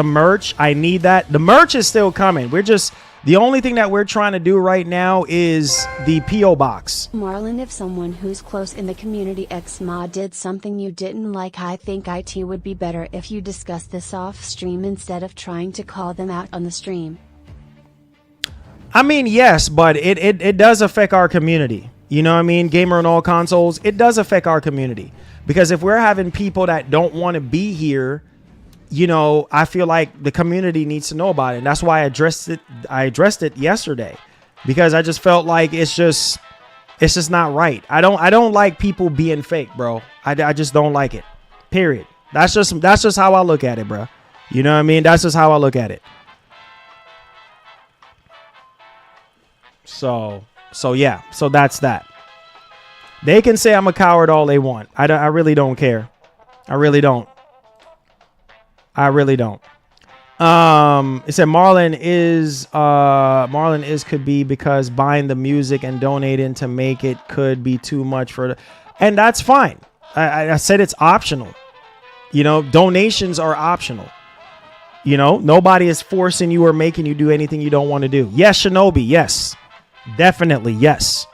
Speaker 3: merch? I need that. The merch is still coming. The only thing that we're trying to do right now is the P.O. box.
Speaker 4: Marlon, if someone who's close in the community XMA did something you didn't like, I think IT would be better if you discuss this off stream instead of trying to call them out on the stream.
Speaker 3: I mean, yes, but it does affect our community. You know what I mean? Gamer on all consoles, it does affect our community. Because if we're having people that don't want to be here, you know, I feel like the community needs to know about it. And that's why I addressed it yesterday. Because I just felt like it's just not right. I don't like people being fake, bro. I just don't like it. Period. That's just how I look at it, bro. You know what I mean? That's just how I look at it. So yeah, so that's that. They can say I'm a coward all they want. I really don't care. I really don't. It said Marlon is could be because buying the music and donating to make it could be too much and that's fine. I said it's optional. You know, donations are optional. You know, nobody is forcing you or making you do anything you don't want to do. Yes, Shinobi, yes. Definitely, yes.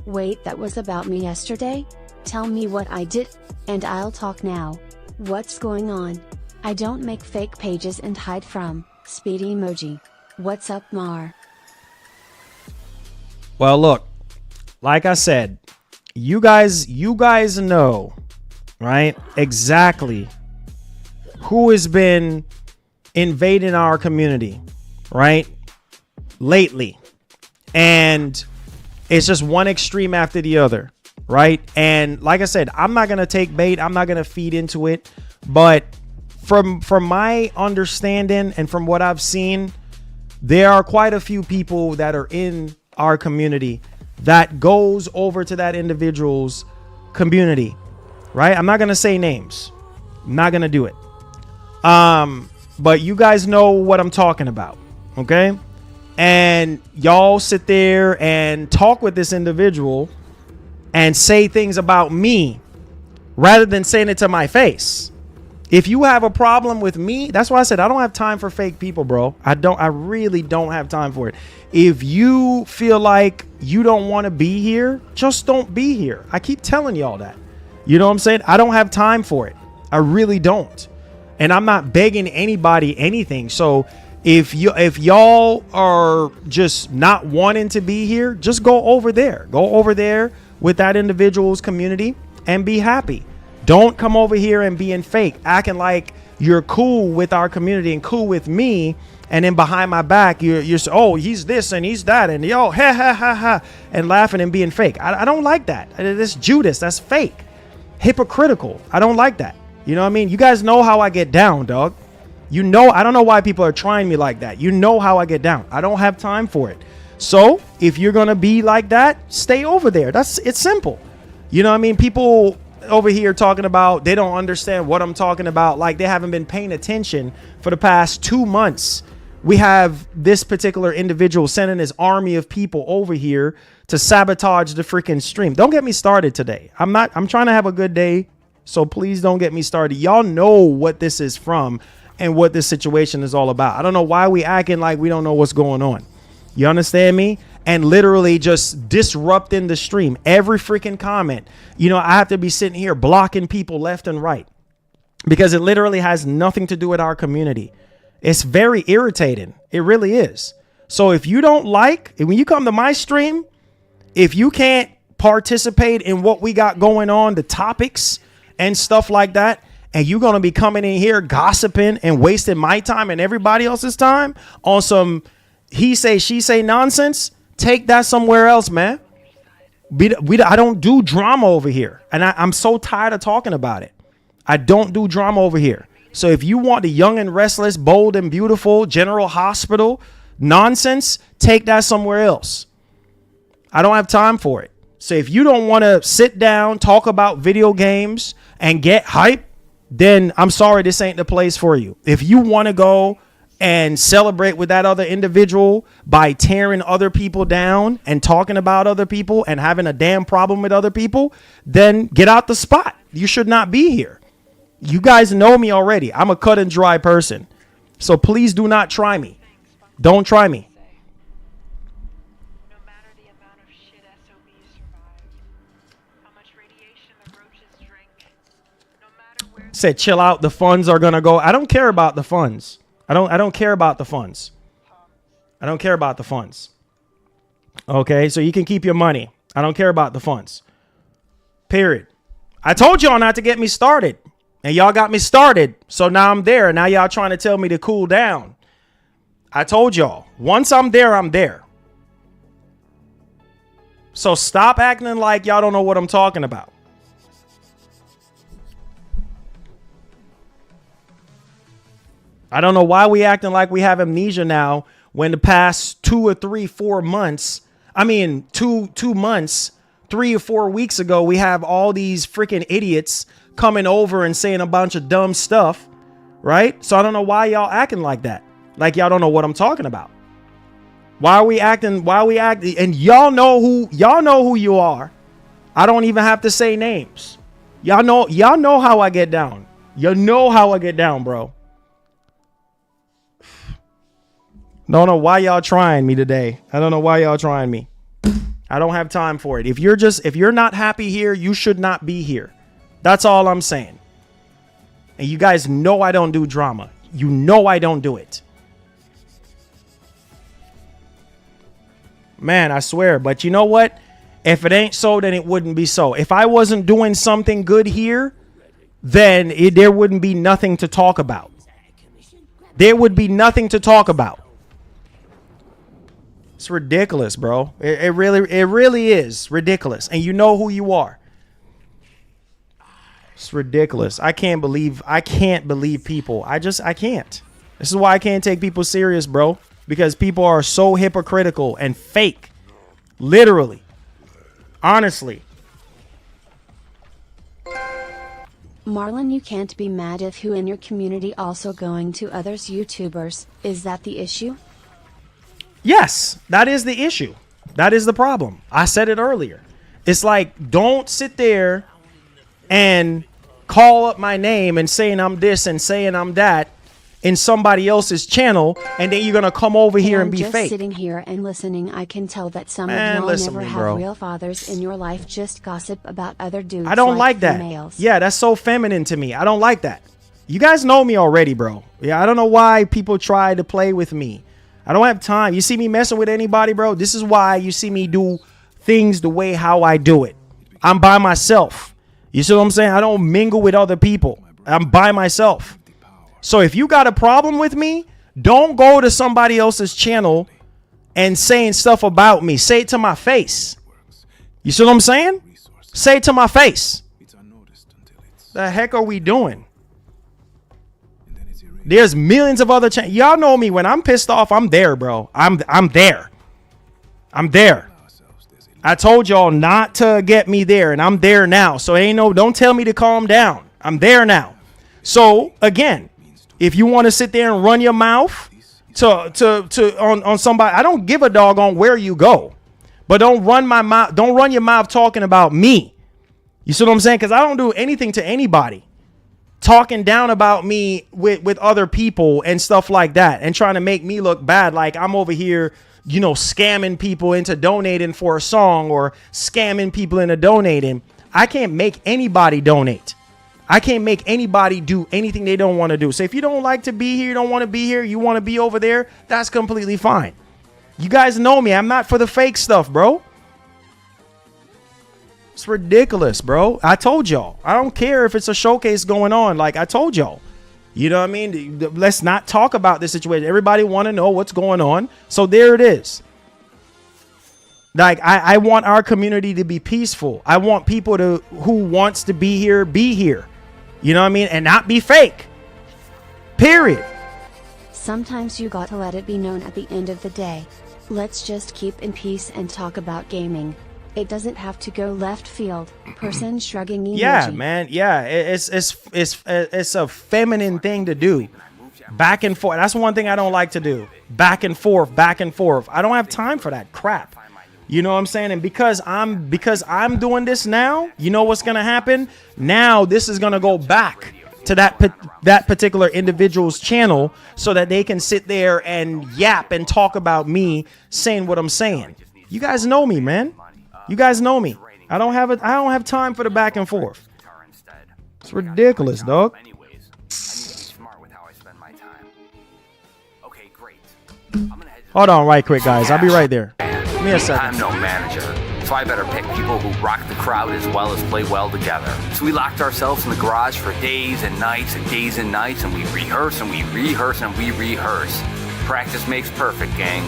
Speaker 4: Wait, that was about me yesterday? Tell me what I did, and I'll talk now. What's going on? I don't make fake pages and hide from Speedy emoji. What's up, Mar?
Speaker 3: Well, look, like I said, you guys know, right? Exactly who has been invading our community, right? Lately. And it's just one extreme after the other, right? And like I said, I'm not going to take bait. I'm not going to feed into it. But from my understanding and from what I've seen, there are quite a few people that are in our community that goes over to that individual's community, right? I'm not going to say names. I'm not going to do it. But you guys know what I'm talking about, okay? And y'all sit there and talk with this individual and say things about me rather than saying it to my face. If you have a problem with me, that's why I said I don't have time for fake people, bro. I really don't have time for it. If you feel like you don't want to be here, just don't be here. I keep telling y'all that. You know what I'm saying? I don't have time for it. I really don't. And I'm not begging anybody anything. So if y'all are just not wanting to be here, just go over there. Go over there with that individual's community and be happy. Don't come over here and being fake, acting like you're cool with our community and cool with me, and then behind my back you're oh, he's this and he's that and yo ha ha ha ha and laughing and being fake. I don't like that. That's Judas. That's fake, hypocritical. I don't like that. You know what I mean? You guys know how I get down, dog. You know, I don't know why people are trying me like that. You know how I get down. I don't have time for it. So if you're gonna be like that, stay over there. It's simple. You know what I mean? People over here talking about they don't understand what I'm talking about. Like they haven't been paying attention for the past 2 months. We have this particular individual sending his army of people over here to sabotage the freaking stream. Don't get me started today. I'm trying to have a good day. So please don't get me started. Y'all know what this is from and what this situation is all about. I don't know why we acting like we don't know what's going on. You understand me? And literally just disrupting the stream. Every freaking comment. You know, I have to be sitting here blocking people left and right because it literally has nothing to do with our community. It's very irritating. It really is. So if you don't like, when you come to my stream, if you can't participate in what we got going on, the topics and stuff like that, and you're going to be coming in here gossiping and wasting my time and everybody else's time on some he say, she say nonsense, take that somewhere else, man. I don't do drama over here. And I'm so tired of talking about it. I don't do drama over here. So if you want the young and restless, bold and beautiful General Hospital nonsense, take that somewhere else. I don't have time for it. So if you don't want to sit down, talk about video games and get hype, then I'm sorry, this ain't the place for you. If you want to go and celebrate with that other individual by tearing other people down and talking about other people and having a damn problem with other people, then get out the spot. You should not be here. You guys know me already. I'm a cut and dry person. So please do not try me. Don't try me. Said chill out. The funds are gonna go. I don't care about the funds. I don't care about the funds. I don't care about the funds. Okay, so you can keep your money. I don't care about the funds. Period. I told y'all not to get me started. And y'all got me started. So now I'm there. Now y'all trying to tell me to cool down. I told y'all. Once I'm there, I'm there. So stop acting like y'all don't know what I'm talking about. I don't know why we acting like we have amnesia now when the past 2 or 3, 4 months, I mean, two months, 3 or 4 weeks ago, we have all these freaking idiots coming over and saying a bunch of dumb stuff, right? So I don't know why y'all acting like that. Like y'all don't know what I'm talking about. Why are we acting? And y'all know who you are. I don't even have to say names. Y'all know how I get down. You know how I get down, bro. Don't know why y'all trying me today. I don't know why y'all trying me. I don't have time for it. If you're not happy here, you should not be here. That's all I'm saying. And you guys know I don't do drama. You know I don't do it. Man, I swear. But you know what? If it ain't so, then it wouldn't be so. If I wasn't doing something good here, then there wouldn't be nothing to talk about. There would be nothing to talk about. It's ridiculous, bro. It really is ridiculous. And you know who you are. It's ridiculous. I can't believe people. I can't. This is why I can't take people serious, bro. Because people are so hypocritical and fake. Literally. Honestly.
Speaker 4: Marlon, you can't be mad if who in your community also going to others YouTubers. Is that the issue?
Speaker 3: Yes, that is the issue. That is the problem. I said it earlier. It's like, don't sit there and call up my name and saying I'm this and saying I'm that in somebody else's channel, and then you're gonna come over here and be
Speaker 4: just
Speaker 3: fake.
Speaker 4: Sitting here and listening, I can tell that some of y'all never have real fathers in your life. Just gossip about other dudes.
Speaker 3: I don't like that.
Speaker 4: Females.
Speaker 3: Yeah, that's so feminine to me. I don't like that. You guys know me already, bro. Yeah, I don't know why people try to play with me. I don't have time. You see me messing with anybody, bro? This is why you see me do things the way how I do it. I'm by myself. You see what I'm saying? I don't mingle with other people. I'm by myself. So if you got a problem with me, don't go to somebody else's channel and saying stuff about me. Say it to my face. You see what I'm saying? Say it to my face. The heck are we doing? There's millions of other channels. Y'all know me. When I'm pissed off, I'm there, bro. I'm there. I'm there. I told y'all not to get me there, and I'm there now. So don't tell me to calm down. I'm there now. So again, if you want to sit there and run your mouth on somebody, I don't give a dog on where you go, but don't run my mouth. Don't run your mouth talking about me. You see what I'm saying? Because I don't do anything to anybody. Talking down about me with other people and stuff like that, and trying to make me look bad, like I'm over here, scamming people into donating for a song or scamming people into donating. I can't make anybody donate. I can't make anybody do anything they don't want to do. So if you don't like to be here, you don't want to be here, you want to be over there, that's completely fine. You guys know me. I'm not for the fake stuff, bro. It's ridiculous, bro. I told y'all. I don't care if it's a showcase going on. Like I told y'all. You know what I mean? Let's not talk about this situation. Everybody want to know what's going on. So there it is. Like I want our community to be peaceful. I want people who wants to be here. You know what I mean? And not be fake. Period.
Speaker 4: Sometimes you got to let it be known at the end of the day. Let's just keep in peace and talk about gaming. It doesn't have to go left field. Person shrugging emoji.
Speaker 3: Yeah, man. Yeah, it's a feminine thing to do. Back and forth. That's one thing I don't like to do. Back and forth. I don't have time for that crap. You know what I'm saying? And because I'm doing this now, you know what's gonna happen? Now this is gonna go back to that particular individual's channel so that they can sit there and yap and talk about me saying what I'm saying. You guys know me, man. You guys know me. I don't have time for the back and forth. It's ridiculous, dog. Hold on right quick, guys. I'll be right there. Give me a second.
Speaker 15: I'm no manager, so I better pick people who rock the crowd as well as play well together. So we locked ourselves in the garage for days and nights and days and nights, and we rehearse and we rehearse and we rehearse. Practice makes perfect, gang.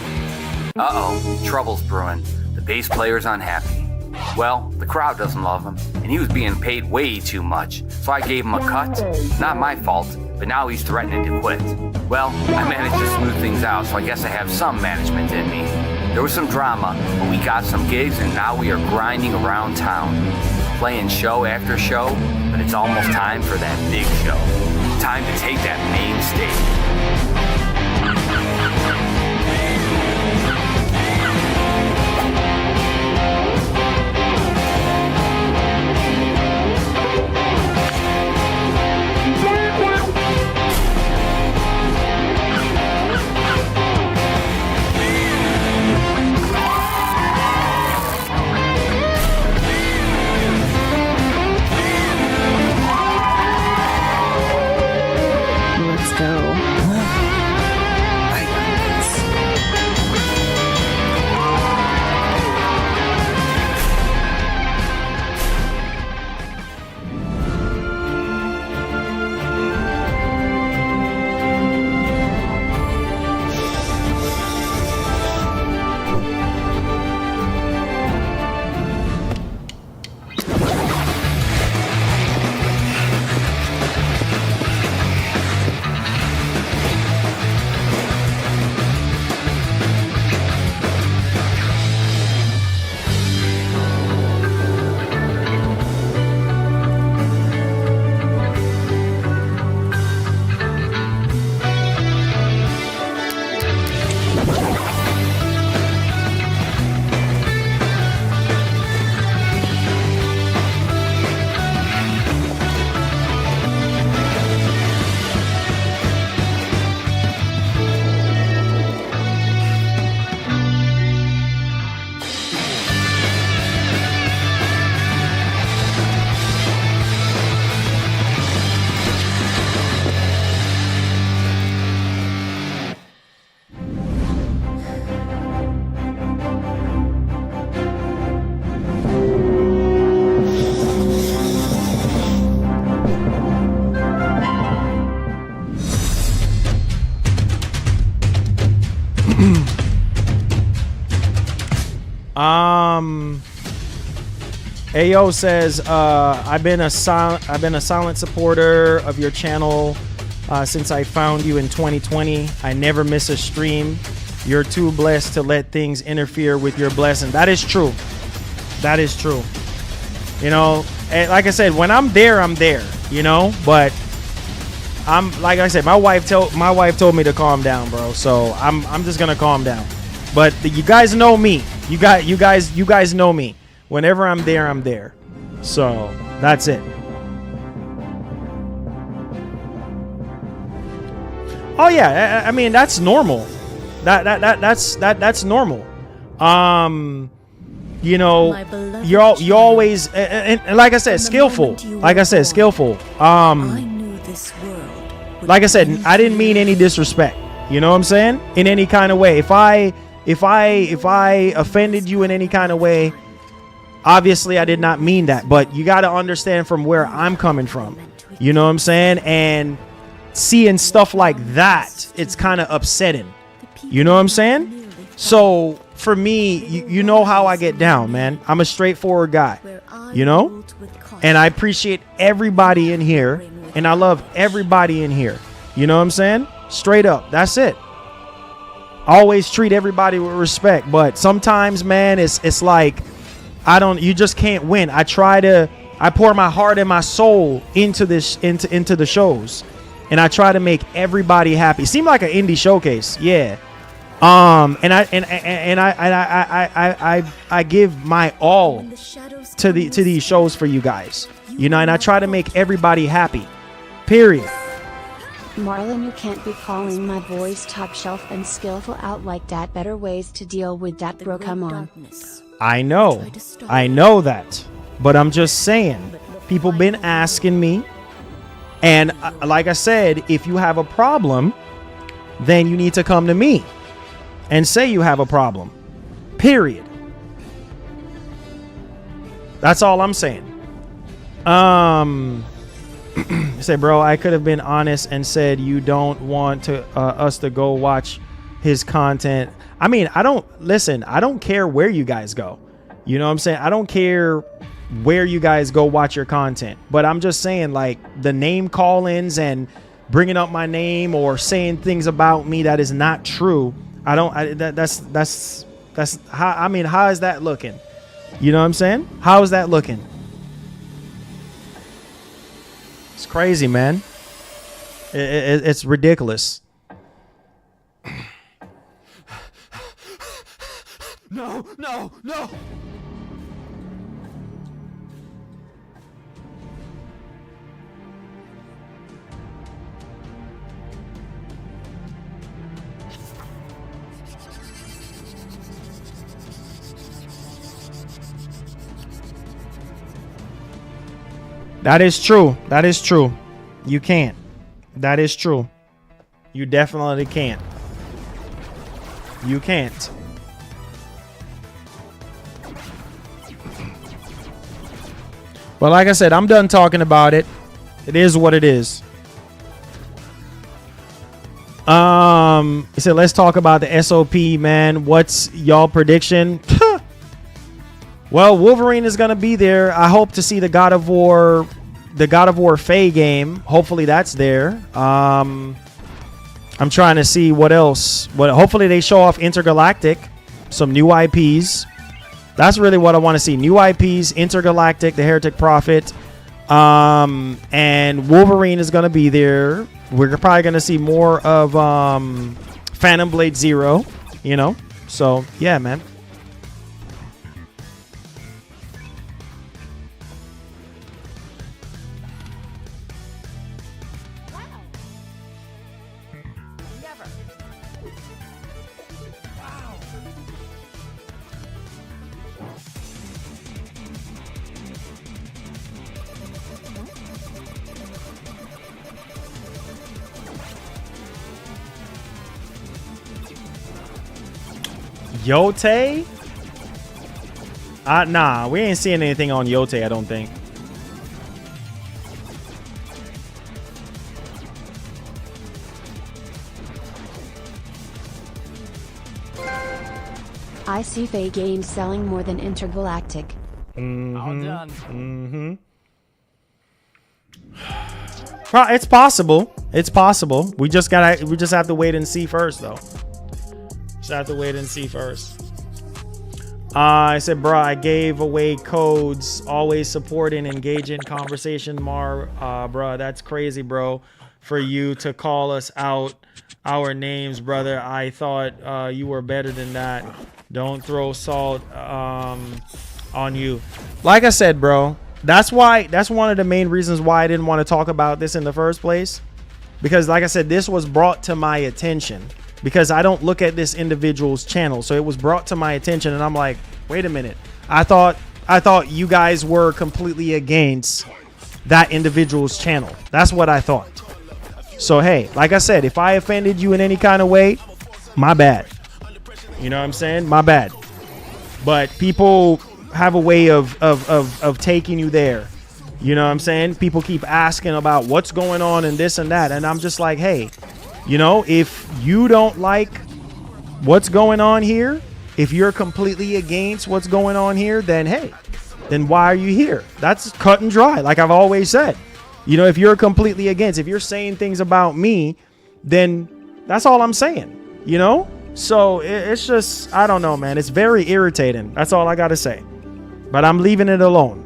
Speaker 15: Uh-oh, trouble's brewing. The bass player's unhappy. Well, the crowd doesn't love him, and he was being paid way too much, so I gave him a cut. Not my fault, but now he's threatening to quit. Well, I managed to smooth things out, so I guess I have some management in me. There was some drama, but we got some gigs, and now we are grinding around town. Playing show after show, but it's almost time for that big show. Time to take that main stage.
Speaker 3: Ayo says, I've been a silent supporter of your channel since I found you in 2020. I never miss a stream. You're too blessed to let things interfere with your blessing. That is true. That is true. You know, and like I said, when I'm there, you know, but I'm like I said, my wife told me to calm down, bro. So I'm just gonna calm down. But you guys know me. You guys know me. Whenever I'm there. So that's it. Oh yeah, I mean that's normal. That's normal. You know, you always and like I said, skillful. Like I said, skillful. Like I said, I didn't mean any disrespect. You know what I'm saying? In any kind of way. If I offended you in any kind of way, obviously I did not mean that. But you got to understand from where I'm coming from. You know what I'm saying? And seeing stuff like that, it's kind of upsetting. You know what I'm saying? So for me, you know how I get down, man. I'm a straightforward guy, you know? And I appreciate everybody in here. And I love everybody in here. You know what I'm saying? Straight up. That's it. Always treat everybody with respect. But sometimes, man, it's like you just can't win. I pour my heart and my soul into the shows. And I try to make everybody happy. Seem like an indie showcase. Yeah. And I give my all to these shows for you guys. You know, and I try to make everybody happy. Period.
Speaker 4: Marlon, you can't be calling my voice top shelf and skillful out like that. Better ways to deal with that, bro. Come on.
Speaker 3: I know that. But I'm just saying, people been asking me. And like I said, if you have a problem, then you need to come to me and say you have a problem. Period. That's all I'm saying. Say, bro, I could have been honest and said you don't want us to go watch his content. I mean, I don't care where you guys go. You know what I'm saying? I don't care where you guys go watch your content. But I'm just saying, like, the name call-ins and bringing up my name or saying things about me that is not true. That's how, I mean, how is that looking? You know what I'm saying? How is that looking? It's crazy, man. It's ridiculous.
Speaker 2: No.
Speaker 3: That is true. You can't. That is true. You definitely can't. You can't. But like I said, I'm done talking about it. It is what it is. He said, let's talk about the SOP, man. What's y'all prediction? Well, Wolverine is going to be there. I hope to see the God of War Faye game. Hopefully that's there. I'm trying to see what else. Hopefully they show off Intergalactic, some new IPs. That's really what I want to see. New IPs, Intergalactic, the Heretic Prophet, and Wolverine is going to be there. We're probably going to see more of Phantom Blade Zero, you know. So, yeah, man. Yote? Nah, we ain't seeing anything on Yote, I don't think.
Speaker 4: I see Faye games selling more than Intergalactic.
Speaker 3: All done. It's possible. It's possible. We just have to wait and see first, though. Just have to wait and see first. I said, bro, I gave away codes, always supporting, engaging conversation, bro, that's crazy, bro, for you to call us out our names, brother. I thought you were better than that. Don't throw salt on you. Like I said, bro, that's one of the main reasons why I didn't want to talk about this in the first place. Because like I said, this was brought to my attention because I don't look at this individual's channel. So it was brought to my attention and I'm like, wait a minute. I thought you guys were completely against that individual's channel. That's what I thought. So, hey, like I said, if I offended you in any kind of way, my bad. You know what I'm saying? My bad. But people have a way of taking you there. You know what I'm saying? People keep asking about what's going on and this and that. And I'm just like, hey, you know, if you don't like what's going on here, if you're completely against what's going on here, then hey, then why are you here? That's cut and dry. Like I've always said, you know, if you're completely against, if you're saying things about me, then that's all I'm saying, you know? So it's just, I don't know, man. It's very irritating. That's all I got to say. But I'm leaving it alone.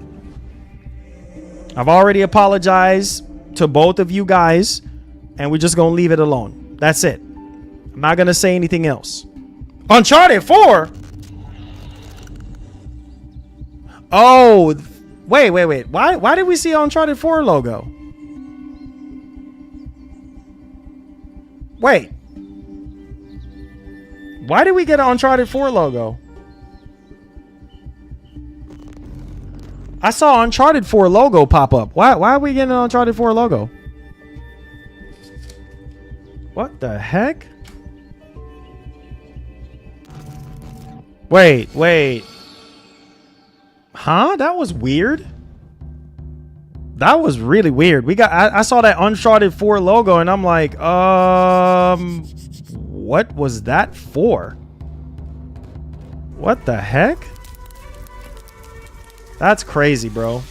Speaker 3: I've already apologized to both of you guys, and we're just going to leave it alone. That's it. I'm not going to say anything else. Uncharted 4? Oh, wait. Why did we see Uncharted 4 logo? Wait. Why did we get an Uncharted 4 logo? I saw Uncharted 4 logo pop up. Why are we getting an Uncharted 4 logo? What the heck? Wait. Huh? That was weird. That was really weird. I saw that Uncharted 4 logo and I'm like, what was that for? What the heck? That's crazy, bro.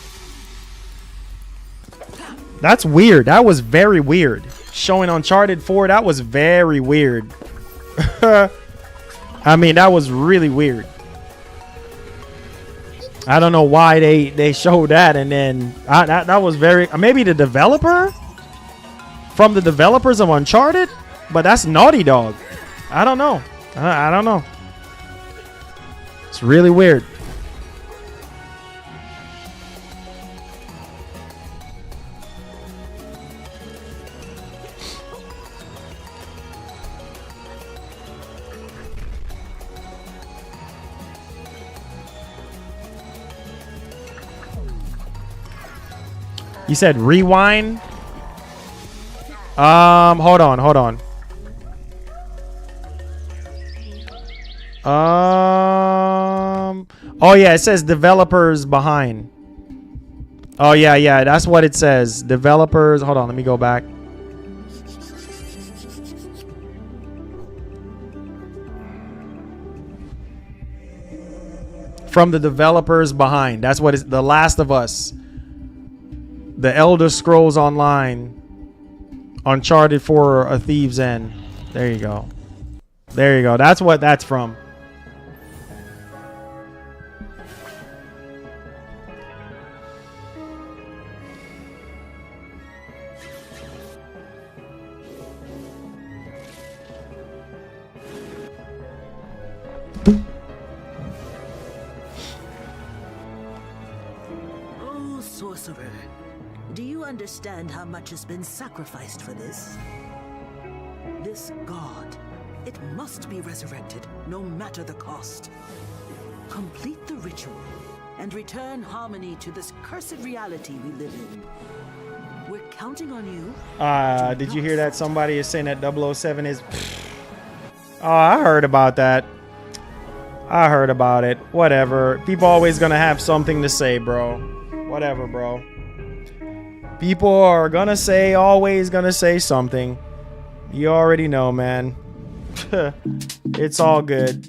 Speaker 3: That's weird. That was very weird. Showing Uncharted 4, that was very weird. I mean, that was really weird. I don't know why they showed that, and then that was very, maybe the developer from the developers of Uncharted, but that's Naughty Dog. I don't know. I don't know. It's really weird. You said rewind? Hold on. Oh yeah, it says developers behind. Oh yeah, that's what it says. Developers, hold on, let me go back. From the developers behind. That's what it's, The Last of Us. The Elder Scrolls Online, Uncharted 4, A Thief's End. There you go. That's what that's from.
Speaker 16: Oh, sorcerer. Do you understand how much has been sacrificed for this? This god, it must be resurrected, no matter the cost. Complete the ritual and return harmony to this cursed reality we live in. We're counting on you.
Speaker 3: Did you hear that? Somebody is saying that 007 is... Oh, I heard about that. I heard about it. Whatever. People always gonna have something to say, bro. Whatever, bro. People are gonna say, always gonna say something. You already know, man. It's all good.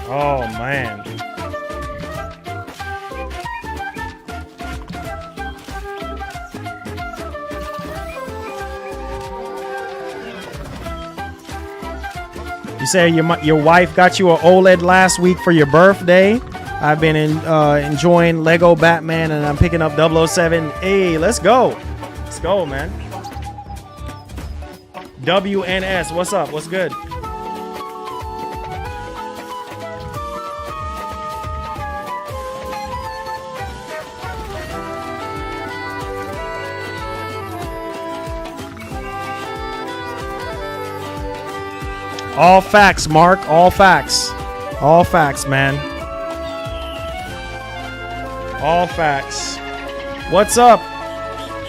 Speaker 3: Oh, man. You say your wife got you an OLED last week for your birthday. I've been enjoying Lego Batman, and I'm picking up 007. Hey, let's go. Let's go, man. WNS, what's up? What's good? All facts, Mark. All facts. All facts, man. All facts. What's up?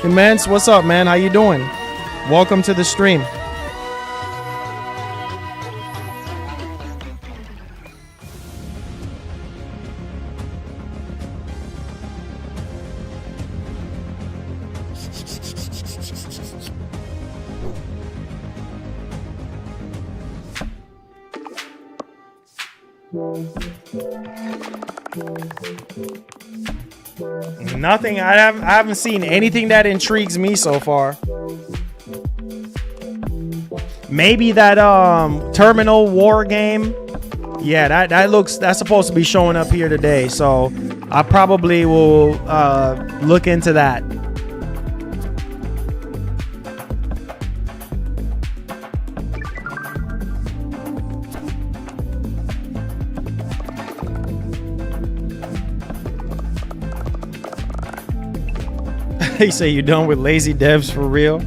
Speaker 3: Immense, what's up, man? How you doing? Welcome to the stream. Nothing. I haven't seen anything that intrigues me so far. Maybe that Terminal War game. Yeah, that's supposed to be showing up here today. So I probably will look into that. They say you're done with lazy devs for real.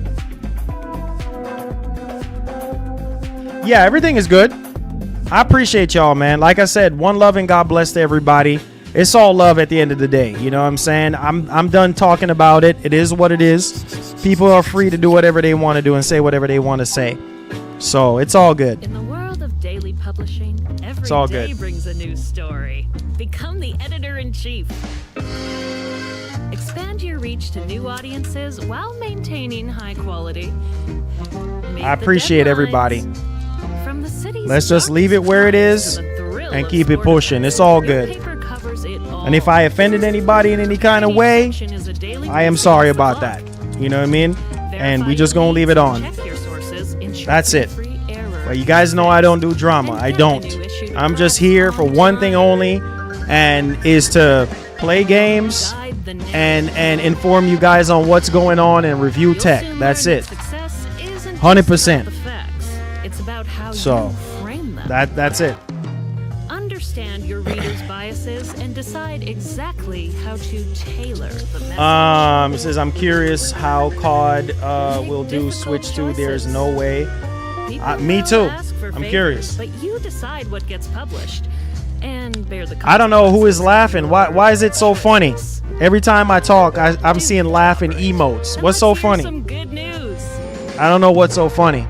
Speaker 3: Yeah, everything is good. I appreciate y'all, man. Like I said, one love and God bless to everybody. It's all love at the end of the day. You know what I'm saying? I'm done talking about it. It is what it is. People are free to do whatever they want to do and say whatever they want to say. So it's all good.
Speaker 17: In the world of daily publishing, every
Speaker 3: it's all
Speaker 17: day
Speaker 3: good.
Speaker 17: Brings a new story. Become the editor-in-chief. Expand your reach to new audiences while maintaining high quality.
Speaker 3: I appreciate everybody.
Speaker 17: From the city's
Speaker 3: Let's just leave it where it is and keep it pushing. It's all good. And if I offended anybody in any kind of way, I am sorry about that. You know what I mean? And we just gonna leave it on. That's it. But you guys know I don't do drama. I don't. I'm just here for one thing only, and is to play games and inform you guys on what's going on and review tech. That's it. 100%. So that's it.
Speaker 17: Understand your readers' biases and decide exactly how to tailor the message.
Speaker 3: It says I'm curious how COD will do Switch 2. There's no way. Me too. I'm curious.
Speaker 17: But you decide what gets published and bear the
Speaker 3: I don't know who is laughing. Why is it so funny? Every time I talk, I'm seeing laughing emotes. What's so funny?
Speaker 17: Some good news.
Speaker 3: I don't know what's so funny.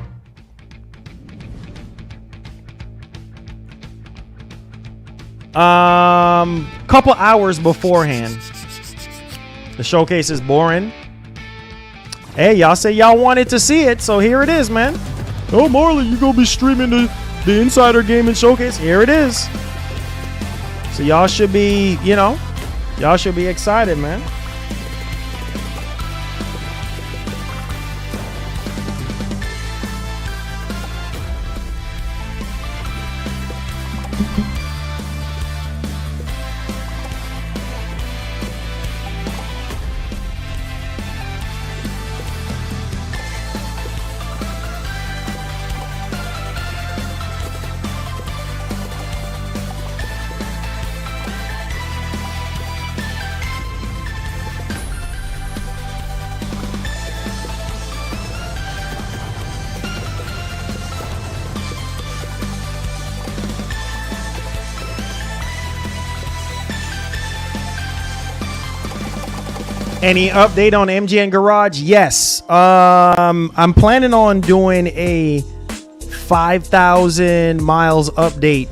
Speaker 3: Couple hours beforehand. The showcase is boring. Hey, y'all say y'all wanted to see it, so here it is, man. Oh, Marley, you gonna be streaming the Insider Gaming Showcase? Here it is. So y'all should be, y'all should be excited, man. Any update on MGN Garage? Yes. I'm planning on doing a 5,000 miles update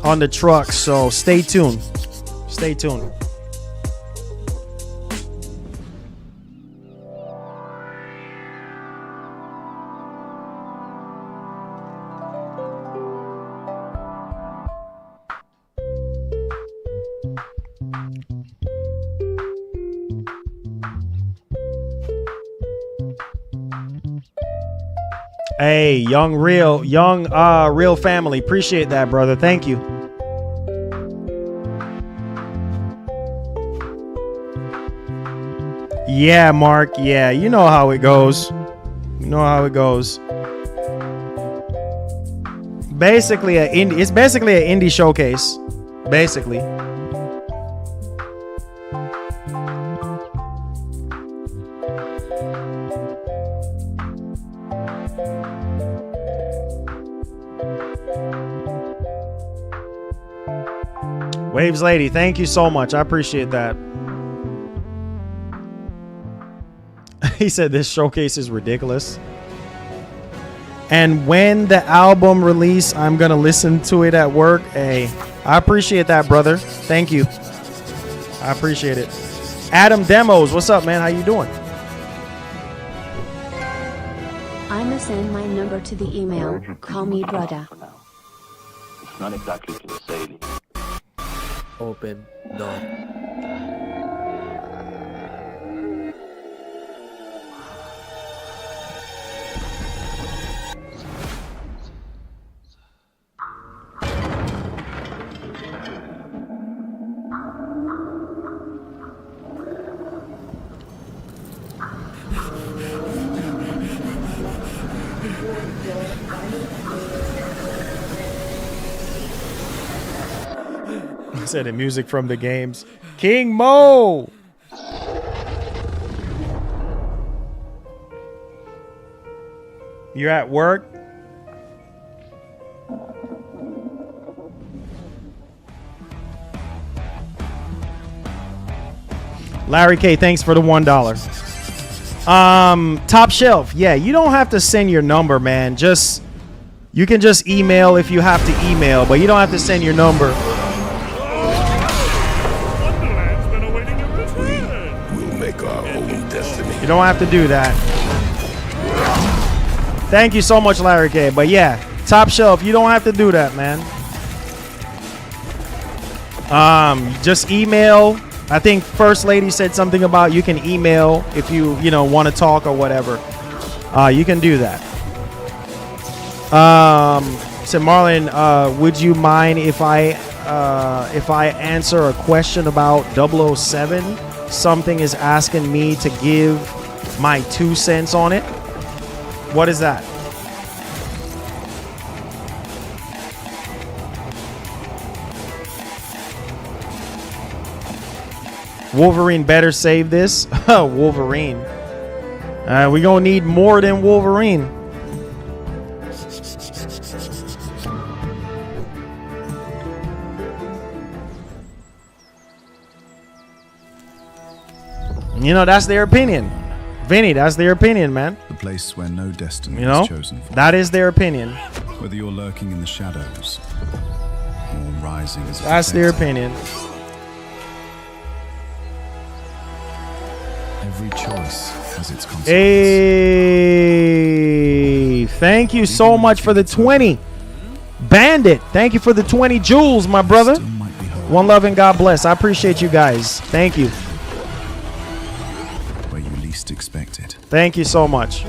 Speaker 3: on the truck, so stay tuned. Stay tuned. Hey, young real family. Appreciate that, brother. Thank you. Yeah, Mark. Yeah, you know how it goes. You know how it goes. Basically, it's basically an indie showcase. Basically. Waves Lady, thank you so much. I appreciate that. He said this showcase is ridiculous. And when the album release, I'm going to listen to it at work. Hey, I appreciate that, brother. Thank you. I appreciate it. Adam Demos, what's up, man? How you doing?
Speaker 4: I'ma send my number to the email. Call me brother.
Speaker 18: It's not exactly to the sailing.
Speaker 7: Open door.
Speaker 3: Said the music from the games. King Mo. You're at work? Larry K, thanks for the $1. Top Shelf. Yeah, you don't have to send your number, man. You can just email if you have to email, but you don't have to send your number. You don't have to do that. Thank you so much, Larry K. But yeah, Top Shelf, you don't have to do that, man. Just email. I think First Lady said something about you can email if you want to talk or whatever. You can do that. So Marlon, would you mind if I answer a question about 007? Something is asking me to give my 2 cents on it. What is that? Wolverine better save this. Wolverine. We gonna need more than Wolverine. That's their opinion. Vinny, that's their opinion, man.
Speaker 19: The place where no destiny is chosen for.
Speaker 3: That is their opinion.
Speaker 19: Whether you're lurking in the shadows or rising as a
Speaker 3: That's their opinion.
Speaker 19: Every choice has its consequences.
Speaker 3: Hey, thank you so much for the 20. Bandit, thank you for the 20 jewels, my brother. One love and God bless. I appreciate you guys. Thank you.
Speaker 19: Where you least expect it.
Speaker 3: Thank you so much.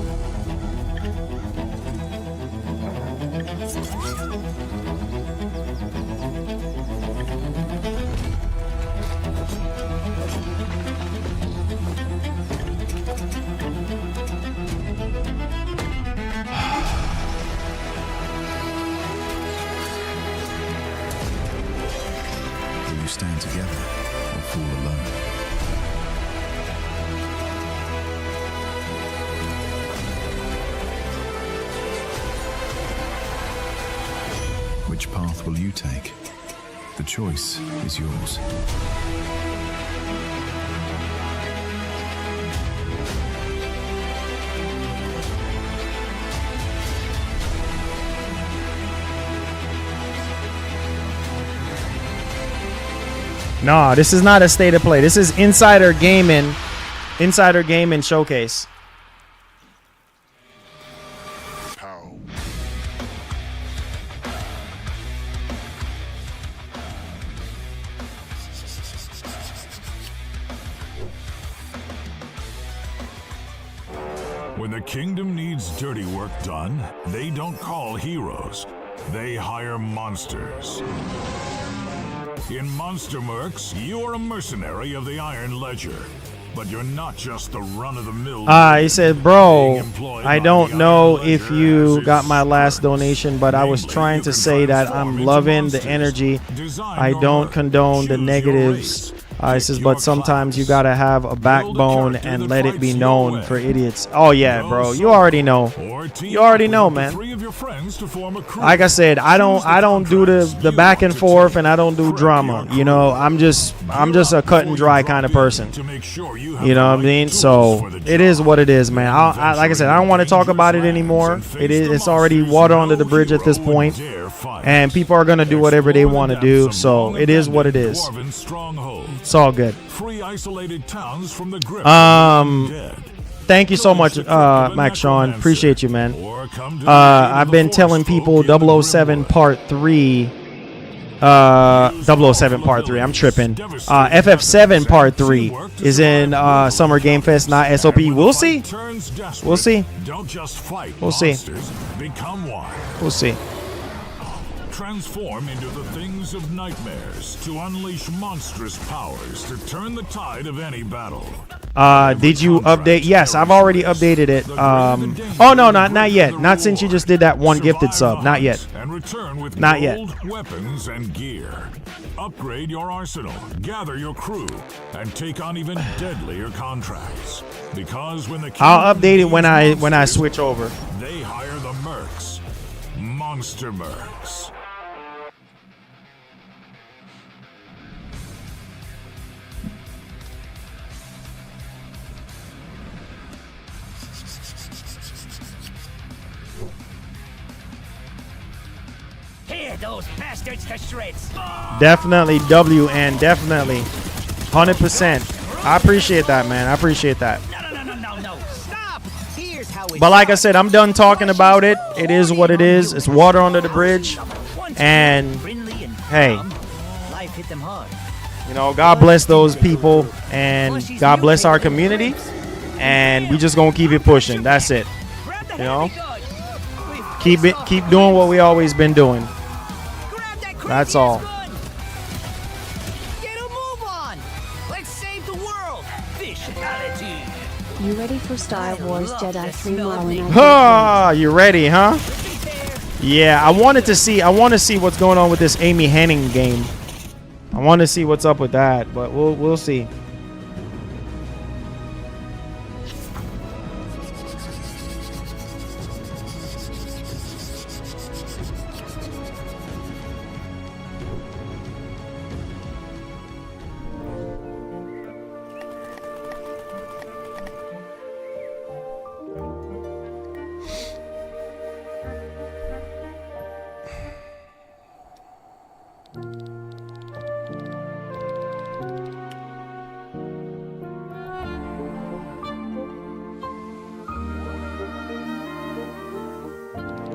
Speaker 19: Stand together or fall alone. Which path will you take? The choice is yours.
Speaker 3: No, this is not a state of play. This is Insider Gaming Showcase.
Speaker 20: When the kingdom needs dirty work done, they don't call heroes. They hire monsters. In Monster Mercs, you're a mercenary of the Iron Ledger. But you're not just the run-of-the-mill.
Speaker 3: He said, bro, I don't know if you got my last donation, but I was trying to say that I'm loving the energy. I don't condone the negatives. He says, but sometimes you gotta have a backbone and let it be known for idiots. Oh yeah, bro, you already know. You already know, man. Like I said, I don't do the back and forth, and I don't do drama. You know, I'm just a cut and dry kind of person. You know what I mean? So it is what it is, man. Like I said, I don't want to talk about it anymore. It's already water under the bridge at this point, and people are gonna do whatever they want to do. So it is what it is. It's all good. Thank you so much, Max Sean. Appreciate you, man. I've been telling people 007 Part 3. 007 Part 3. I'm tripping. FF7 Part 3 is in Summer Game Fest, not SOP. We'll see. We'll see. We'll see. We'll see.
Speaker 20: Transform into the things of nightmares to unleash monstrous powers to turn the tide of any battle.
Speaker 3: Did you update? Yes, I've already updated it. Oh no, not yet. Not since you just did that one gifted sub. Not yet.
Speaker 20: And return with
Speaker 3: not yet.
Speaker 20: Weapons and gear. Upgrade your arsenal, gather your crew, and take on even deadlier contracts. Because when the
Speaker 3: I'll update it when I switch over.
Speaker 20: They hire the mercs, Monster Mercs.
Speaker 21: Tear those bastards to shreds.
Speaker 3: Definitely WN, definitely 100%. I appreciate that, man. I appreciate that.
Speaker 21: No. Stop. Here's how
Speaker 3: But like I said, I'm done talking about it. It is what it is. It's water under the bridge. And hey,
Speaker 21: life hit them hard.
Speaker 3: You know, God bless those people, and God bless our community, and we just gonna keep it pushing. That's it. You know, keep doing what we always been doing. That's all.
Speaker 21: Get a move on. Let's save the world. Fishality.
Speaker 4: You ready for Star Wars Jedi 3 Marlon?
Speaker 3: Ah, you ready, huh? Yeah, I want to see what's going on with this Amy Hennig game. I want to see what's up with that, but we'll see.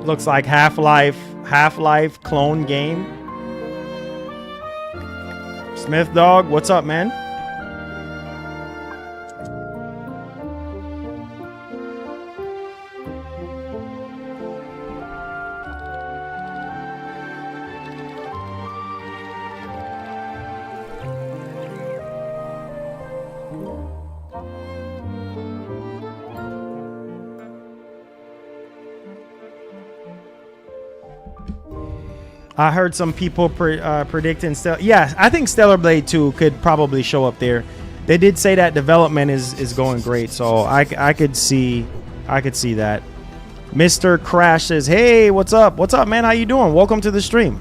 Speaker 3: Looks like Half-Life clone game. Smith Dog, what's up, man? I heard some people predicting yeah, I think Stellar Blade 2 could probably show up there. They did say that development is going great, so I could see that. Mr. Crash says, "Hey, what's up? What's up, man? How you doing? Welcome to the stream."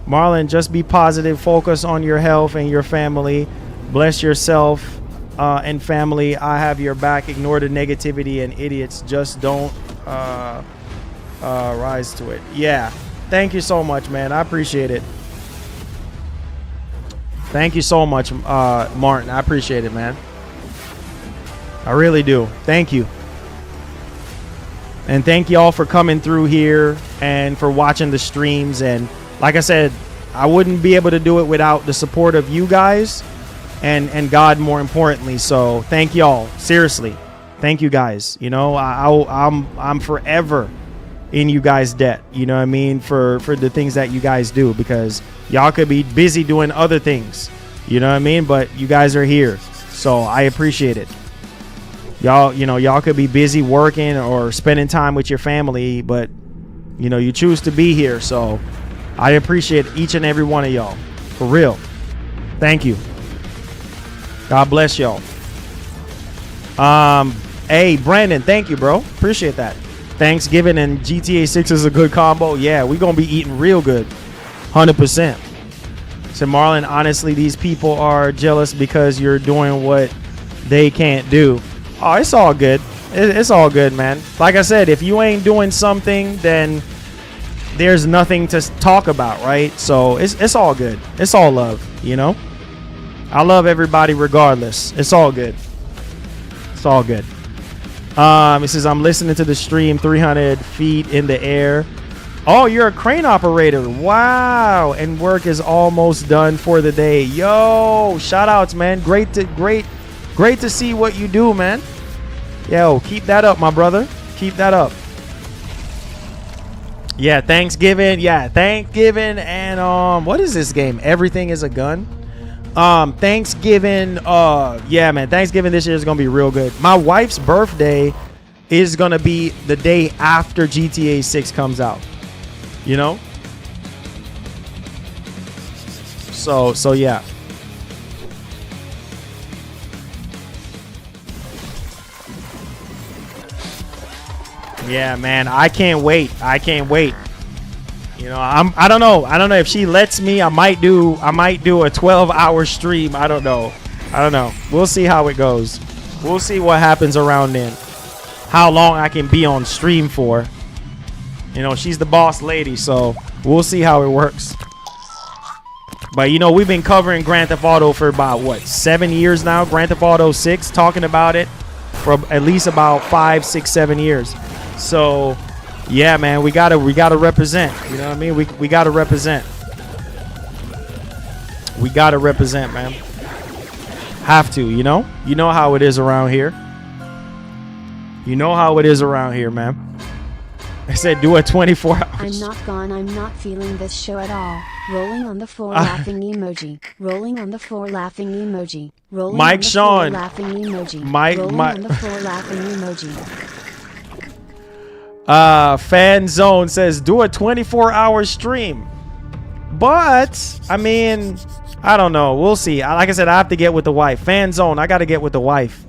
Speaker 3: Marlon, just be positive, focus on your health and your family. Bless yourself and family. I have your back. Ignore the negativity and idiots. Just don't rise to it. Yeah. Thank you so much, man. I appreciate it. Thank you so much, Martin. I appreciate it, man. I really do. Thank you. And thank you all for coming through here and for watching the streams. And like I said, I wouldn't be able to do it without the support of you guys and God, more importantly. So thank y'all. Seriously. Thank you guys. You know, I'm forever in you guys' debt. You know what I mean? For the things that you guys do, because y'all could be busy doing other things. You know what I mean? But you guys are here, so I appreciate it. Y'all could be busy working or spending time with your family, but you choose to be here. So I appreciate each and every one of y'all, for real. Thank you. God bless y'all. Hey, Brandon, thank you, bro. Appreciate that. Thanksgiving and GTA 6 is a good combo. Yeah, we're going to be eating real good. 100%. So, Marlon, honestly, these people are jealous because you're doing what they can't do. Oh, it's all good. It's all good, man. Like I said, if you ain't doing something, then there's nothing to talk about, right? So, it's all good. It's all love, I love everybody regardless. It's all good. It's all good. It says, I'm listening to the stream 300 feet in the air. Oh, you're a crane operator. Wow. And work is almost done for the day. Yo, shout outs, man. Great to see what you do, man. Yo, keep that up, my brother. Keep that up. Yeah, Thanksgiving. Yeah, Thanksgiving. And what is this game? Everything is a gun. Thanksgiving, yeah, man, Thanksgiving this year is gonna be real good. My wife's birthday is gonna be the day after GTA 6 comes out, so yeah. Yeah, man, I can't wait. I don't know if she lets me. I might do a 12-hour stream. I don't know. We'll see how it goes. We'll see what happens around then. How long I can be on stream for. She's the boss lady, so we'll see how it works. But we've been covering Grand Theft Auto for about 7 years now. Grand Theft Auto 6, talking about it for at least about 5, 6, 7 years. So yeah, man, we gotta represent. You know what I mean? We gotta represent. We gotta represent, man. Have to, You know how it is around here. Man. I said do a 24 hours.
Speaker 4: I'm not gone. I'm not feeling this show at all. Rolling on the floor, laughing emoji. Rolling on the floor, laughing emoji. Rolling
Speaker 3: Mike
Speaker 4: on the
Speaker 3: Sean.
Speaker 4: floor, laughing emoji.
Speaker 3: Mike.
Speaker 4: Rolling on the floor, laughing emoji.
Speaker 3: Fan Zone says do a 24-hour stream, but I mean, I don't know. We'll see. Like I said, I have to get with the wife. Fan Zone, I got to get with the wife,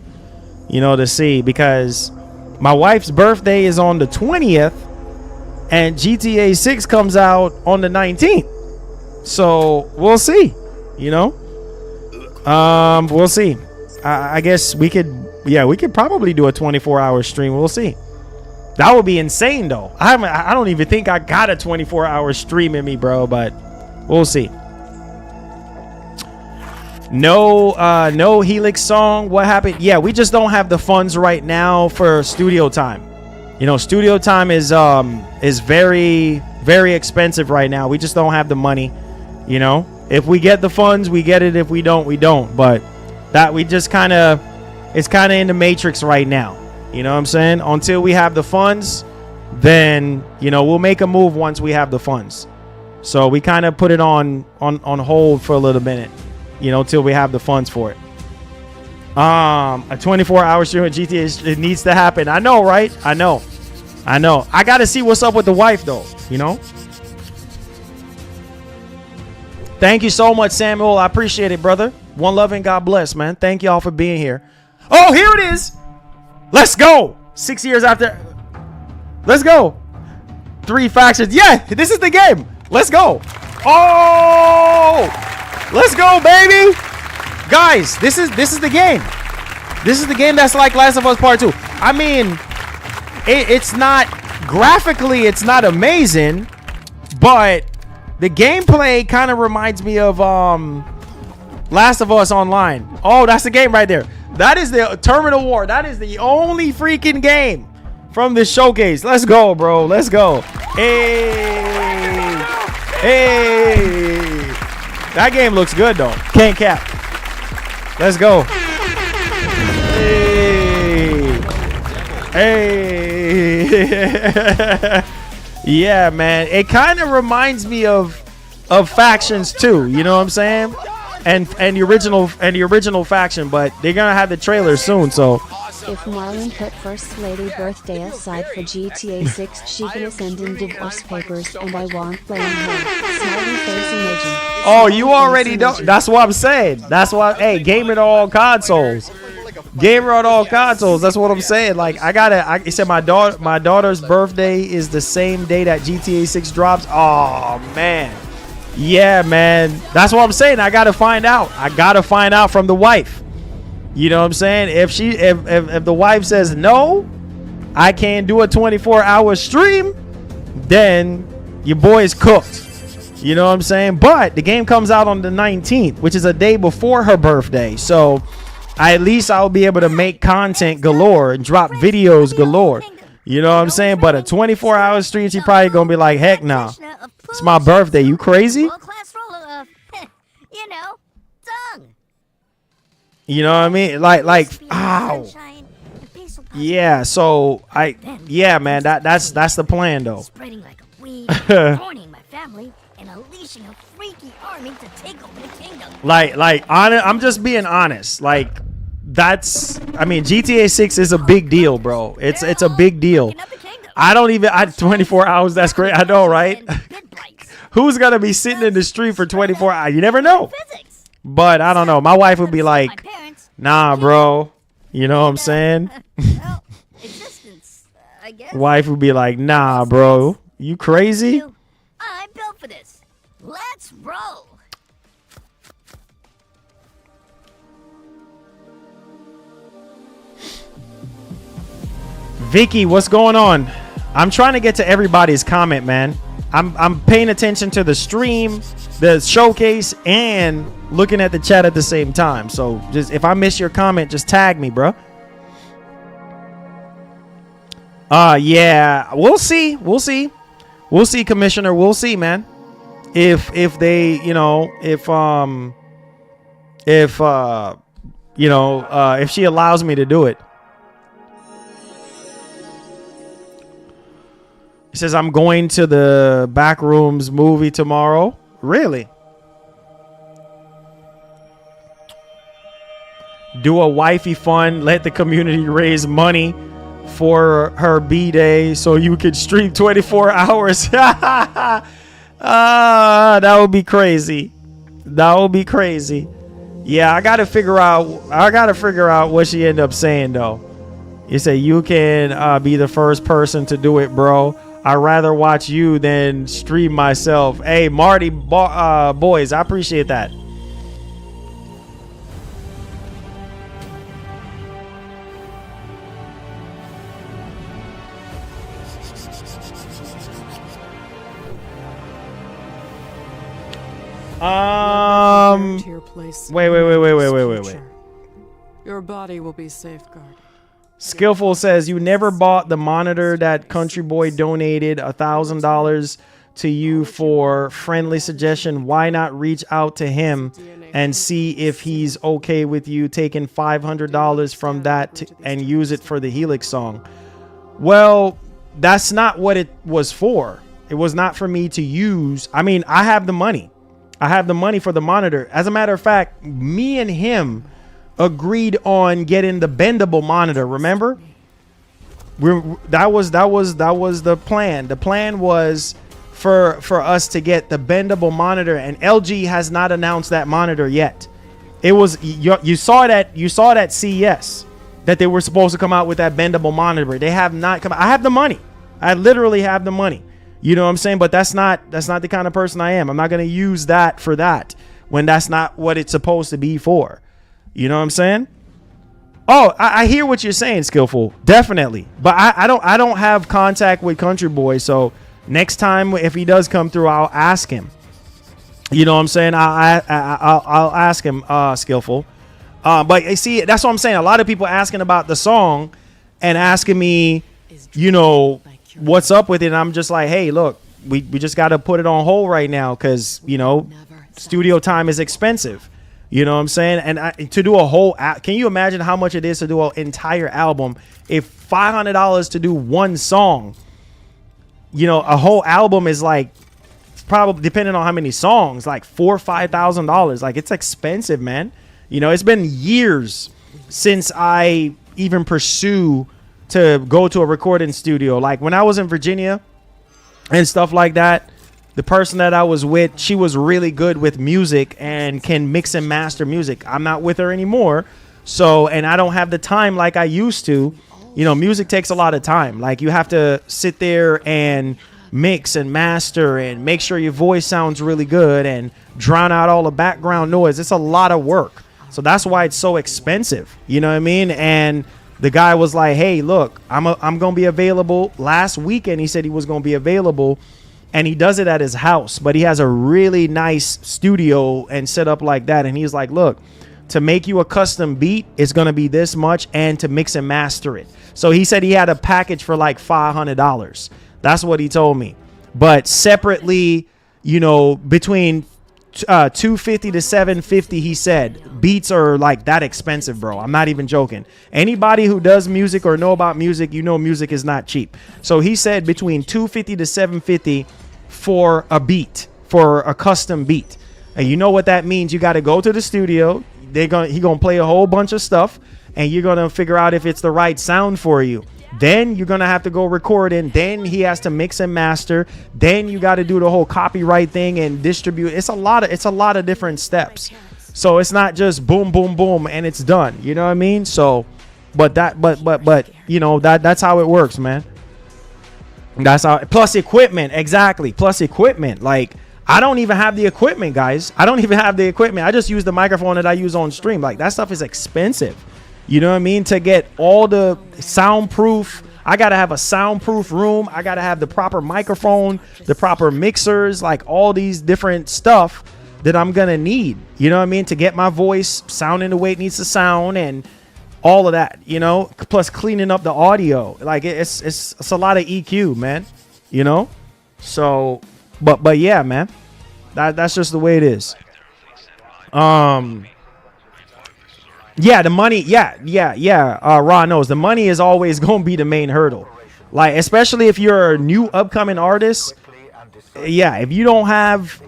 Speaker 3: to see, because my wife's birthday is on the 20th and GTA 6 comes out on the 19th. So we'll see. We'll see. I guess we could probably do a 24-hour stream. We'll see. That would be insane, though. I don't even think I got a 24-hour stream in me, bro. But we'll see. No Helix song. What happened? Yeah, we just don't have the funds right now for studio time. Studio time is very, very expensive right now. We just don't have the money. If we get the funds, we get it. If we don't, we don't. But that we just it's kind of in the matrix right now. You know what I'm saying? Until we have the funds, then, we'll make a move once we have the funds. So we kind of put it on hold for a little minute, till we have the funds for it. A 24-hour stream with GTA, it needs to happen. I know, right? I know. I got to see what's up with the wife, though, Thank you so much, Samuel. I appreciate it, brother. One love and God bless, man. Thank y'all for being here. Oh, here it is. Let's go. 6 years after. Let's go. 3 factions. Yeah, this is the game. Let's go. Oh, let's go, baby. Guys, this is the game. This is the game that's like Last of Us Part 2. I mean, it's not graphically, it's not amazing, but the gameplay kind of reminds me of Last of Us Online. Oh, that's the game right there. That is the Terminal War. That is the only freaking game from this showcase. Let's go, bro. Let's go. Hey. That game looks good, though. Can't cap. Let's go. Hey. Hey. Yeah, man. It kind of reminds me of Factions too. You know what I'm saying? And the original Faction, but they're gonna have the trailer soon. So
Speaker 4: if Marlon put First Lady birthday aside for GTA 6, she gonna send in divorce papers, and I won't blame her. Smiley face emoji.
Speaker 3: oh, you already know. That's what I'm saying. That's why. Hey, game it all consoles. Gamer on all consoles. That's what I'm saying. Like it said my daughter's birthday is the same day that GTA 6 drops. Oh man. Yeah, man. That's what I'm saying. I gotta find out. I gotta find out from the wife. You know what I'm saying? If the wife says no, I can't do a 24-hour stream, then your boy is cooked. You know what I'm saying? But the game comes out on the 19th, which is a day before her birthday. So at least I'll be able to make content galore and drop videos galore. You know what I'm saying? But a 24-hour stream, she probably gonna be like, heck nah. It's my birthday. You crazy? You know what I mean? Like, ow. Yeah. So yeah, man. That's the plan though.
Speaker 1: Spreading like a weed, joining my family, and unleashing a freaky army to take over the kingdom.
Speaker 3: I'm just being honest. Like, I mean, GTA 6 is a big deal, bro. It's a big deal. I don't even 24 hours. That's great. I know, right? Who's gonna be sitting in the street for 24 hours? You never know. But I don't know. My wife would be like, nah, bro. You know what I'm saying? Wife would be like, nah, bro. You crazy?
Speaker 1: I'm built for this. Let's roll.
Speaker 3: Vicky, what's going on? I'm trying to get to everybody's comment, man. I'm paying attention to the stream, the showcase, and looking at the chat at the same time. So just if I miss your comment, just tag me, bro. Yeah, we'll see, Commissioner. We'll see, man. If they, if she allows me to do it. He says, I'm going to the Backrooms movie tomorrow. Really? Do a wifey fund. Let the community raise money for her B-Day so you could stream 24 hours. That would be crazy. That would be crazy. Yeah, I got to figure out what she ended up saying, though. You say you can be the first person to do it, bro. I'd rather watch you than stream myself. Hey, Marty, boys, I appreciate that. Wait.
Speaker 22: Your body will be safeguarded.
Speaker 3: Skillful says you never bought the monitor that Country Boy donated $1,000 to you for. Friendly suggestion. Why not reach out to him and see if he's okay with you taking $500 from that and use it for the Helix song? Well, that's not what it was for. It was not for me to use. I mean, I have the money. I have the money for the monitor. As a matter of fact, me and him agreed on getting the bendable monitor. Remember, that was the plan. The plan was for us to get the bendable monitor, and LG has not announced that monitor yet. It was you saw that CES that they were supposed to come out with that bendable monitor. They have not come. I have the money. I literally have the money. You know what I'm saying? But that's not the kind of person I am. I'm not going to use that for that when that's not what it's supposed to be for. You know what I'm saying? Oh, I hear what you're saying, Skillful. Definitely. But I don't have contact with Country Boy. So next time, if he does come through, I'll ask him. You know what I'm saying? I'll ask him, Skillful. But see, that's what I'm saying. A lot of people asking about the song and asking me, what's up with it. And I'm just like, hey, look, we just got to put it on hold right now because, studio time is expensive. You know what I'm saying? And to do a whole, can you imagine how much it is to do an entire album? If $500 to do one song, you know, a whole album is like, probably depending on how many songs, like $4,000 or $5,000. Like, it's expensive, man. You know, it's been years since I even pursue to go to a recording studio. Like when I was in Virginia and stuff like that, the person that I was with, she was really good with music and can mix and master music. I'm not with her anymore. So, and I don't have the time like I used to. You know, music takes a lot of time. Like you have to sit there and mix and master and make sure your voice sounds really good and drown out all the background noise. It's a lot of work. So that's why it's so expensive. You know what I mean? And the guy was like, hey, look, I'm going to be available. Last weekend, he said he was going to be available. And he does it at his house. But he has a really nice studio and set up like that. And he's like, look, to make you a custom beat, it's going to be this much. And to mix and master it. So he said he had a package for like $500. That's what he told me. But separately, you know, between $250 to $750, he said beats are like that expensive, bro. I'm not even joking. Anybody who does music or know about music, you know music is not cheap. So he said between $250 to $750 for a beat, for a custom beat. And you know what that means? You got to go to the studio. He gonna play a whole bunch of stuff, and you're gonna figure out if it's the right sound for you. Then you're gonna have to go record in. Then he has to mix and master. Then you got to do the whole copyright thing and distribute. It's a lot of different steps. So it's not just boom, boom, boom, and it's done. You know what I mean? So, but you know that's how it works, man. That's how. Plus equipment, exactly. Plus equipment. Like I don't even have the equipment, guys. I don't even have the equipment. I just use the microphone that I use on stream. Like that stuff is expensive. You know what I mean? To get all the soundproof, I got to have a soundproof room. I got to have the proper microphone, the proper mixers, like all these different stuff that I'm going to need, you know what I mean? To get my voice sounding the way it needs to sound and all of that, you know, plus cleaning up the audio. Like it's a lot of EQ, man, you know? So, but yeah, man, that's just the way it is. Yeah, the money. Yeah. Ron knows the money is always going to be the main hurdle. Like, especially if you're a new upcoming artist. Yeah, if you don't have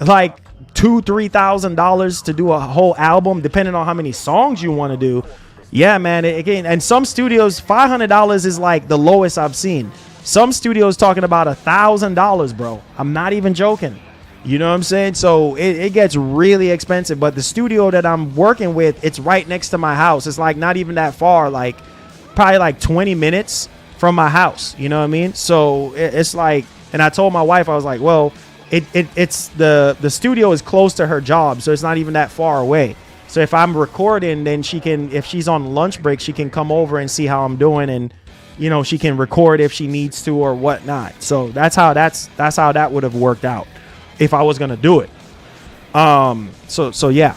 Speaker 3: like $2,000-$3,000 to do a whole album, depending on how many songs you want to do. Yeah, man. Again, and some studios, $500 is like the lowest I've seen. Some studios talking about $1,000, bro. I'm not even joking. You know what I'm saying? So it gets really expensive. But the studio that I'm working with, it's right next to my house. It's like not even that far, like probably like 20 minutes from my house. You know what I mean? So it's like, and I told my wife, I was like, well, it's the studio is close to her job, so it's not even that far away. So if I'm recording, then she can, if she's on lunch break, she can come over and see how I'm doing, and you know, she can record if she needs to or whatnot. So that's how that would have worked out if I was gonna do it. So yeah.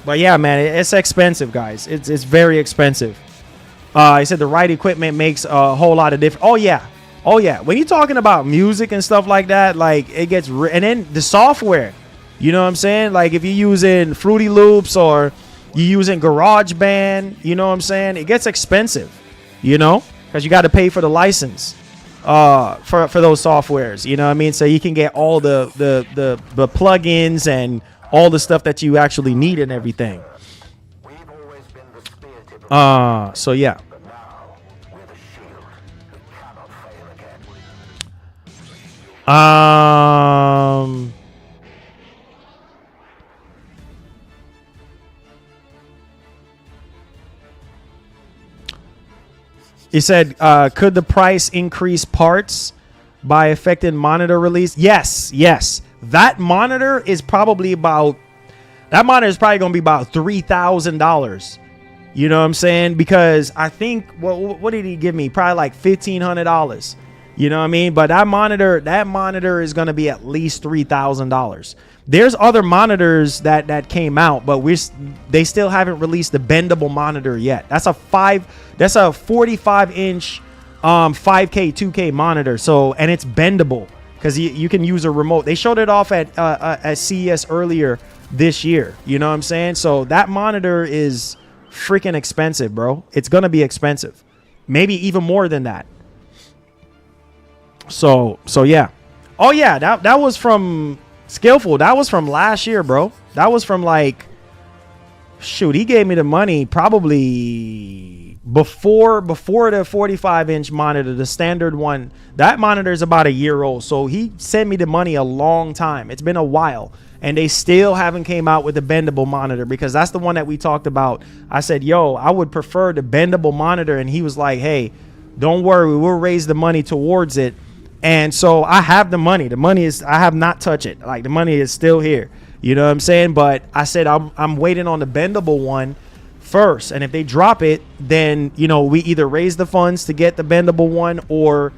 Speaker 3: But yeah, man, it's expensive, guys. It's very expensive. He said the right equipment makes a whole lot of difference. Oh yeah. When you're talking about music and stuff like that, like it gets and then the software. You know what I'm saying? Like if you're using Fruity Loops or you're using GarageBand, you know what I'm saying? It gets expensive, you know, because you got to pay for the license. For those softwares, you know what I mean? So you can get all the plugins and all the stuff that you actually need and everything. So yeah. He said, could the price increase parts by affecting monitor release? Yes. That monitor is probably going to be about $3,000. You know what I'm saying? Because I think, what did he give me? Probably like $1,500. You know what I mean? But that monitor is going to be at least $3,000. There's other monitors that came out, but they still haven't released the bendable monitor yet. That's a 45-inch 5K 2K monitor. So, and it's bendable because you can use a remote. They showed it off at CES earlier this year. You know what I'm saying? So that monitor is freaking expensive, bro. It's going to be expensive. Maybe even more than that. So yeah. Oh yeah, that was from Skillful. That was from last year, bro. That was from like, shoot, he gave me the money probably before the 45-inch monitor, the standard one. That monitor is about a year old. So he sent me the money a long time. It's been a while. And they still haven't came out with the bendable monitor, because that's the one that we talked about. I said, yo, I would prefer the bendable monitor. And he was like, hey, don't worry, we'll raise the money towards it. And so I have the money. The money is, I have not touched it. Like, the money is still here. You know what I'm saying? But I said, I'm waiting on the bendable one first. And if they drop it, then, you know, we either raise the funds to get the bendable one, or,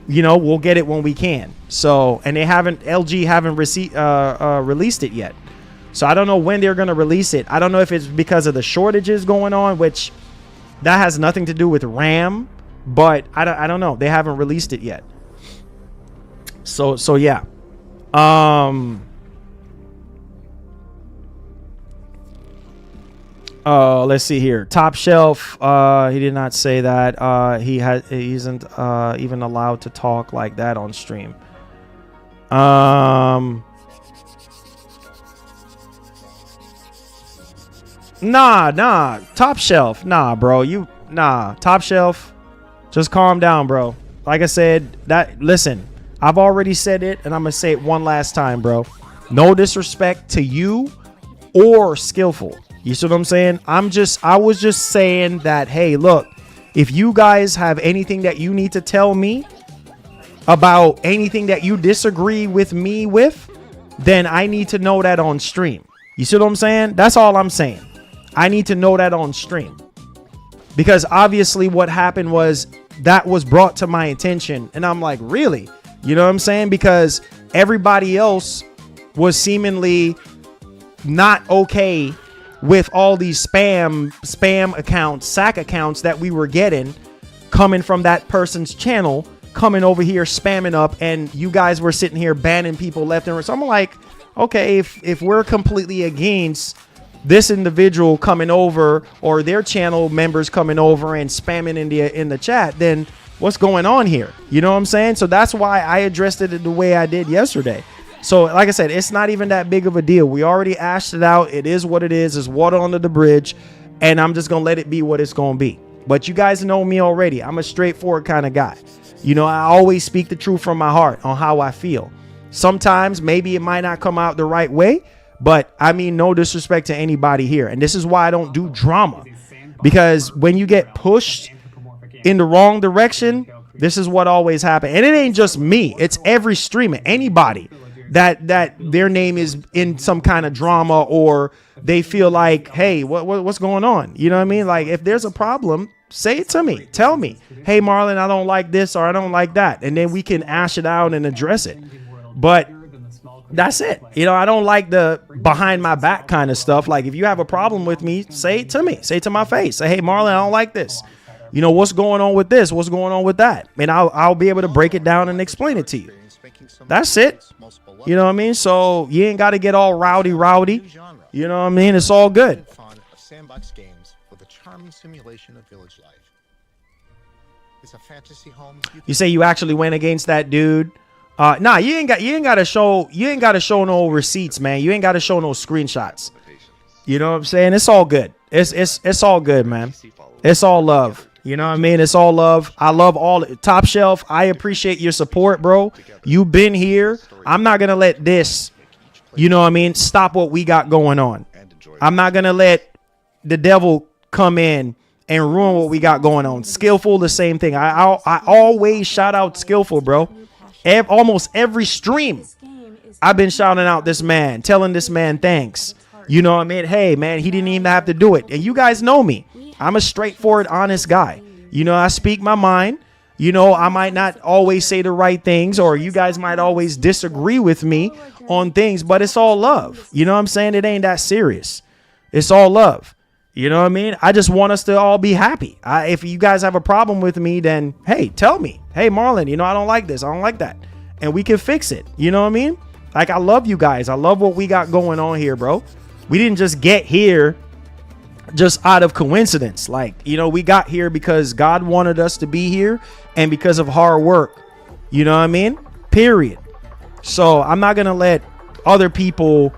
Speaker 3: you know, we'll get it when we can. So, and LG haven't released it yet. So I don't know when they're going to release it. I don't know if it's because of the shortages going on, which that has nothing to do with RAM, but I don't know. They haven't released it yet. So yeah. Let's see here. Top Shelf. He did not say that. He isn't even allowed to talk like that on stream. Nah. Top Shelf. Nah, bro. Top Shelf. Just calm down, bro. Like I said, listen, I've already said it, and I'm gonna say it one last time, bro. No disrespect to you or Skillful. You see what I'm saying? I was just saying that, hey, look, if you guys have anything that you need to tell me about anything that you disagree with me with, then I need to know that on stream. You see what I'm saying? That's all I'm saying. I need to know that on stream. Because obviously what happened was that was brought to my attention, and I'm like, really? You know what I'm saying? Because everybody else was seemingly not okay with all these spam accounts, SAC accounts that we were getting coming from that person's channel, coming over here spamming up, and you guys were sitting here banning people left and right. So I'm like, okay, if we're completely against this individual coming over, or their channel members coming over and spamming in the chat, then what's going on here? You know what I'm saying? So that's why I addressed it the way I did yesterday. So like I said, it's not even that big of a deal. We already ashed it out. It is what it is. It's water under the bridge, and I'm just going to let it be what it's going to be. But you guys know me already. I'm a straightforward kind of guy. You know, I always speak the truth from my heart on how I feel. Sometimes maybe it might not come out the right way, but I mean, no disrespect to anybody here. And this is why I don't do drama, because when you get pushed in the wrong direction, this is what always happens. And it ain't just me. It's every streamer, anybody that their name is in some kind of drama, or they feel like, hey, what's going on? You know what I mean? Like, if there's a problem, say it to me. Tell me, hey, Marlon, I don't like this, or I don't like that. And then we can ash it out and address it. But that's it. You know, I don't like the behind my back kind of stuff. Like, if you have a problem with me, say it to me. Say it to my face. Say, hey, Marlon, I don't like this. You know, what's going on with this? What's going on with that? And I'll be able to break it down and explain it to you. That's it. You know what I mean? So you ain't got to get all rowdy. You know what I mean? It's all good.
Speaker 5: Sandbox games with a charming simulation of village life. It's a fantasy home.
Speaker 3: You say you actually went against that dude? Nah, you ain't got to show no receipts, man. You ain't got to show no screenshots. You know what I'm saying? It's all good. It's all good, man. It's all love. You know what I mean? It's all love. I love all Top Shelf. I appreciate your support, bro. You've been here. I'm not going to let this, you know what I mean, stop what we got going on. I'm not going to let the devil come in and ruin what we got going on. Skillful, the same thing. I always shout out Skillful, bro. Almost every stream, I've been shouting out this man, telling this man thanks. You know what I mean? Hey, man, he didn't even have to do it. And you guys know me. I'm a straightforward, honest guy. You know, I speak my mind. You know, I might not always say the right things, or you guys might always disagree with me on things, but it's all love. You know what I'm saying? It ain't that serious. It's all love. You know what I mean? I just want us to all be happy. If you guys have a problem with me, then, hey, tell me. Hey, Marlon, you know, I don't like this. I don't like that. And we can fix it. You know what I mean? Like, I love you guys. I love what we got going on here, bro. We didn't just get here just out of coincidence. Like, you know, we got here because God wanted us to be here and because of hard work. You know what I mean? Period. So I'm not going to let other people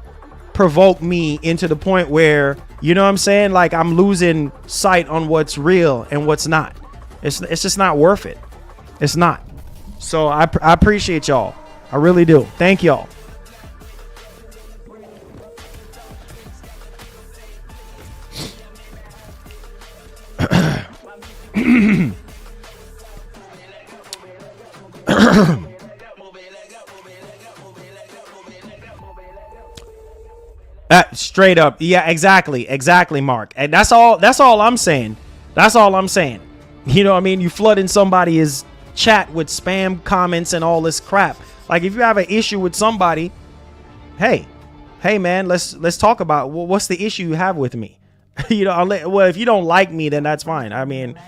Speaker 3: provoke me into the point where, you know what I'm saying? Like, I'm losing sight on what's real and what's not. It's just not worth it. It's not. So I appreciate y'all. I really do. Thank y'all. Straight up. Yeah, exactly, Mark. And that's all I'm saying. That's all I'm saying. You know what I mean? You flooding somebody's chat with spam comments and all this crap. Like, if you have an issue with somebody, hey man, let's talk about what's the issue you have with me. You know, well, if you don't like me, then that's fine. I mean,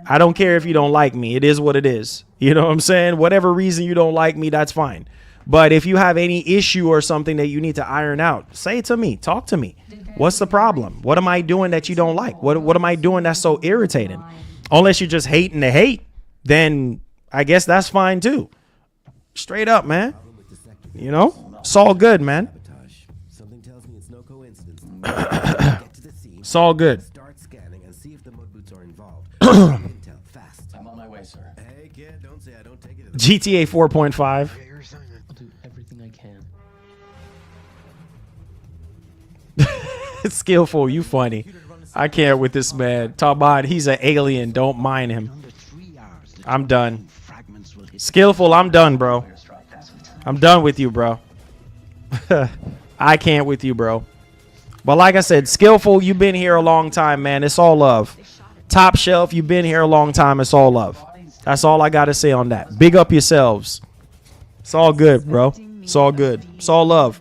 Speaker 3: I don't care if you don't like me. It is what it is. You know what I'm saying? Whatever reason you don't like me, that's fine. But if you have any issue or something that you need to iron out, say it to me. Talk to me. What's the problem? What am I doing that you don't like? What am I doing that's so irritating? Unless you're just hating to hate, then I guess that's fine too. Straight up, man. You know? It's all good, man. It's all good.
Speaker 7: I'm on my way, sir.
Speaker 11: Hey, kid, don't say I don't take it.
Speaker 3: GTA 4.5.
Speaker 7: I'll do everything I can.
Speaker 3: Skillful, you funny. I can't with this man. Talk about he's an alien. Don't mind him. I'm done. Skillful, I'm done, bro. I'm done with you, bro. I can't with you, bro. But like I said, Skillful, you've been here a long time, man. It's all love. Top Shelf, you've been here a long time. It's all love. That's all I got to say on that. Big up yourselves. It's all good, bro. It's all good. It's all love.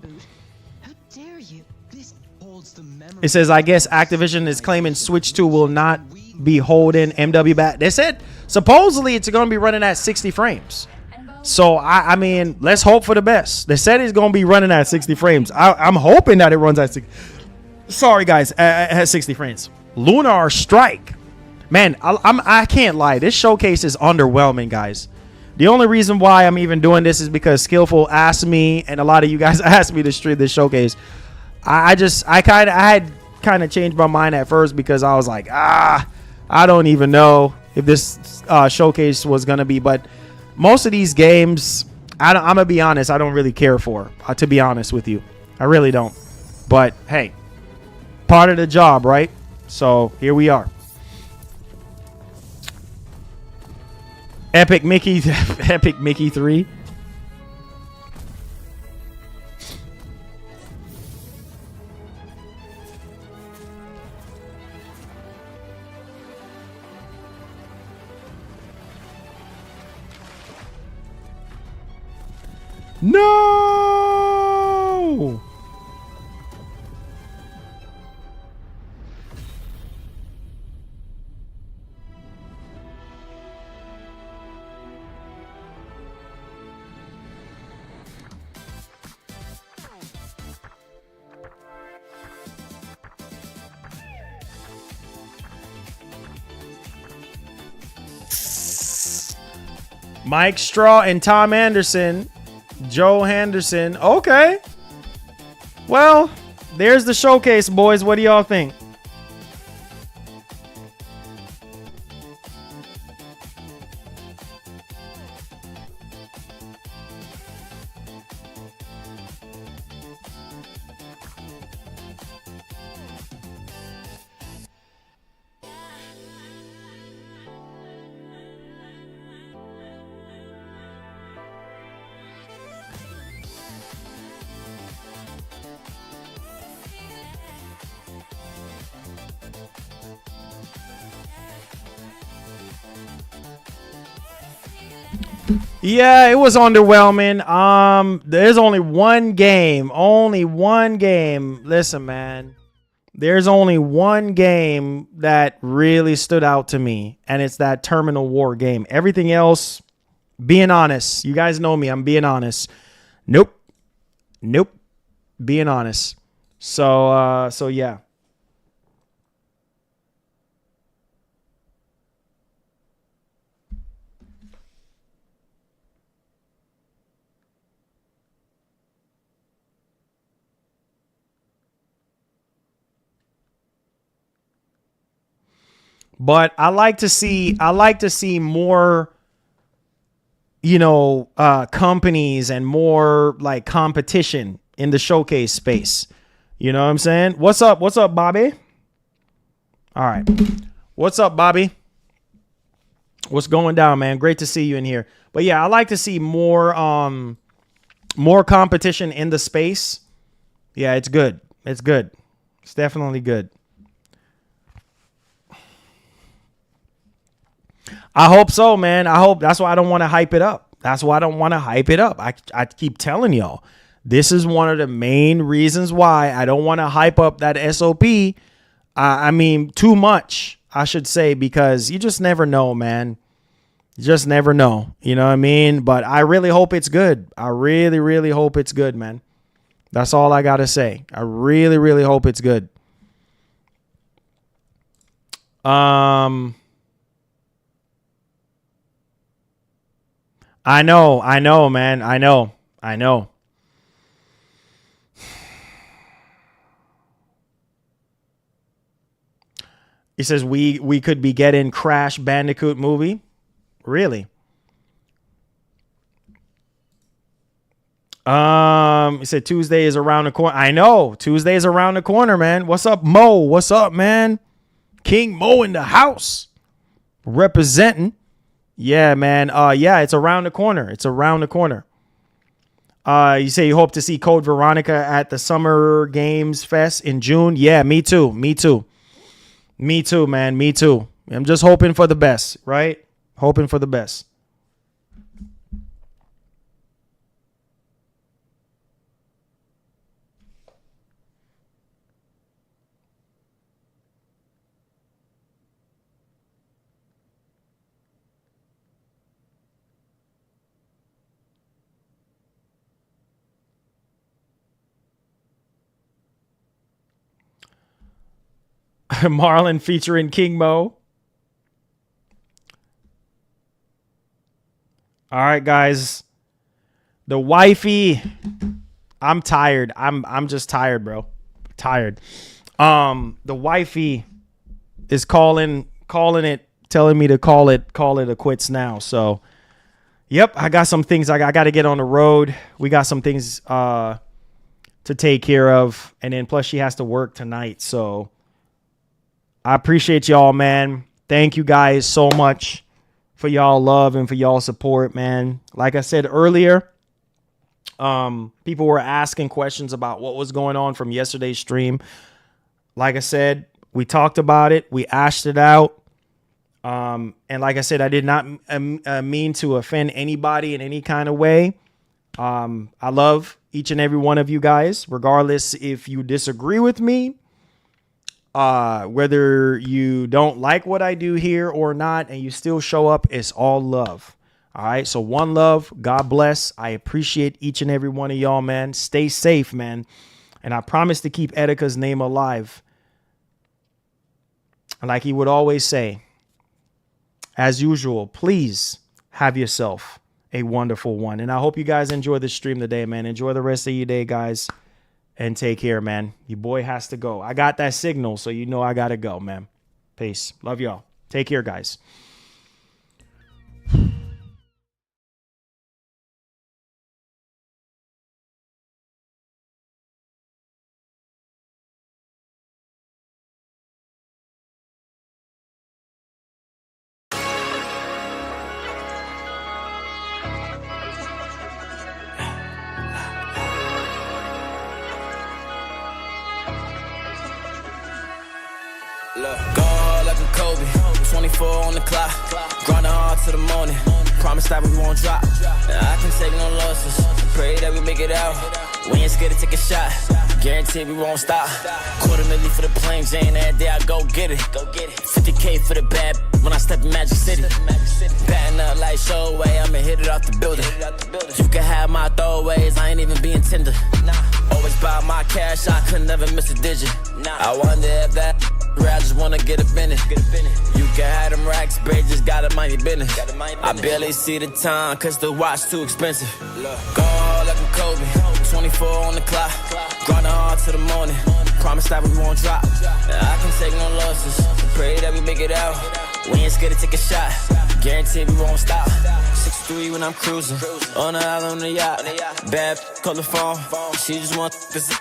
Speaker 3: It says, I guess Activision is claiming Switch 2 will not be holding MW back. They said supposedly it's going to be running at 60 frames. So, I mean, let's hope for the best. They said it's going to be running at 60 frames. I'm hoping that it runs at 60. Sorry, guys. At 60 frames. Lunar Strike. Man, I can't lie. This showcase is underwhelming, guys. The only reason why I'm even doing this is because Skillful asked me, and a lot of you guys asked me to stream this showcase. I had kind of changed my mind at first because I was like, I don't even know if this showcase was gonna be. But most of these games, I'm gonna be honest, I don't really care for. To be honest with you, I really don't. But hey, part of the job, right? So here we are. Epic Mickey 3. No! Mike Straw and Tom Anderson. Joe Henderson. Okay. Well, there's the showcase, boys. What do y'all think? Yeah, it was underwhelming. There's only one game. Listen, man. There's only one game that really stood out to me, and it's that Terminal War game. Everything else, being honest, you guys know me, I'm being honest. Nope. Nope. Being honest. So yeah. But I like to see more, you know, companies and more like competition in the showcase space. You know what I'm saying? What's up? What's up, Bobby? All right. What's up, Bobby? What's going down, man? Great to see you in here. But yeah, I like to see more competition in the space. Yeah, it's good. It's good. It's definitely good. I hope so, man. I hope. That's why I don't want to hype it up. That's why I don't want to hype it up. I keep telling y'all, this is one of the main reasons why I don't want to hype up that SOP. I mean, too much, I should say, because you just never know, man. You just never know. You know what I mean? But I really hope it's good. I really, really hope it's good, man. That's all I got to say. I really, really hope it's good. I know, man. I know. He says we could be getting Crash Bandicoot movie. Really? He said Tuesday is around the corner. I know. Tuesday is around the corner, man. What's up, Mo? What's up, man? King Mo in the house. Representing. Yeah, man. Yeah, it's around the corner. It's around the corner. You say you hope to see Code Veronica at the Summer Games Fest in June. Yeah, me too. Me too, man. Me too. I'm just hoping for the best, right? Hoping for the best. Marlon featuring King Mo. All right, guys. The wifey. I'm tired. I'm just tired, bro. Tired. The wifey is calling it, telling me to call it a quits now. So, yep, I got some things I got to get on the road. We got some things to take care of, and then plus she has to work tonight. So, I appreciate y'all, man. Thank you guys so much for y'all love and for y'all support, man. Like I said earlier, people were asking questions about what was going on from yesterday's stream. Like I said, we talked about it. We ashed it out. And like I said, I did not mean to offend anybody in any kind of way. I love each and every one of you guys, regardless if you disagree with me. Whether you don't like what I do here or not, and you still show up, it's all love. All right. So one love. God bless. I appreciate each and every one of y'all, man. Stay safe, man. And I promise to keep Etika's name alive. Like he would always say, as usual, please have yourself a wonderful one. And I hope you guys enjoy the stream today, man. Enjoy the rest of your day, guys. And take care, man. Your boy has to go. I got that signal, so you know I got to go, man. Peace. Love y'all. Take care, guys.
Speaker 2: Go hard like a Kobe, 24 on the clock, grinding hard to the morning, promise that we won't drop. Now I can take no losses, pray that we make it out. We ain't scared to take a shot, guarantee we won't stop. $250,000 for the plain Jane, that day I go get it. 50K for the bad
Speaker 8: when I step in Magic City. Batting up like Showway, I'ma hit it off the building. You can have my throwaways, I ain't even being tender. Always buy my cash, I could never miss a digit. I wonder if that I just wanna get up in it. You can have them racks, babe, just gotta mind your business. I barely see the time, cause the watch too expensive. Go hard like I'm Kobe, 24 on the clock. Grinding hard till the morning, promise that we won't drop. I can take no losses, pray that we make it out. We ain't scared to take a shot, guarantee we won't stop. 6'3" when I'm cruising, on the island on the yacht. Bad call the phone, she just want this.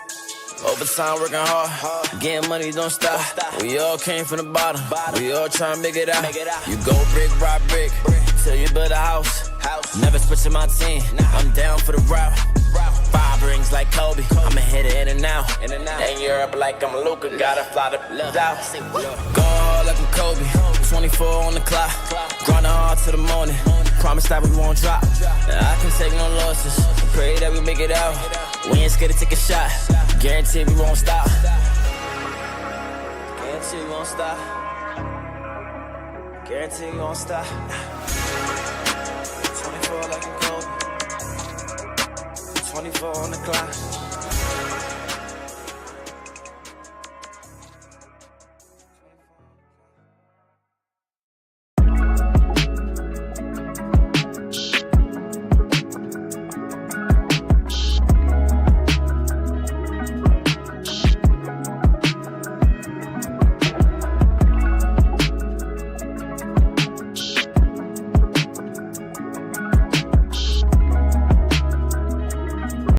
Speaker 8: Overtime working hard, getting money don't stop. We all came from the bottom, we all tryna make it out. You go brick by brick, till you build a house. Never switching my team, I'm down for the route. 5 rings like Kobe, I'ma hit it in and out. In Europe like I'm Luka, gotta fly to out. Go hard like I'm Kobe, 24 on the clock. Grinding hard till the morning, promise that we won't drop. I can take no losses, pray that we make it out. We ain't scared to take a shot, guarantee we won't stop. Guarantee we won't stop. Guarantee we won't stop. 24 like a Kobe, 24 on the clock.